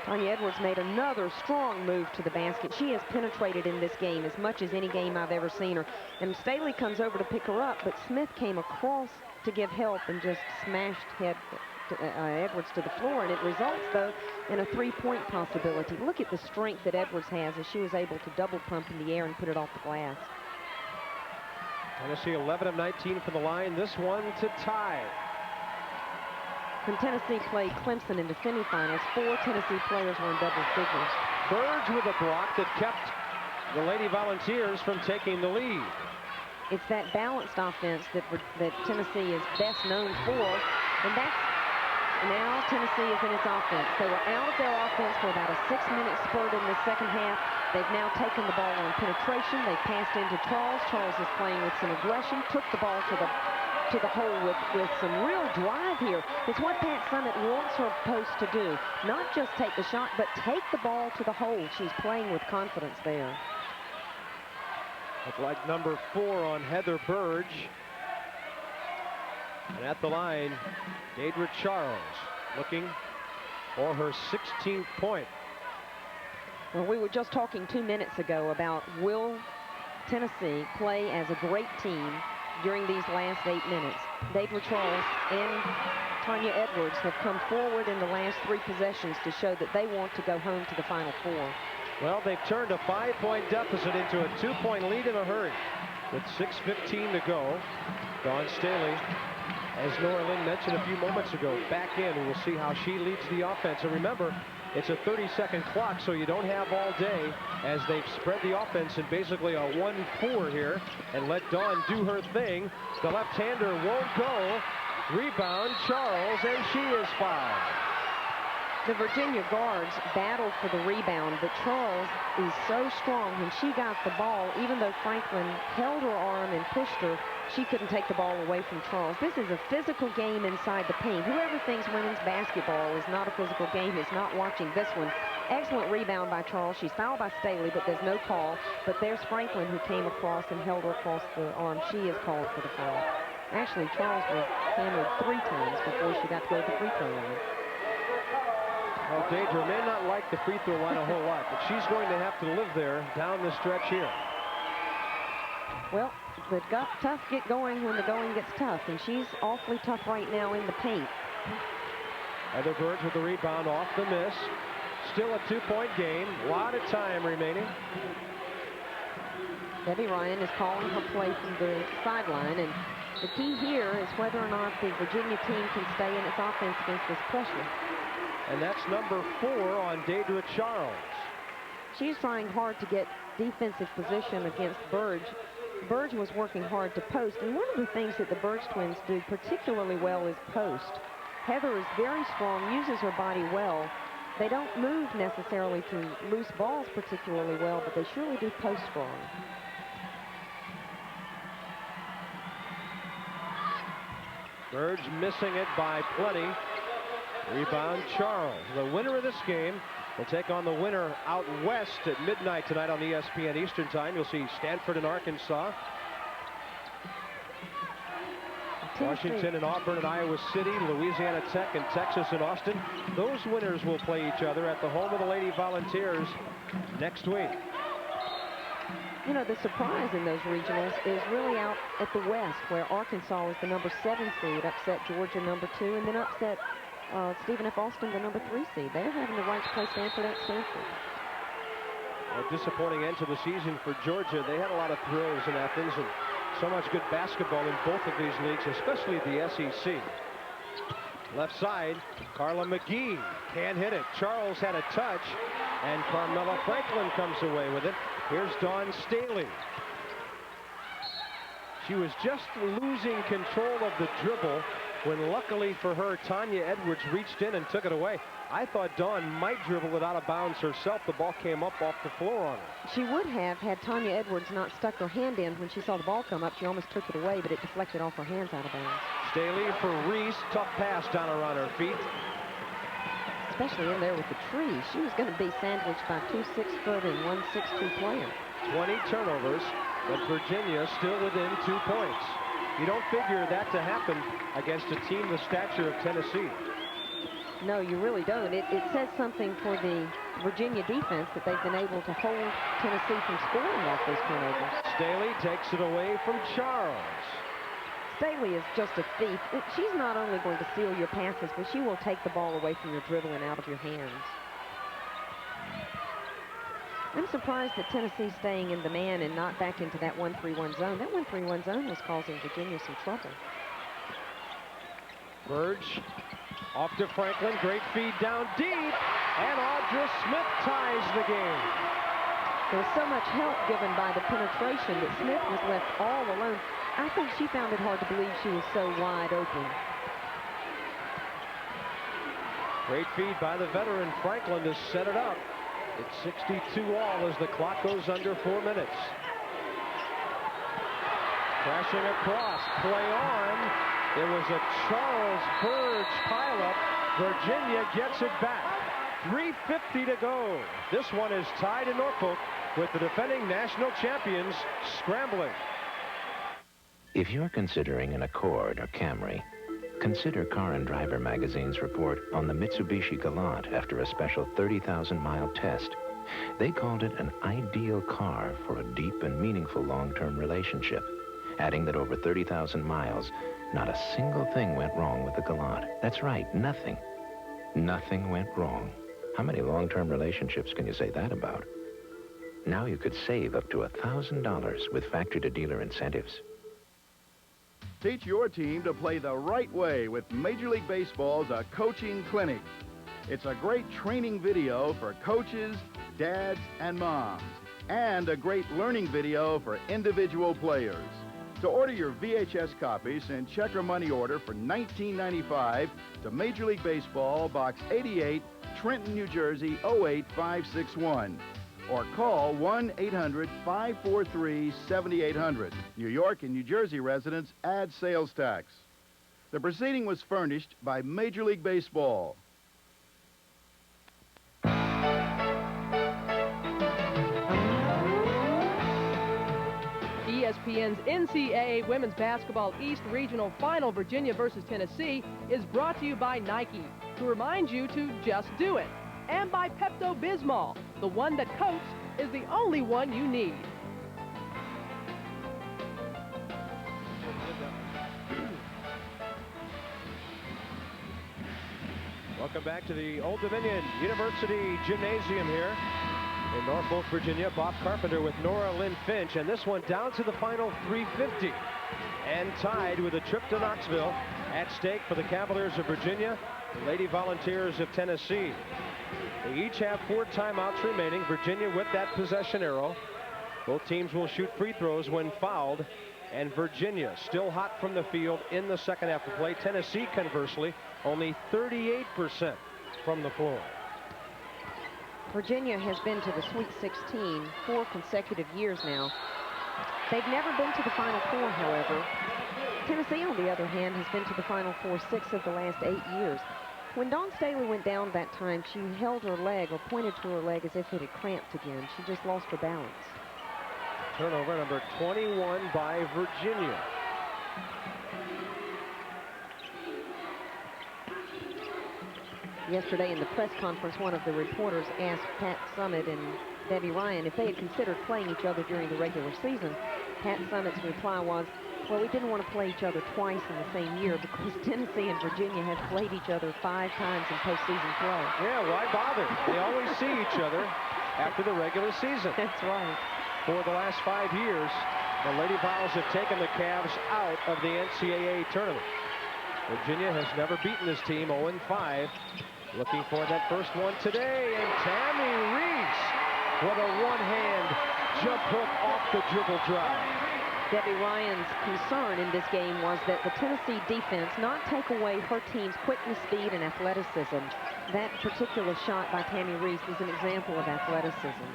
E: Tanya Edwards made another strong move to the basket. She has penetrated in this game as much as any game I've ever seen her. And Staley comes over to pick her up, but Smith came across to give help and just smashed Edwards to the floor. And it results, though, in a 3-point possibility. Look at the strength that Edwards has as she was able to double pump in the air and put it off the glass.
B: Tennessee 11 of 19 from the line. This one to tie.
E: When Tennessee played Clemson in the semifinals, 4 Tennessee players were in double figures.
B: Burge with a block that kept the Lady Volunteers from taking the lead.
E: It's that balanced offense that Tennessee is best known for, and that's now Tennessee is in its offense. They were out of their offense for about a 6-minute spurt in the second half. They've now taken the ball on penetration. They passed into Charles. Charles is playing with some aggression, took the ball to the hole with some real drive here. It's what Pat Summitt wants her post to do. Not just take the shot, but take the ball to the hole. She's playing with confidence there.
B: Look like number 4 on Heather Burge. And at the line, Deidre Charles looking for her 16th point.
E: Well, we were just talking 2 minutes ago about will Tennessee play as a great team during these last 8 minutes. Deidre Charles and Tanya Edwards have come forward in the last 3 possessions to show that they want to go home to the Final Four.
B: Well, they've turned a 5-point deficit into a 2-point lead in a hurry. With 6:15 to go, Dawn Staley, as Nora Lynn mentioned a few moments ago, back in. We'll see how she leads the offense. And remember, it's a 30-second clock, so you don't have all day as they've spread the offense in basically a 1-4 here and let Dawn do her thing. The left-hander won't go. Rebound, Charles, and she is fouled.
E: The Virginia guards battled for the rebound, but Charles is so strong when she got the ball, even though Franklin held her arm and pushed her, she couldn't take the ball away from Charles. This is a physical game inside the paint. Whoever thinks women's basketball is not a physical game is not watching this one. Excellent rebound by Charles. She's fouled by Staley, but there's no call. But there's Franklin, who came across and held her across the arm. She is called for the foul. Actually, Charles was hammered 3 times before she got to go to the free throw line.
B: Well, Deidre may not like the free throw line a whole lot, but she's going to have to live there down the stretch here.
E: Well, the tough get going when the going gets tough, and she's awfully tough right now in the paint.
B: Heather Burge with the rebound off the miss. Still a 2-point game. A lot of time remaining.
E: Debbie Ryan is calling her play from the sideline, and the key here is whether or not the Virginia team can stay in its offense against this pressure.
B: And that's number 4 on Deidre Charles.
E: She's trying hard to get defensive position against Burge. Burge was working hard to post, and one of the things that the Burge twins do particularly well is post. Heather is very strong, uses her body well. They don't move necessarily to loose balls particularly well, but they surely do post strong.
B: Burge missing it by plenty. Rebound Charles. The winner of this game will take on the winner out west at midnight tonight on ESPN Eastern Time. You'll see Stanford and Arkansas, Washington and Auburn and Iowa City, Louisiana Tech and Texas and Austin. Those winners will play each other at the home of the Lady Volunteers next week.
E: You know, the surprise in those regionals is really out at the west, where Arkansas was the number 7 seed, upset Georgia number 2, and then upset Stephen F. Austin, the number 3 seed. They're having the right to play Stanford at Stanford.
B: A disappointing end to the season for Georgia. They had a lot of thrills in Athens and so much good basketball in both of these leagues, especially the SEC. Left side, Carla McGee can't hit it. Charles had a touch, and Carmela Franklin comes away with it. Here's Dawn Staley. She was just losing control of the dribble when, luckily for her, Tanya Edwards reached in and took it away. I thought Dawn might dribble it out of bounds herself. The ball came up off the floor on her.
E: She would have had Tanya Edwards not stuck her hand in when she saw the ball come up. She almost took it away, but it deflected off her hands out of bounds.
B: Staley for Reese. Tough pass down around her feet.
E: Especially in there with the tree. She was going to be sandwiched by 2 6-foot and 1 6'2" players. 20
B: turnovers, but Virginia still within 2 points. You don't figure that to happen against a team the stature of Tennessee.
E: No, you really don't. It says something for the Virginia defense that they've been able to hold Tennessee from scoring off those turnovers.
B: Staley takes it away from Charles.
E: Staley is just a thief. She's not only going to steal your passes, but she will take the ball away from your dribble and out of your hands. I'm surprised that Tennessee's staying in the man and not back into that 1-3-1 zone. That 1-3-1 zone was causing Virginia some trouble.
B: Burge off to Franklin. Great feed down deep. And Audra Smith ties the game.
E: There was so much help given by the penetration that Smith was left all alone. I think she found it hard to believe she was so wide open.
B: Great feed by the veteran Franklin to set it up. It's 62 all as the clock goes under 4 minutes. Crashing across, play on. It was a Charles Burge pileup. Virginia gets it back. 3:50 to go. This one is tied in Norfolk with the defending national champions scrambling.
X: If you're considering an Accord or Camry, consider Car and Driver magazine's report on the Mitsubishi Galant after a special 30,000-mile test. They called it an ideal car for a deep and meaningful long-term relationship, adding that over 30,000 miles, not a single thing went wrong with the Galant. That's right, nothing. Nothing went wrong. How many long-term relationships can you say that about? Now you could save up to $1,000 with factory-to-dealer incentives.
H: Teach your team to play the right way with Major League Baseball's A Coaching Clinic. It's a great training video for coaches, dads, and moms, and a great learning video for individual players. To order your VHS copy, send check or money order for $19.95 to Major League Baseball, Box 88, Trenton, New Jersey, 08561. or call 1-800-543-7800. New York and New Jersey residents add sales tax. The proceeding was furnished by Major League Baseball.
A: ESPN's NCAA Women's Basketball East Regional Final, Virginia versus Tennessee, is brought to you by Nike, who reminds you to just do it, and by Pepto-Bismol, the one that coats is the only one you need.
B: Welcome back to the Old Dominion University Gymnasium here in Norfolk, Virginia. Bob Carpenter with Nora Lynn Finch, and this one down to the final 350 and tied with a trip to Knoxville at stake for the Cavaliers of Virginia, the Lady Volunteers of Tennessee. They each have 4 timeouts remaining. Virginia with that possession arrow. Both teams will shoot free throws when fouled, and Virginia still hot from the field in the second half of play. Tennessee, conversely, only 38% from the floor.
E: Virginia has been to the Sweet 16 4 consecutive years now. They've never been to the Final Four, however. Tennessee, on the other hand, has been to the Final Four 6 of the last 8 years. When Dawn Staley went down that time, she held her leg or pointed to her leg as if it had cramped again. She just lost her balance.
B: Turnover number 21 by Virginia.
E: Yesterday in the press conference, one of the reporters asked Pat Summitt and Debbie Ryan if they had considered playing each other during the regular season. Pat Summitt's reply was, well, we didn't want to play each other twice in the same year because Tennessee and Virginia have played each other 5 times in postseason play.
B: Yeah, why bother? They always see each other after the regular season.
E: That's right.
B: For the last 5 years, the Lady Vols have taken the Cavs out of the NCAA tournament. Virginia has never beaten this team, 0-5. Looking for that first one today, and Tammy Reese with a one-hand jump hook off the dribble drive.
E: Debbie Ryan's concern in this game was that the Tennessee defense not take away her team's quickness, speed, and athleticism. That particular shot by Tammy Reese is an example of athleticism.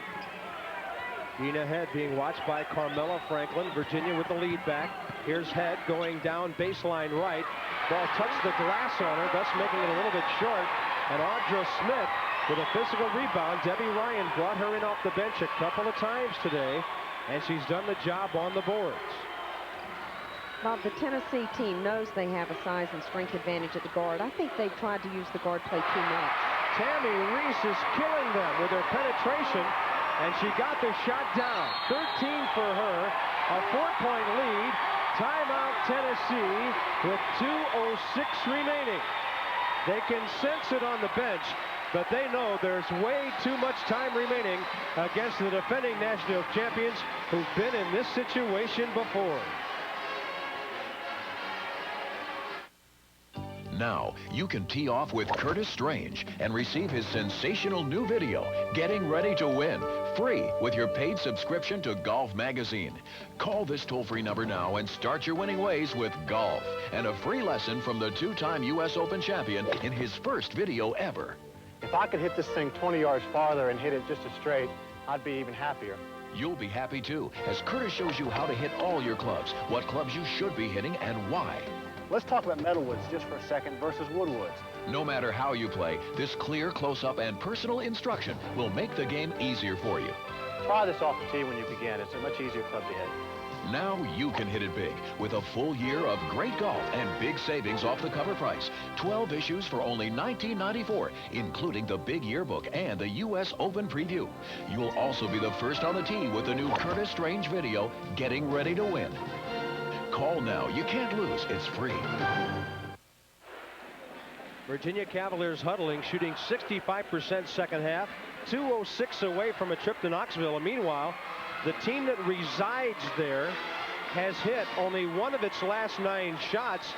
B: Dina Head being watched by Carmela Franklin. Virginia with the lead back. Here's Head going down baseline right. Ball touched the glass on her, thus making it a little bit short. And Audra Smith with a physical rebound. Debbie Ryan brought her in off the bench a couple of times today, and she's done the job on the boards.
E: Bob, the Tennessee team knows they have a size and strength advantage at the guard. I think they've tried to use the guard play too much.
B: Tammy Reese is killing them with her penetration, and she got the shot down. 13 for her, a 4-point lead. Timeout Tennessee with 2:06 remaining. They can sense it on the bench, but they know there's way too much time remaining against the defending national champions who've been in this situation before.
K: Now, you can tee off with Curtis Strange and receive his sensational new video, Getting Ready to Win, free with your paid subscription to Golf Magazine. Call this toll-free number now and start your winning ways with golf and a free lesson from the 2-time U.S. Open champion in his first video ever.
I: If I could hit this thing 20 yards farther and hit it just as straight, I'd be even happier.
K: You'll be happy too, as Curtis shows you how to hit all your clubs, what clubs you should be hitting and why.
I: Let's talk about metalwoods just for a second versus woodwoods.
K: No matter how you play, this clear close-up and personal instruction will make the game easier for you.
I: Try this off the tee when you begin. It's a much easier club to hit.
K: Now you can hit it big with a full year of great golf and big savings off the cover price. 12 issues for only $19.94, including the big yearbook and the U.S. Open preview. You'll also be the first on the tee with the new Curtis Strange video, Getting Ready to Win. Call now. You can't lose. It's free.
B: Virginia Cavaliers huddling, shooting 65% second half. 2:06 away from a trip to Knoxville. And meanwhile, the team that resides there has hit only one of its last 9 shots.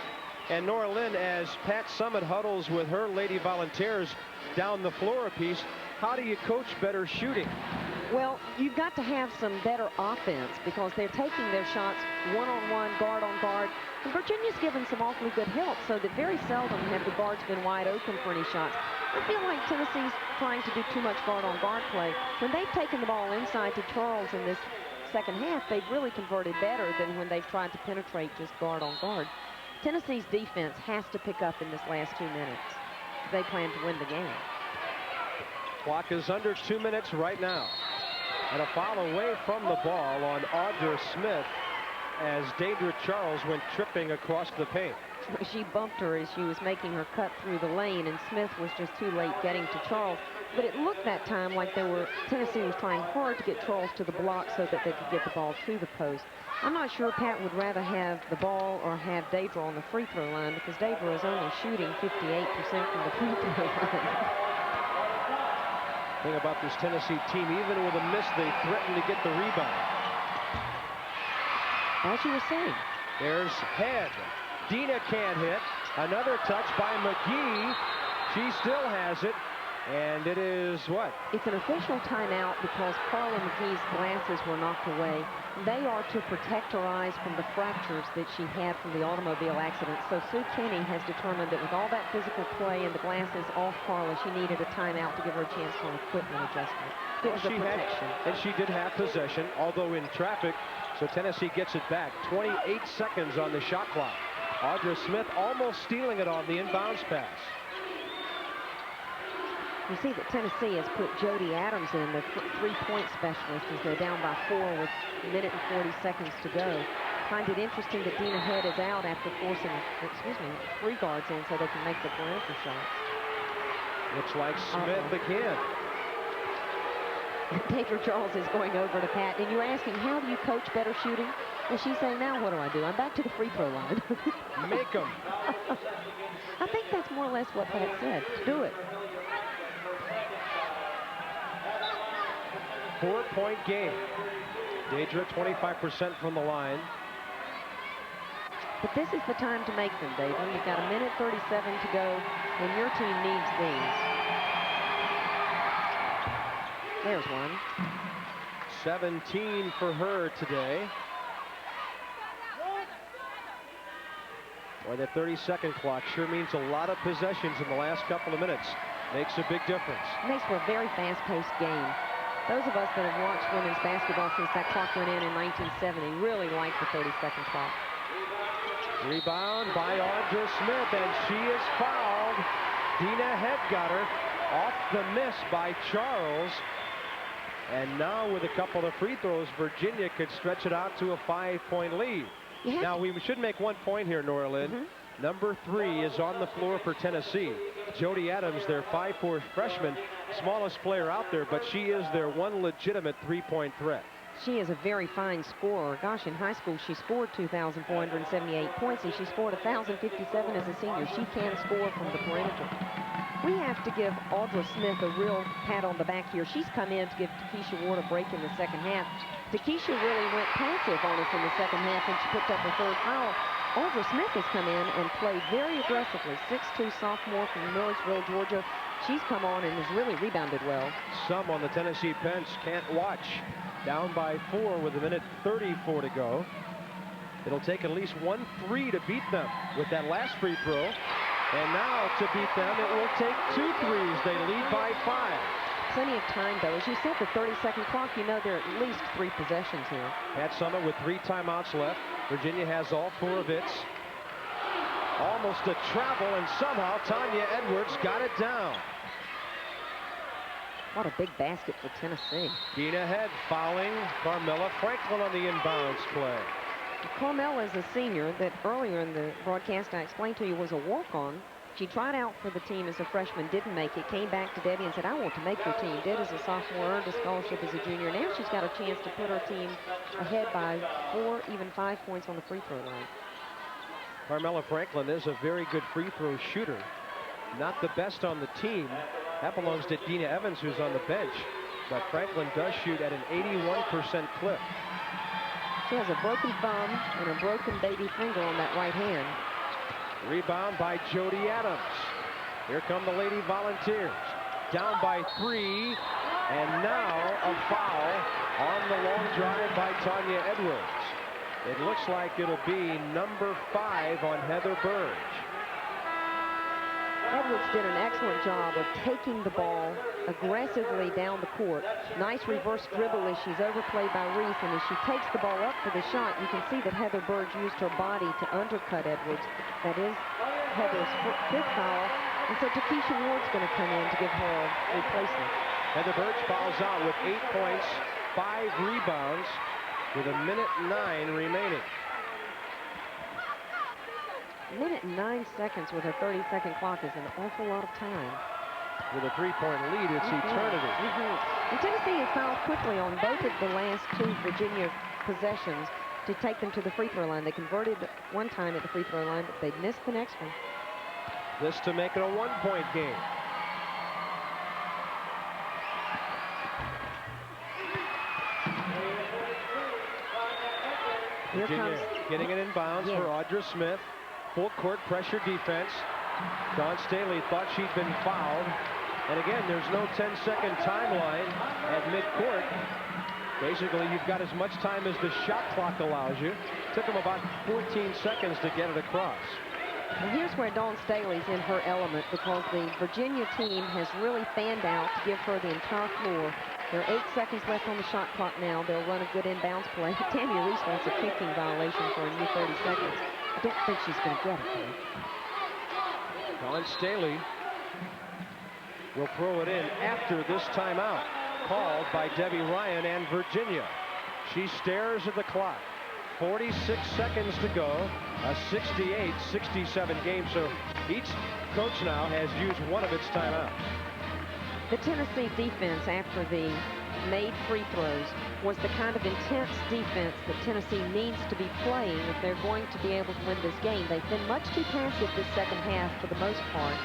B: And Nora Lynn, as Pat Summitt huddles with her Lady Volunteers down the floor a piece, how do you coach better shooting?
E: Well, you've got to have some better offense because they're taking their shots one-on-one, guard-on-guard. And Virginia's given some awfully good help, so that very seldom have the guards been wide open for any shots. I feel like Tennessee's trying to do too much guard-on-guard play. When they've taken the ball inside to Charles in this second half, they've really converted better than when they've tried to penetrate just guard-on-guard. Tennessee's defense has to pick up in this last 2 minutes if they plan to win the game.
B: Clock is under 2 minutes right now. And a foul away from the ball on Audra Smith as Deidre Charles went tripping across the paint.
E: She bumped her as she was making her cut through the lane, and Smith was just too late getting to Charles. But it looked that time like Tennessee was trying hard to get Charles to the block so that they could get the ball to the post. I'm not sure Pat would rather have the ball or have Deidre on the free throw line, because Deidre is only shooting 58% from the free throw line.
B: Thing about this Tennessee team, even with a miss, they threaten to get the rebound.
E: As you were saying.
B: There's Head. Dina can't hit. Another touch by McGee. She still has it. And it is what?
E: It's an official timeout because Carla McGee's glasses were knocked away. They are to protect her eyes from the fractures that she had from the automobile accident. So Sue Kenny has determined that with all that physical play and the glasses off Carla, she needed a timeout to give her a chance for an equipment adjustment. It was a protection.
B: And she did have possession, although in traffic. So Tennessee gets it back. 28 seconds on the shot clock. Audra Smith almost stealing it on the inbounds pass.
E: You see that Tennessee has put Jody Adams in, the three-point specialist, as they're down by 4 with a minute and 40 seconds to go. Find it interesting that Dina Head is out after forcing, 3 guards in so they can make the perimeter shots.
B: Looks like Smith again.
E: Deidre Charles is going over to Pat, and you're asking, how do you coach better shooting? Well, she's saying, now what do I do? I'm back to the free throw line.
B: Make them.
E: I think that's more or less what Pat said. Do it.
B: 4-point game. Deidre 25% from the line.
E: But this is the time to make them, Deidre. You've got a minute 37 to go, and your team needs these. There's one.
B: 17 for her today. Boy, that 30-second clock sure means a lot of possessions in the last couple of minutes. Makes a big difference.
E: Makes for a very fast-paced game. Those of us that have watched women's basketball since that clock went in 1970 really like the 30-second clock.
B: Rebound by Audra Smith, and she is fouled. Dina Head got her off the miss by Charles. And now with a couple of free throws, Virginia could stretch it out to a 5-point lead. Now we should make one point here, Nora Lynn. Number 3 is on the floor for Tennessee. Jody Adams, their 5'4" freshman, smallest player out there, but she is their one legitimate three-point threat.
E: She is a very fine scorer. Gosh, in high school, she scored 2,478 points, and she scored 1,057 as a senior. She can score from the perimeter. We have to give Audra Smith a real pat on the back here. She's come in to give Takesha Ward a break in the second half. Takesha really went passive on us in the second half, and she picked up her 3rd foul. Audra Smith has come in and played very aggressively. 6'2" sophomore from Millersville, Georgia. She's come on and has really rebounded well.
B: Some on the Tennessee bench can't watch. Down by 4 with a minute 34 to go. It'll take at least 1 3 to beat them with that last free throw. And now to beat them, it will take 2 threes. They lead by 5.
E: Plenty of time, though. As you said, the 30-second clock, you know there are at least 3 possessions here.
B: Pat Summitt with 3 timeouts left. Virginia has all 4 of its. Almost a travel, and somehow Tanya Edwards got it down.
E: What a big basket for Tennessee.
B: Dina Head fouling Carmela Franklin on the inbounds play.
E: Carmela is a senior that earlier in the broadcast I explained to you was a walk-on. She tried out for the team as a freshman, didn't make it, came back to Debbie and said, I want to make your team. Did as a sophomore, earned a scholarship as a junior. Now she's got a chance to put her team ahead by 4, even 5 points on the free throw line.
B: Carmela Franklin is a very good free throw shooter. Not the best on the team. That belongs to Dina Evans, who's on the bench. But Franklin does shoot at an 81% clip.
E: She has a broken thumb and a broken baby finger on that right hand.
B: Rebound by Jody Adams. Here come the Lady Volunteers. Down by 3. And now a foul on the long drive by Tanya Edwards. It looks like it'll be number 5 on Heather Burge.
E: Edwards did an excellent job of taking the ball aggressively down the court. Nice reverse dribble as she's overplayed by Reese, and as she takes the ball up for the shot, you can see that Heather Burge used her body to undercut Edwards. That is Heather's 5th foul, and so Takesha Ward's going to come in to give her a replacement.
B: Heather Burge fouls out with 8 points, 5 rebounds, with 1:09 remaining.
E: Minute and 9 seconds with a 30-second clock is an awful lot of time.
B: With a 3-point lead, it's eternity.
E: And Tennessee has fouled quickly on both of the last 2 Virginia possessions to take them to the free throw line. They converted one time at the free throw line, but they missed the next one.
B: This to make it a 1-point game. Virginia getting it in bounds for Audra Smith. Full court pressure defense. Dawn Staley thought she'd been fouled. And again, there's no 10-second timeline at midcourt. Basically, you've got as much time as the shot clock allows you. Took them about 14 seconds to get it across.
E: And here's where Dawn Staley's in her element, because the Virginia team has really fanned out to give her the entire floor. There are 8 seconds left on the shot clock now. They'll run a good inbounds play. Tammy Reese wants a kicking violation for a new 30 seconds. I don't think she's going to get it.
B: Dawn Staley will throw it in after this timeout, called by Debbie Ryan and Virginia. She stares at the clock. 46 seconds to go. A 68-67 game. So each coach now has used one of its timeouts.
E: The Tennessee defense after the made free throws was the kind of intense defense that Tennessee needs to be playing if they're going to be able to win this game. They've been much too passive this second half for the most part.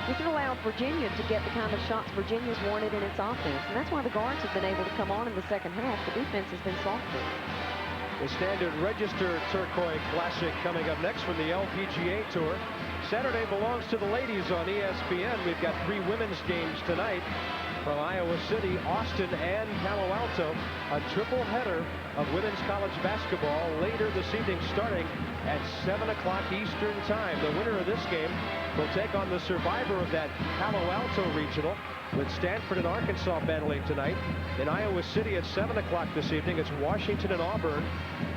E: This has allowed Virginia to get the kind of shots Virginia's wanted in its offense, and that's why the guards have been able to come on in the second half. The defense has been softer.
B: The Standard Register Turquoise Classic coming up next from the LPGA Tour. Saturday belongs to the ladies on ESPN. We've got 3 women's games tonight from Iowa City, Austin, and Palo Alto. A triple header of women's college basketball later this evening, starting at 7 o'clock Eastern time. The winner of this game will take on the survivor of that Palo Alto regional, with Stanford and Arkansas battling tonight. In Iowa City at 7 o'clock this evening, it's Washington and Auburn.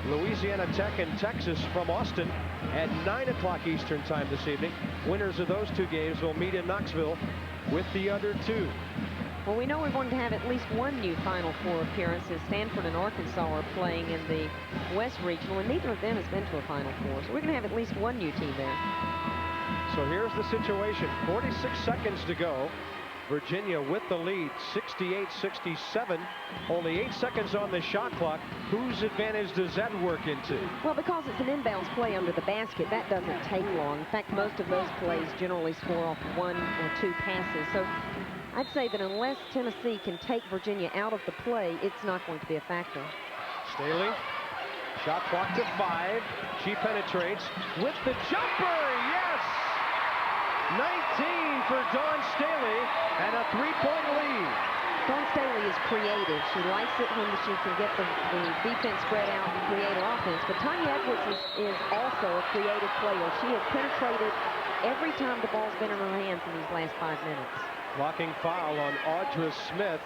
B: Louisiana Tech and Texas from Austin at 9 o'clock Eastern time this evening. Winners of those 2 games will meet in Knoxville with the other 2.
E: Well, we know we're going to have at least one new Final Four appearance, as Stanford and Arkansas are playing in the West Regional, and neither of them has been to a Final Four. So we're going to have at least one new team there.
B: So here's the situation. 46 seconds to go. Virginia with the lead, 68-67. Only 8 seconds on the shot clock. Whose advantage does that work into?
E: Well, because it's an inbounds play under the basket, that doesn't take long. In fact, most of those plays generally score off 1 or 2 passes. So I'd say that unless Tennessee can take Virginia out of the play, it's not going to be a factor.
B: Staley, shot clock to 5. She penetrates with the jumper. Yes! 19 for Dawn Staley and a 3-point lead.
E: Dawn Staley is creative. She likes it when she can get the defense spread out and create an offense. But Tanya Edwards is also a creative player. She has penetrated every time the ball's been in her hands in these last 5 minutes.
B: Blocking foul on Audra Smith.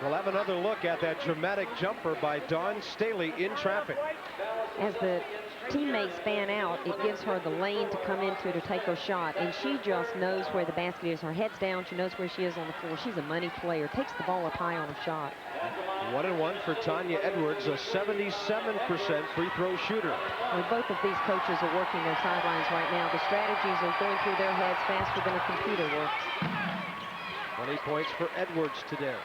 B: We'll have another look at that dramatic jumper by Dawn Staley in traffic.
E: As the teammates fan out, it gives her the lane to come into to take her shot, and she just knows where the basket is. Her head's down. She knows where she is on the floor. She's a money player. Takes the ball up high on a shot.
B: 1-1 for Tanya Edwards, a 77% free throw shooter.
E: Well, both of these coaches are working their sidelines right now. The strategies are going through their heads faster than a computer works.
B: 20 points for Edwards today.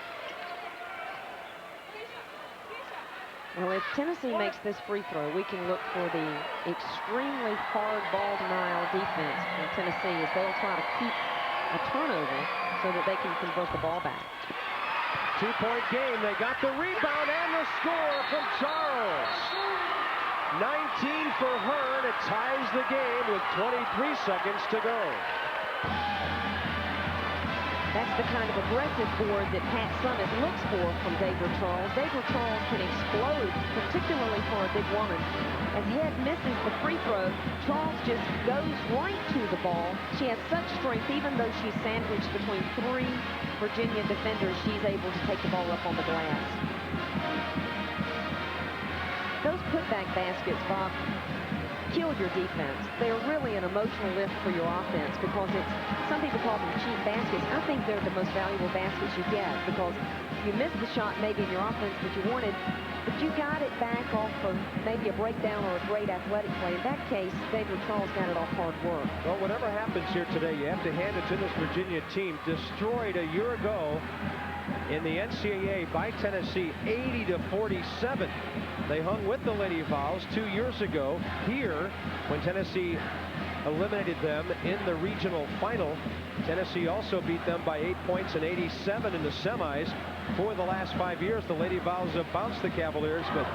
E: Well, if Tennessee makes this free throw, we can look for the extremely hard ball denial defense from Tennessee, as they'll try to keep a turnover so that they can convert the ball back.
B: 2-point game. They got the rebound and the score from Charles. 19 for her, and it ties the game with 23 seconds to go.
E: That's the kind of aggressive board that Pat Summitt looks for from Deidre Charles. Deidre Charles can explode, particularly for a big woman. As Head misses the free throw, Charles just goes right to the ball. She has such strength, even though she's sandwiched between 3 Virginia defenders, she's able to take the ball up on the glass. Those putback baskets, Bob, kill your defense. They're really an emotional lift for your offense because some people call them cheap baskets. I think they're the most valuable baskets you get because you missed the shot maybe in your offense that you wanted, but you got it back off of maybe a breakdown or a great athletic play. In that case, Deidre Charles got it off hard work.
B: Well, whatever happens here today, you have to hand it to this Virginia team, destroyed a year ago in the NCAA by Tennessee, 80-47. They hung with the Lady Vols 2 years ago here when Tennessee eliminated them in the regional final. Tennessee also beat them by 8 points and 87 in the semis. For the last 5 years, the Lady Vols have bounced the Cavaliers, but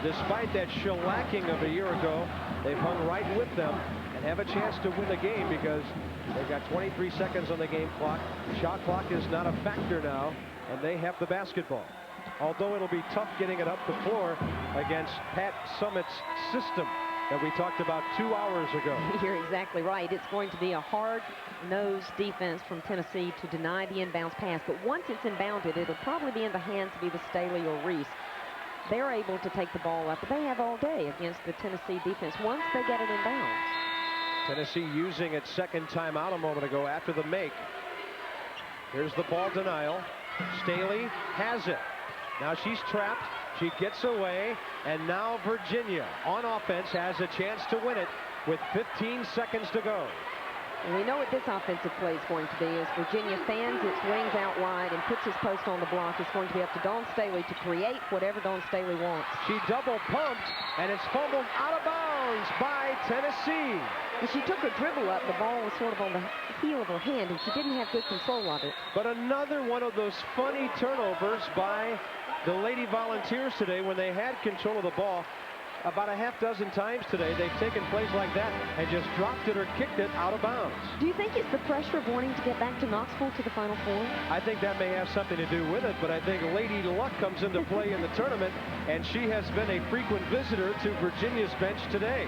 B: despite that shellacking of a year ago, they've hung right with them and have a chance to win the game because they've got 23 seconds on the game clock. Shot clock is not a factor now, and they have the basketball. Although it'll be tough getting it up the floor against Pat Summitt's system that we talked about 2 hours ago.
E: You're exactly right. It's going to be a hard-nosed defense from Tennessee to deny the inbounds pass. But once it's inbounded, it'll probably be in the hands of either Staley or Reese. They're able to take the ball up, but they have all day against the Tennessee defense once they get it inbounds.
B: Tennessee using its second timeout a moment ago after the make. Here's the ball denial. Staley has it. Now she's trapped. She gets away, and now Virginia on offense has a chance to win it with 15 seconds to go.
E: And we know what this offensive play is going to be as Virginia fans its wings out wide and puts his post on the block. It's going to be up to Dawn Staley to create whatever Dawn Staley wants.
B: She double pumped, and it's fumbled out of bounds by Tennessee.
E: As she took her dribble up, the ball was sort of on the heel of her hand, and she didn't have good control of it.
B: But another one of those funny turnovers by the Lady Volunteers today when they had control of the ball. About a half dozen times today, they've taken plays like that and just dropped it or kicked it out of bounds.
E: Do you think it's the pressure of wanting to get back to Knoxville to the Final Four?
B: I think that may have something to do with it, but I think Lady Luck comes into play in the tournament, and she has been a frequent visitor to Virginia's bench today.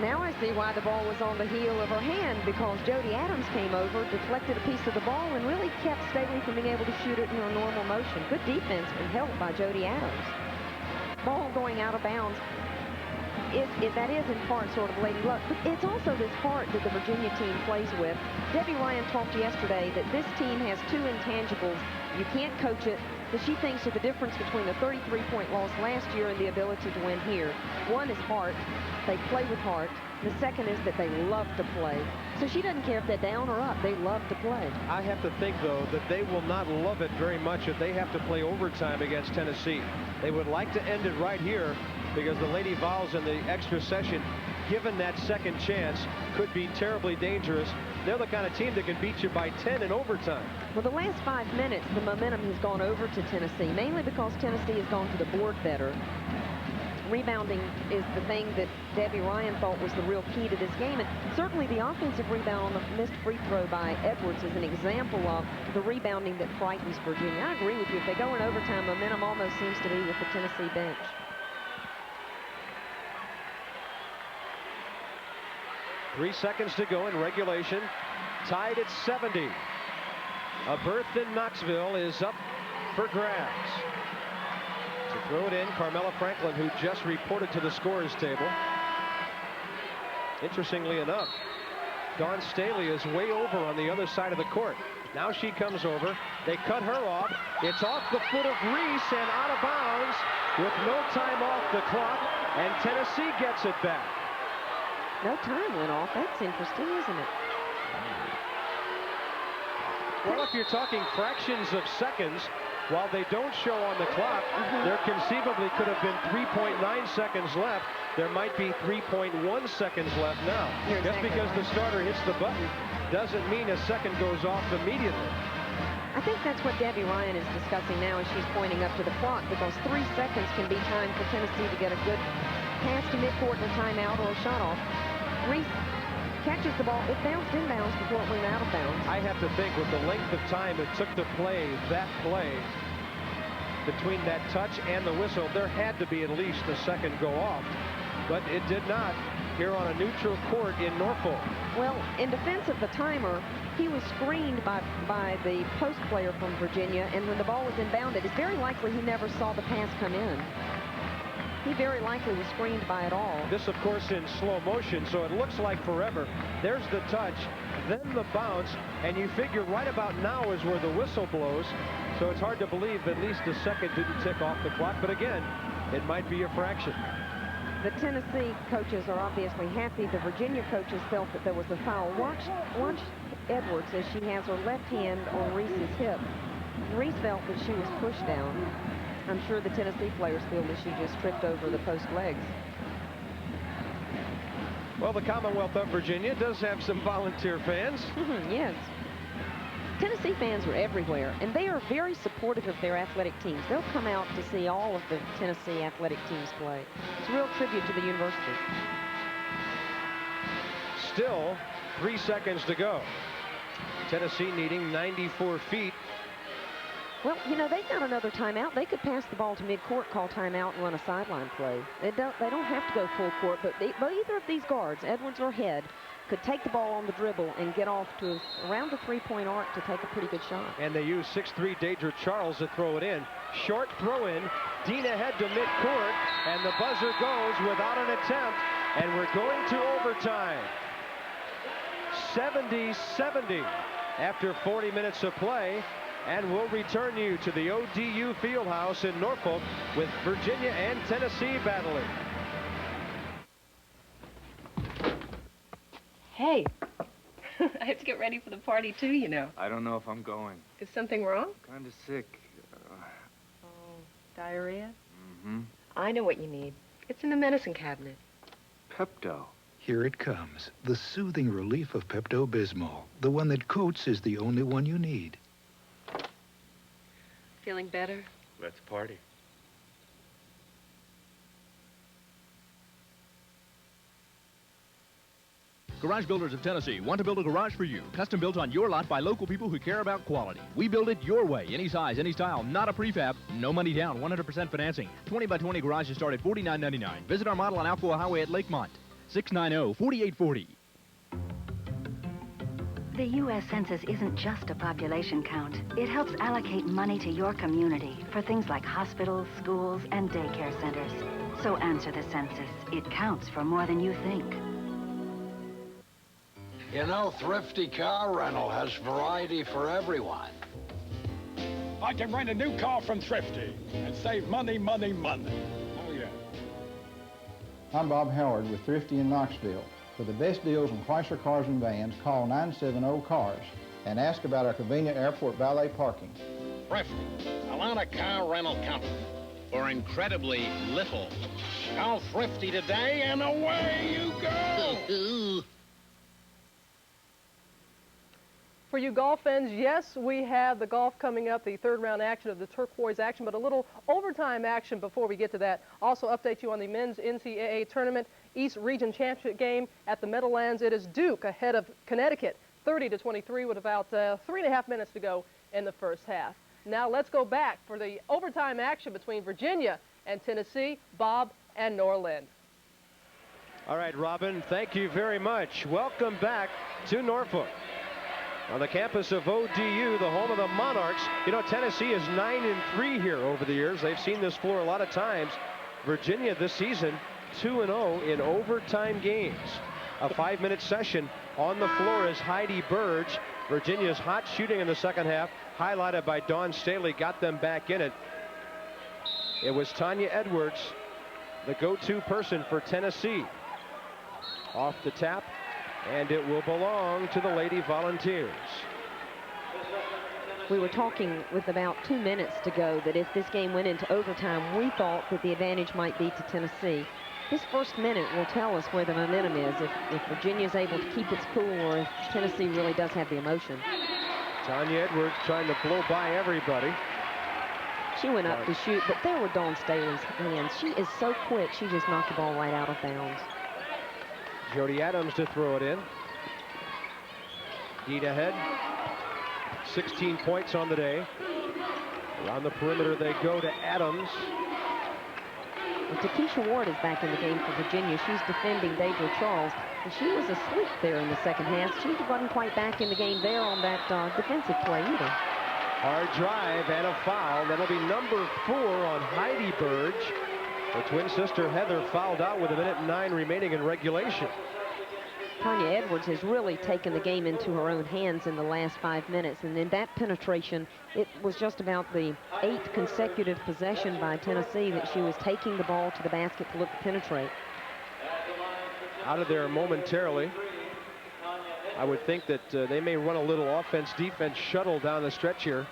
E: Now I see why the ball was on the heel of her hand, because Jody Adams came over, deflected a piece of the ball, and really kept Staley from being able to shoot it in her normal motion. Good defense and help by Jody Adams. Ball going out of bounds. That is in part sort of Lady Luck, but it's also this heart that the Virginia team plays with. Debbie Ryan talked yesterday that this team has 2 intangibles. You can't coach it, but she thinks that the difference between the 33-point loss last year and the ability to win here, one is heart. They play with heart. The second is that they love to play. So she doesn't care if they're down or up. They love to play.
B: I have to think, though, that they will not love it very much if they have to play overtime against Tennessee. They would like to end it right here because the Lady Vols in the extra session, given that second chance, could be terribly dangerous. They're the kind of team that can beat you by 10 in overtime.
E: Well, the last 5 minutes, the momentum has gone over to Tennessee, mainly because Tennessee has gone to the board better. Rebounding is the thing that Debbie Ryan thought was the real key to this game. And certainly the offensive rebound on the missed free throw by Edwards is an example of the rebounding that frightens Virginia. I agree with you. If they go in overtime, momentum almost seems to be with the Tennessee bench.
B: Three seconds to go in regulation. Tied at 70. A berth in Knoxville is up for grabs. To throw it in, Carmela Franklin, who just reported to the scorer's table. Interestingly enough, Dawn Staley is way over on the other side of the court. Now she comes over. They cut her off. It's off the foot of Reese and out of bounds with no time off the clock, and Tennessee gets it back.
E: No time went off. That's interesting, isn't it?
B: Well, if you're talking fractions of seconds, while they don't show on the clock, there conceivably could have been 3.9 seconds left. There might be 3.1 seconds left now. Just because the starter hits the button doesn't mean a second goes off immediately.
E: I think that's what Debbie Ryan is discussing now as she's pointing up to the clock, because 3 seconds can be time for Tennessee to get a good pass to midcourt and a timeout or a shot off. Reese catches the ball. It bounced inbounds before it went out of bounds.
B: I have to think with the length of time it took to play that play, between that touch and the whistle, there had to be at least a second go off. But it did not here on a neutral court in Norfolk.
E: Well, in defense of the timer, he was screened by the post player from Virginia, and when the ball was inbounded, it's very likely he never saw the pass come in. He very likely was screened by it all.
B: This, of course, in slow motion, so it looks like forever. There's the touch, then the bounce, and you figure right about now is where the whistle blows. So it's hard to believe at least a second didn't tick off the clock. But again, it might be a fraction.
E: The Tennessee coaches are obviously happy. The Virginia coaches felt that there was a foul. Watch Edwards as she has her left hand on Reese's hip. Reese felt that she was pushed down. I'm sure the Tennessee players feel that she just tripped over the post legs.
B: Well, the Commonwealth of Virginia does have some volunteer fans.
E: Yes. Tennessee fans are everywhere, and they are very supportive of their athletic teams. They'll come out to see all of the Tennessee athletic teams play. It's a real tribute to the university.
B: Still 3 seconds to go. Tennessee needing 94 feet.
E: Well, you know, they've got another timeout. They could pass the ball to midcourt, call timeout, and run a sideline play. They don't have to go full court, but either of these guards, Edwards or Head, could take the ball on the dribble and get off to around the three-point arc to take a pretty good shot.
B: And they use 6'3" Deidre Charles to throw it in. Short throw in. Dean ahead to midcourt, and the buzzer goes without an attempt, and we're going to overtime. 70-70 after 40 minutes of play. And we'll return you to the ODU Fieldhouse in Norfolk with Virginia and Tennessee battling.
F: Hey, I have to get ready for the party too, you know.
R: I don't know if I'm going.
F: Is something wrong?
R: Kind of sick.
F: Oh, diarrhea?
R: Mm-hmm.
F: I know what you need. It's in the medicine cabinet.
R: Pepto.
T: Here it comes, the soothing relief of Pepto-Bismol. The one that coats is the only one you need.
F: Feeling better?
R: Let's party.
L: Garage Builders of Tennessee want to build a garage for you. Custom built on your lot by local people who care about quality. We build it your way. Any size, any style, not a prefab. No money down, 100% financing. 20 by 20 garages start at $49.99. Visit our model on Alcoa Highway at Lakemont. 690-4840.
S: The U.S. Census isn't just a population count. It helps allocate money to your community for things like hospitals, schools, and daycare centers. So answer the census. It counts for more than you think.
U: You know, Thrifty Car Rental has variety for everyone.
Y: I can rent a new car from Thrifty and save money, money, money. Oh, yeah.
Z: I'm Bob Howard with Thrifty in Knoxville. For the best deals on Chrysler cars and vans, call 970-CARS and ask about our convenient airport valet parking.
U: Thrifty, Atlanta Car Rental Company. For incredibly little. Call Thrifty today and away you go!
A: For you golf fans, yes, we have the golf coming up, the third round action of the turquoise action, but a little overtime action before we get to that. Also update you on the men's NCAA tournament East Region Championship game at the Meadowlands. It is Duke ahead of Connecticut, 30-23 with about 3.5 minutes to go in the first half. Now let's go back for the overtime action between Virginia and Tennessee. Bob and Norland.
B: All right, Robin, thank you very much. Welcome back to Norfolk. On the campus of ODU, the home of the Monarchs. You know, Tennessee is 9-3 here over the years. They've seen this floor a lot of times. Virginia this season 2-0 in overtime games. A 5-minute session on the floor is Heidi Burge. Virginia's hot shooting in the second half, highlighted by Dawn Staley, got them back in it. It was Tanya Edwards, the go-to person for Tennessee. Off the tap, and it will belong to the Lady Volunteers.
E: We were talking with about 2 minutes to go that if this game went into overtime, we thought that the advantage might be to Tennessee. This first minute will tell us where the momentum is, if Virginia is able to keep its cool or if Tennessee really does have the emotion.
B: Tanya Edwards trying to blow by everybody.
E: She went up to shoot, but there were Dawn Staley's hands. She is so quick, she just knocked the ball right out of bounds.
B: Jody Adams to throw it in. McGee ahead. 16 points on the day. Around the perimeter they go to Adams.
E: Well, Takesha Ward is back in the game for Virginia. She's defending Deidre Charles, and she was asleep there in the second half. She wasn't quite back in the game there on that defensive play either.
B: Hard drive and a foul. That'll be number 4 on Heidi Burge. Her twin sister Heather fouled out with 1:09 remaining in regulation.
E: Tanya Edwards has really taken the game into her own hands in the last 5 minutes, and in that penetration, it was just about the 8th consecutive possession by Tennessee that she was taking the ball to the basket to look to penetrate.
B: Out of there momentarily. I would think that they may run a little offense-defense shuttle down the stretch here.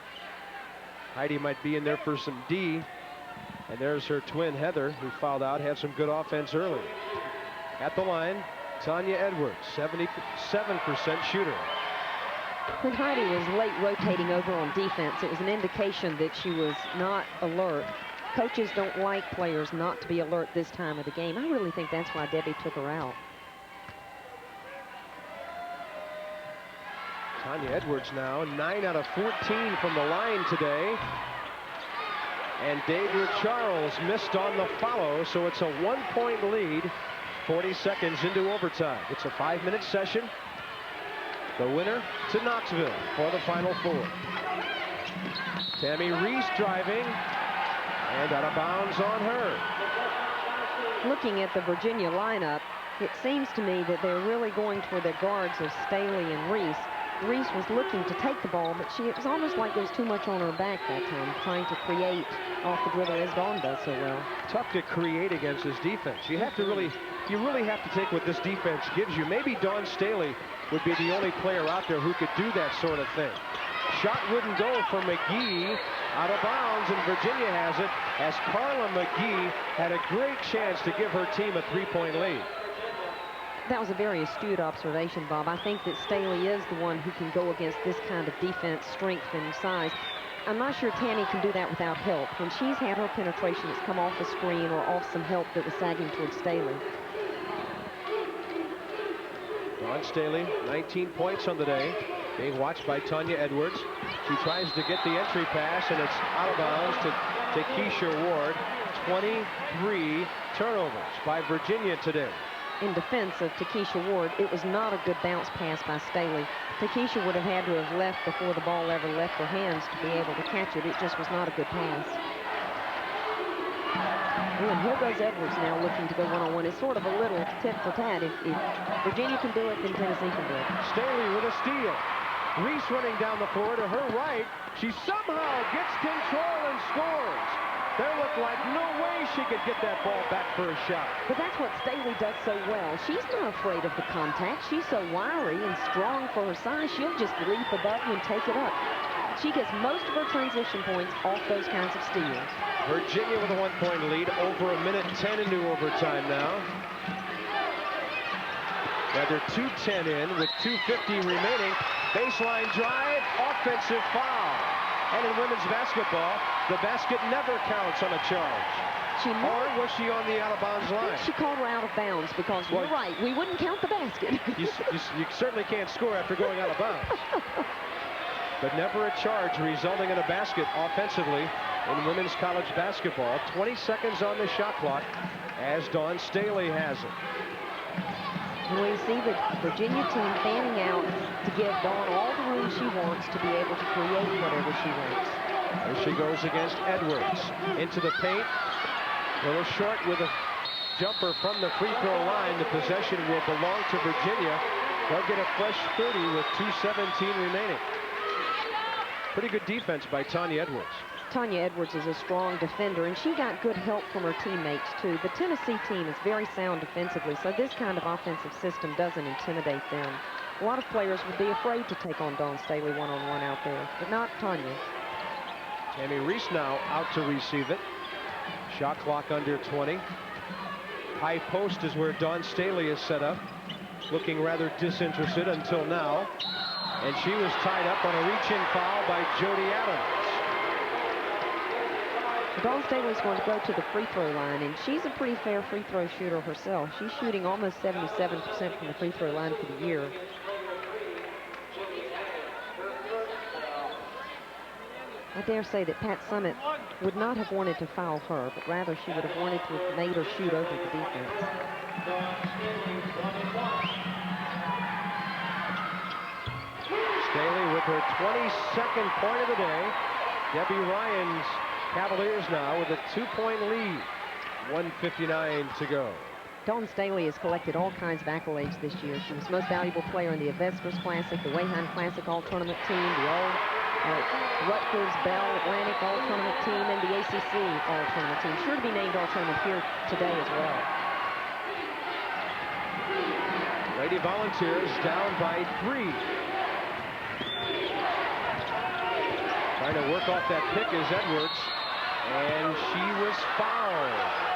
B: Heidi might be in there for some D. And there's her twin Heather, who fouled out, had some good offense early. At the line, Tanya Edwards, 77% shooter.
E: When Heidi was late rotating over on defense, it was an indication that she was not alert. Coaches don't like players not to be alert this time of the game. I really think that's why Debbie took her out.
B: Tanya Edwards now 9 out of 14 from the line today. And Deidre Charles missed on the follow, so it's a 1-point lead. 40 seconds into overtime. It's a 5-minute session. The winner to Knoxville for the Final Four. Tammy Reese driving and out of bounds on her.
E: Looking at the Virginia lineup, it seems to me that they're really going toward their guards of Staley and Reese. Reese was looking to take the ball, but it was almost like there was too much on her back that time, trying to create off the dribble as Dawn does so well.
B: Tough to create against this defense. You really have to take what this defense gives you. Maybe Dawn Staley would be the only player out there who could do that sort of thing. Shot wouldn't go for McGee, out of bounds, and Virginia has it as Carla McGee had a great chance to give her team a 3-point lead.
E: That was a very astute observation, Bob. I think that Staley is the one who can go against this kind of defense, strength and size. I'm not sure Tanny can do that without help. When she's had her penetration, it's come off a screen or off some help that was sagging towards Staley.
B: Dawn Staley, 19 points on the day, being watched by Tanya Edwards. She tries to get the entry pass, and it's out of bounds to Keisha Ward. 23 turnovers by Virginia today.
E: In defense of Takesha Ward, it was not a good bounce pass by Staley. Takesha would have had to have left before the ball ever left her hands to be able to catch it. It just was not a good pass. And here goes Edwards now looking to go one-on-one. It's sort of a little tit for tat. If Virginia can do it, then Tennessee can do it.
B: Staley with a steal. Reese running down the floor to her right. She somehow gets control and scores. There looked like no way she could get that ball back for a shot.
E: But that's what Staley does so well. She's not afraid of the contact. She's so wiry and strong for her size. She'll just leap above you and take it up. She gets most of her transition points off those kinds of steals.
B: Virginia with a 1-point lead, over 1:10 into overtime now. Now they're 2:10 in with 2:50 remaining. Baseline drive, offensive foul. And in women's basketball, the basket never counts on a charge. Or was she on the out-of-bounds line?
E: She called her out of bounds because you're right. We wouldn't count the basket.
B: you certainly can't score after going out of bounds. But never a charge resulting in a basket offensively in women's college basketball. 20 seconds on the shot clock as Dawn Staley has it.
E: We see the Virginia team fanning out to give Dawn all the room she wants to be able to create whatever she wants.
B: There she goes against Edwards. Into the paint. A little short with a jumper from the free throw line. The possession will belong to Virginia. They'll get a fresh 30 with 2:17 remaining. Pretty good defense by Tanya Edwards.
E: Tanya Edwards is a strong defender, and she got good help from her teammates, too. The Tennessee team is very sound defensively, so this kind of offensive system doesn't intimidate them. A lot of players would be afraid to take on Dawn Staley one-on-one out there, but not Tanya.
B: Tammy Reese now out to receive it. Shot clock under 20. High post is where Dawn Staley is set up. Looking rather disinterested until now. And she was tied up on a reach-in foul by Jody Adams.
E: Dawn Staley's going to go to the free throw line, and she's a pretty fair free throw shooter herself. She's shooting almost 77% from the free throw line for the year. I dare say that Pat Summitt would not have wanted to foul her, but rather she would have wanted to have made her shoot over the defense.
B: Staley with her 22nd point of the day. Debbie Ryan's Cavaliers now with a 2-point lead. 1:59 to go.
E: Dawn Staley has collected all kinds of accolades this year. She was most valuable player in the Investors Classic, the Wayheim Classic All-Tournament team, the Rutgers Bell Atlantic All-Tournament team, and the ACC All-Tournament team. Sure to be named All-Tournament here today as well.
B: Lady Volunteers down by 3. Trying to work off that pick is Edwards, and she was fouled.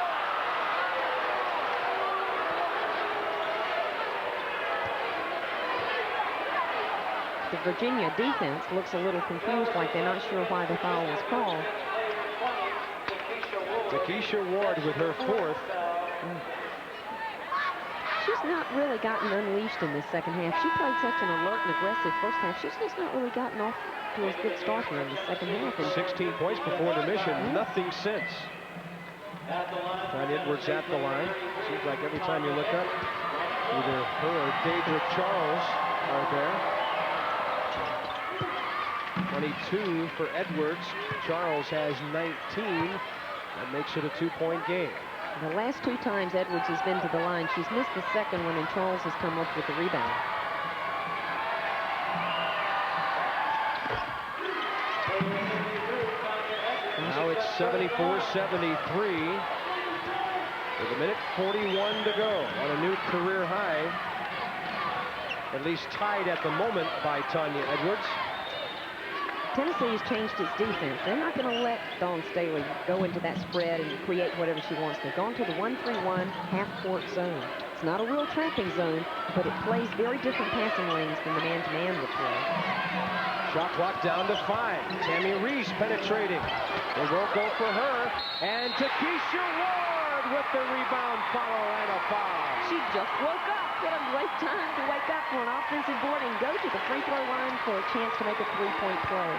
E: The Virginia defense looks a little confused, like they're not sure why the foul was called.
B: Takesha Ward with her 4th.
E: She's not really gotten unleashed in this second half. She played such an alert and aggressive first half. She's just not really gotten off to a good start here in the second half. And
B: 16 points before intermission, nothing since. Tanya Edwards at the line. Seems like every time you look up, either her or Deidre Charles are there. 22 for Edwards. Charles has 19. That makes it a 2-point game.
E: The last 2 times Edwards has been to the line, she's missed the second one, and Charles has come up with the rebound.
B: Now it's 74-73. With a minute 41 to go on a new career high. At least tied at the moment by Tanya Edwards.
E: Tennessee has changed its defense. They're not going to let Dawn Staley go into that spread and create whatever she wants. They've gone to the 1-3-1 half-court zone. It's not a real trapping zone, but it plays very different passing lanes than the man-to-man would play.
B: Shot clock down to 5. Tammy Reese penetrating. It will go for her. And Takesha Ward with the rebound, follow, and a foul.
E: She just woke up. What a great time to wake up for an offensive board and go to the free throw line for a chance to make a 3-point play.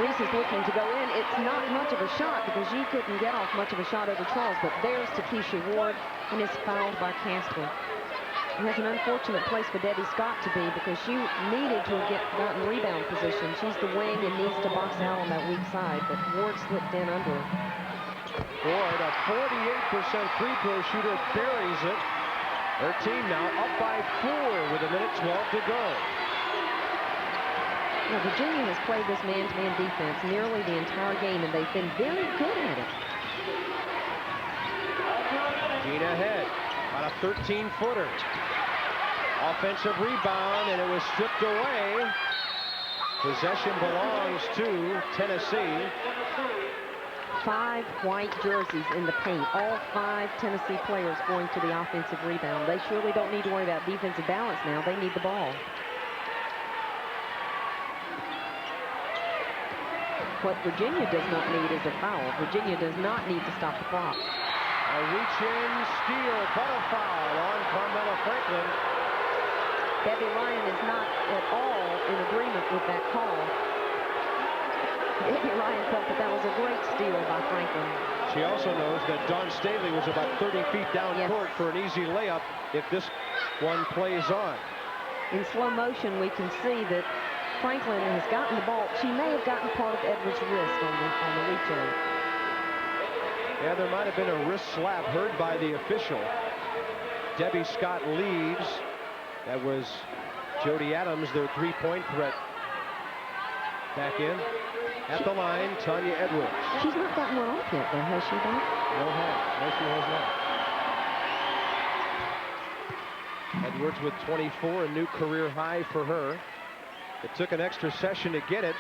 E: Reese is looking to go in. It's not much of a shot because she couldn't get off much of a shot over Charles, but there's Takesha Ward and is fouled by Casper. It has an unfortunate place for Debbie Scott to be because she needed to have gotten rebound position. She's the wing and needs to box out on that weak side, but Ward slipped in under her.
B: Ward, a 48% free throw shooter, buries it. Her team now up by 4 with a minute 12 to go.
E: Now, Virginia has played this man-to-man defense nearly the entire game, and they've been very good at it.
B: Gina Head on a 13-footer. Offensive rebound, and it was stripped away. Possession belongs to Tennessee.
E: 5 white jerseys in the paint. All 5 Tennessee players going to the offensive rebound. They surely don't need to worry about defensive balance now. They need the ball. What Virginia does not need is a foul. Virginia does not need to stop the clock.
B: A reach-in steal, but a foul on Carmela Franklin.
E: Debbie Ryan is not at all in agreement with that call. Debbie Ryan thought that was a great steal by Franklin.
B: She also knows that Dawn Staley was about 30 feet down court for an easy layup if this one plays on.
E: In slow motion, we can see that Franklin has gotten the ball. She may have gotten part of Edwards' wrist on the reach-in.
B: Yeah, there might have been a wrist slap heard by the official. Debbie Scott leaves. That was Jody Adams, their 3-point threat. Back in. At the line, Tanya Edwards.
E: She's not gotten one off yet, though, has she, Bob?
B: No, she has not. Edwards with 24, a new career high for her. It took an extra session to get it.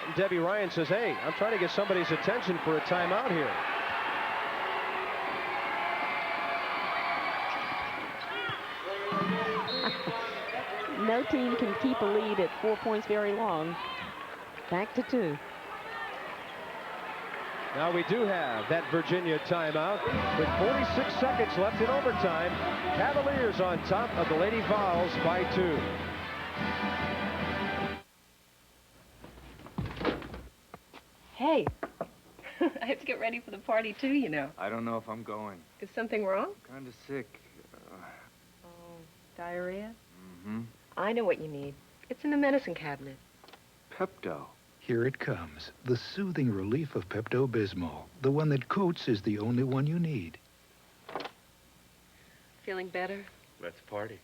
B: And Debbie Ryan says, hey, I'm trying to get somebody's attention for a timeout here.
E: No team can keep a lead at 4 points very long. Back to 2.
B: Now we do have that Virginia timeout with 46 seconds left in overtime. Cavaliers on top of the Lady Vols by 2.
F: Hey, I have to get ready for the party too, you know.
R: I don't know if I'm going.
F: Is something wrong?
R: Kind of sick.
F: Oh, diarrhea?
R: Mm-hmm.
F: I know what you need. It's in the medicine cabinet.
R: Pepto.
T: Here it comes, the soothing relief of Pepto-Bismol. The one that coats is the only one you need.
F: Feeling better?
R: Let's party.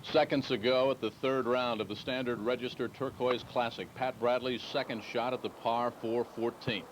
C: Seconds ago at the third round of the Standard Register Turquoise Classic, Pat Bradley's second shot at the par 4 14th.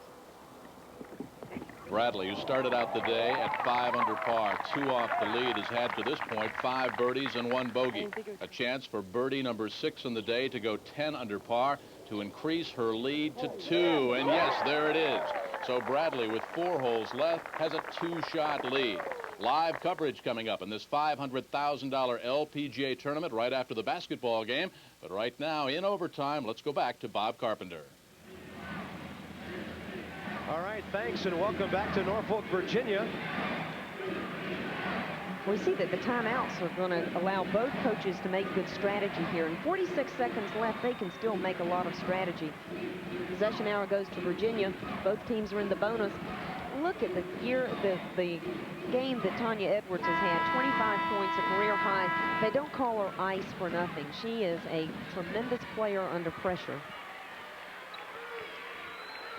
C: Bradley, who started out the day at 5 under par, 2 off the lead, has had to this point 5 birdies and 1 bogey. A chance for birdie number 6 in the day to go 10 under par to increase her lead to 2. And yes, there it is. So Bradley, with 4 holes left, has a 2-shot lead. Live coverage coming up in this $500,000 LPGA tournament right after the basketball game. But right now, in overtime, let's go back to Bob Carpenter.
B: All right, thanks, and welcome back to Norfolk, Virginia.
E: We see that the timeouts are going to allow both coaches to make good strategy here. In 46 seconds left, they can still make a lot of strategy. Possession hour goes to Virginia. Both teams are in the bonus. Look at the game that Tanya Edwards has had, 25 points, a career high. They don't call her ice for nothing. She is a tremendous player under pressure.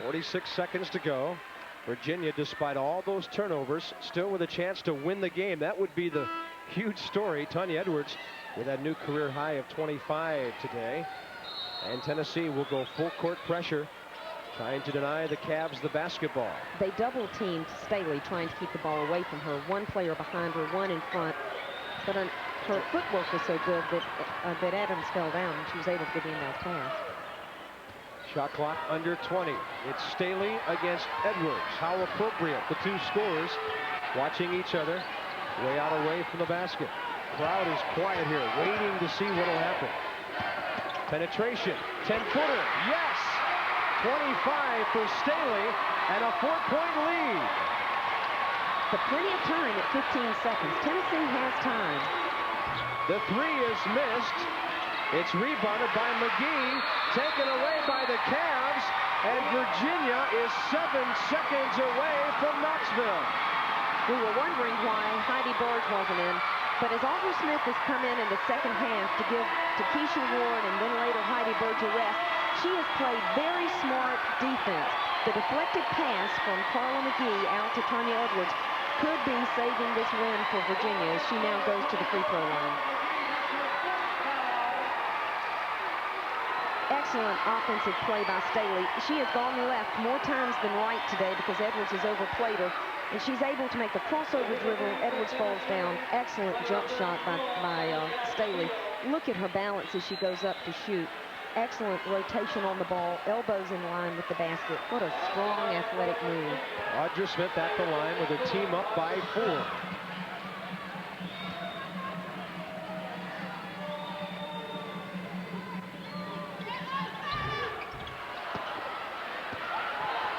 B: 46 seconds to go. Virginia, despite all those turnovers, still with a chance to win the game. That would be the huge story. Tanya Edwards with that new career high of 25 today. And Tennessee will go full court pressure, trying to deny the Cavs the basketball.
E: They double-teamed Staley, trying to keep the ball away from her. 1 player behind her, 1 in front. But her footwork was so good that Adams fell down, and she was able to get the inbound pass.
B: Shot clock under 20. It's Staley against Edwards. How appropriate. The two scorers watching each other, way out away from the basket. Crowd is quiet here, waiting to see what will happen. Penetration, 10-footer, yes! 25 for Staley, and a 4-point lead.
E: But plenty of time at 15 seconds. Tennessee has time.
B: The 3 is missed. It's rebounded by McGee, taken away by the Cavs, and Virginia is 7 seconds away from Knoxville.
E: We were wondering why Heidi Bird wasn't in, but as Audrey Smith has come in the second half to give to Keisha Ward and then later Heidi Bird a rest, she has played very smart defense. The deflected pass from Carla McGee out to Tanya Edwards could be saving this win for Virginia as she now goes to the free throw line. Excellent offensive play by Staley. She has gone left more times than right today because Edwards has overplayed her, and she's able to make the crossover dribble. Edwards falls down. Excellent jump shot by Staley. Look at her balance as she goes up to shoot. Excellent rotation on the ball, elbows in line with the basket. What a strong athletic move.
B: Roger Smith at the line with a team up by 4.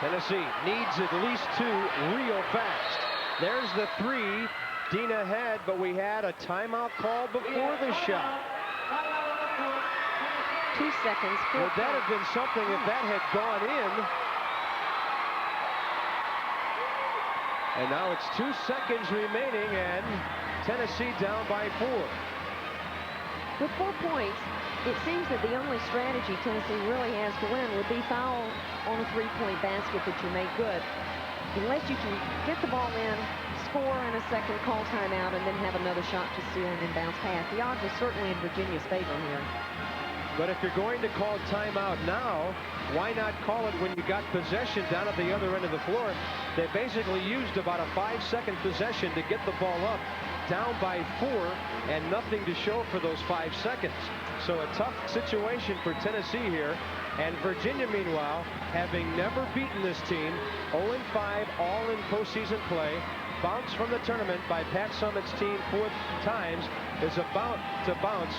B: Tennessee needs at least 2 real fast. There's the 3. Dina had, but we had a timeout call before the shot.
E: 2 seconds.
B: Would that have been something if that had gone in? And now it's 2 seconds remaining, and Tennessee down by 4.
E: With 4 points, it seems that the only strategy Tennessee really has to win would be foul on a 3-point basket that you make good. Unless you can get the ball in, score in a second, call timeout, and then have another shot to steal an inbounds pass. The odds are certainly in Virginia's favor here.
B: But if you're going to call timeout now, why not call it when you got possession down at the other end of the floor? They basically used about a 5-second possession to get the ball up, down by 4, and nothing to show for those 5 seconds. So a tough situation for Tennessee here. And Virginia, meanwhile, having never beaten this team, 0-5 all in postseason play, bounced from the tournament by Pat Summitt's team 4 times, is about to bounce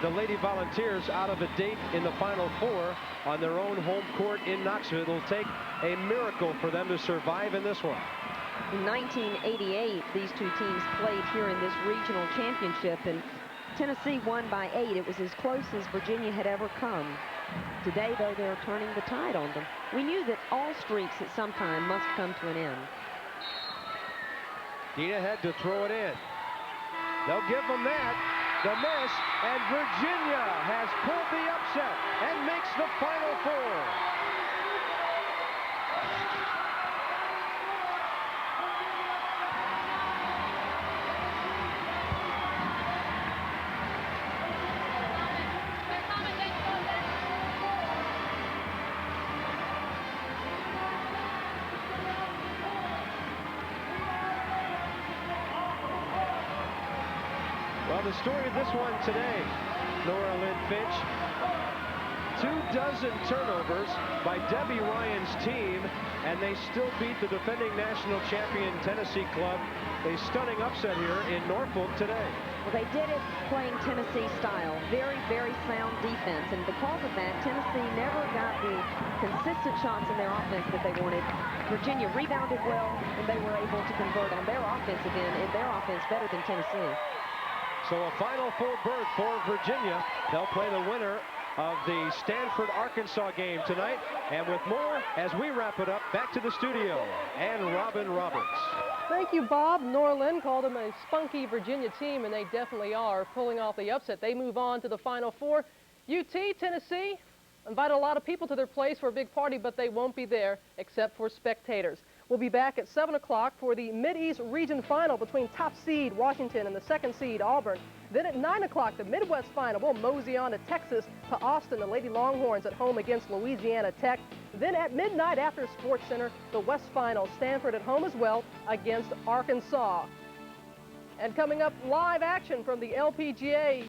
B: the Lady Volunteers out of a date in the Final Four on their own home court in Knoxville. It'll take a miracle for them to survive in this one.
E: In 1988, these two teams played here in this regional championship, and Tennessee won by 8. It was as close as Virginia had ever come. Today, though, they're turning the tide on them. We knew that all streaks at some time must come to an end.
B: Dina had to throw it in. They'll give them that. The miss, and Virginia has pulled the upset and makes the Final Four. Well, the story of this one today, Nora Lynn Finch, 24 turnovers by Debbie Ryan's team, and they still beat the defending national champion Tennessee club. A stunning upset here in Norfolk today.
E: Well, they did it playing Tennessee style. Very, very sound defense, and because of that, Tennessee never got the consistent shots in their offense that they wanted. Virginia rebounded well, and they were able to convert on their offensive end, and their offense better than Tennessee.
B: So a Final Four berth for Virginia. They'll play the winner of the Stanford-Arkansas game tonight. And with more, as we wrap it up, back to the studio and Robin Roberts.
A: Thank you, Bob. Nora Lynn called them a spunky Virginia team, and they definitely are, pulling off the upset. They move on to the Final Four. UT, Tennessee, invited a lot of people to their place for a big party, but they won't be there except for spectators. We'll be back at 7 o'clock for the Mid-East Region Final between top seed Washington and the second seed Auburn. Then at 9 o'clock, the Midwest Final. We'll mosey on to Texas, to Austin, the Lady Longhorns at home against Louisiana Tech. Then at midnight after Sports Center, the West Final, Stanford at home as well against Arkansas. And coming up, live action from the LPGA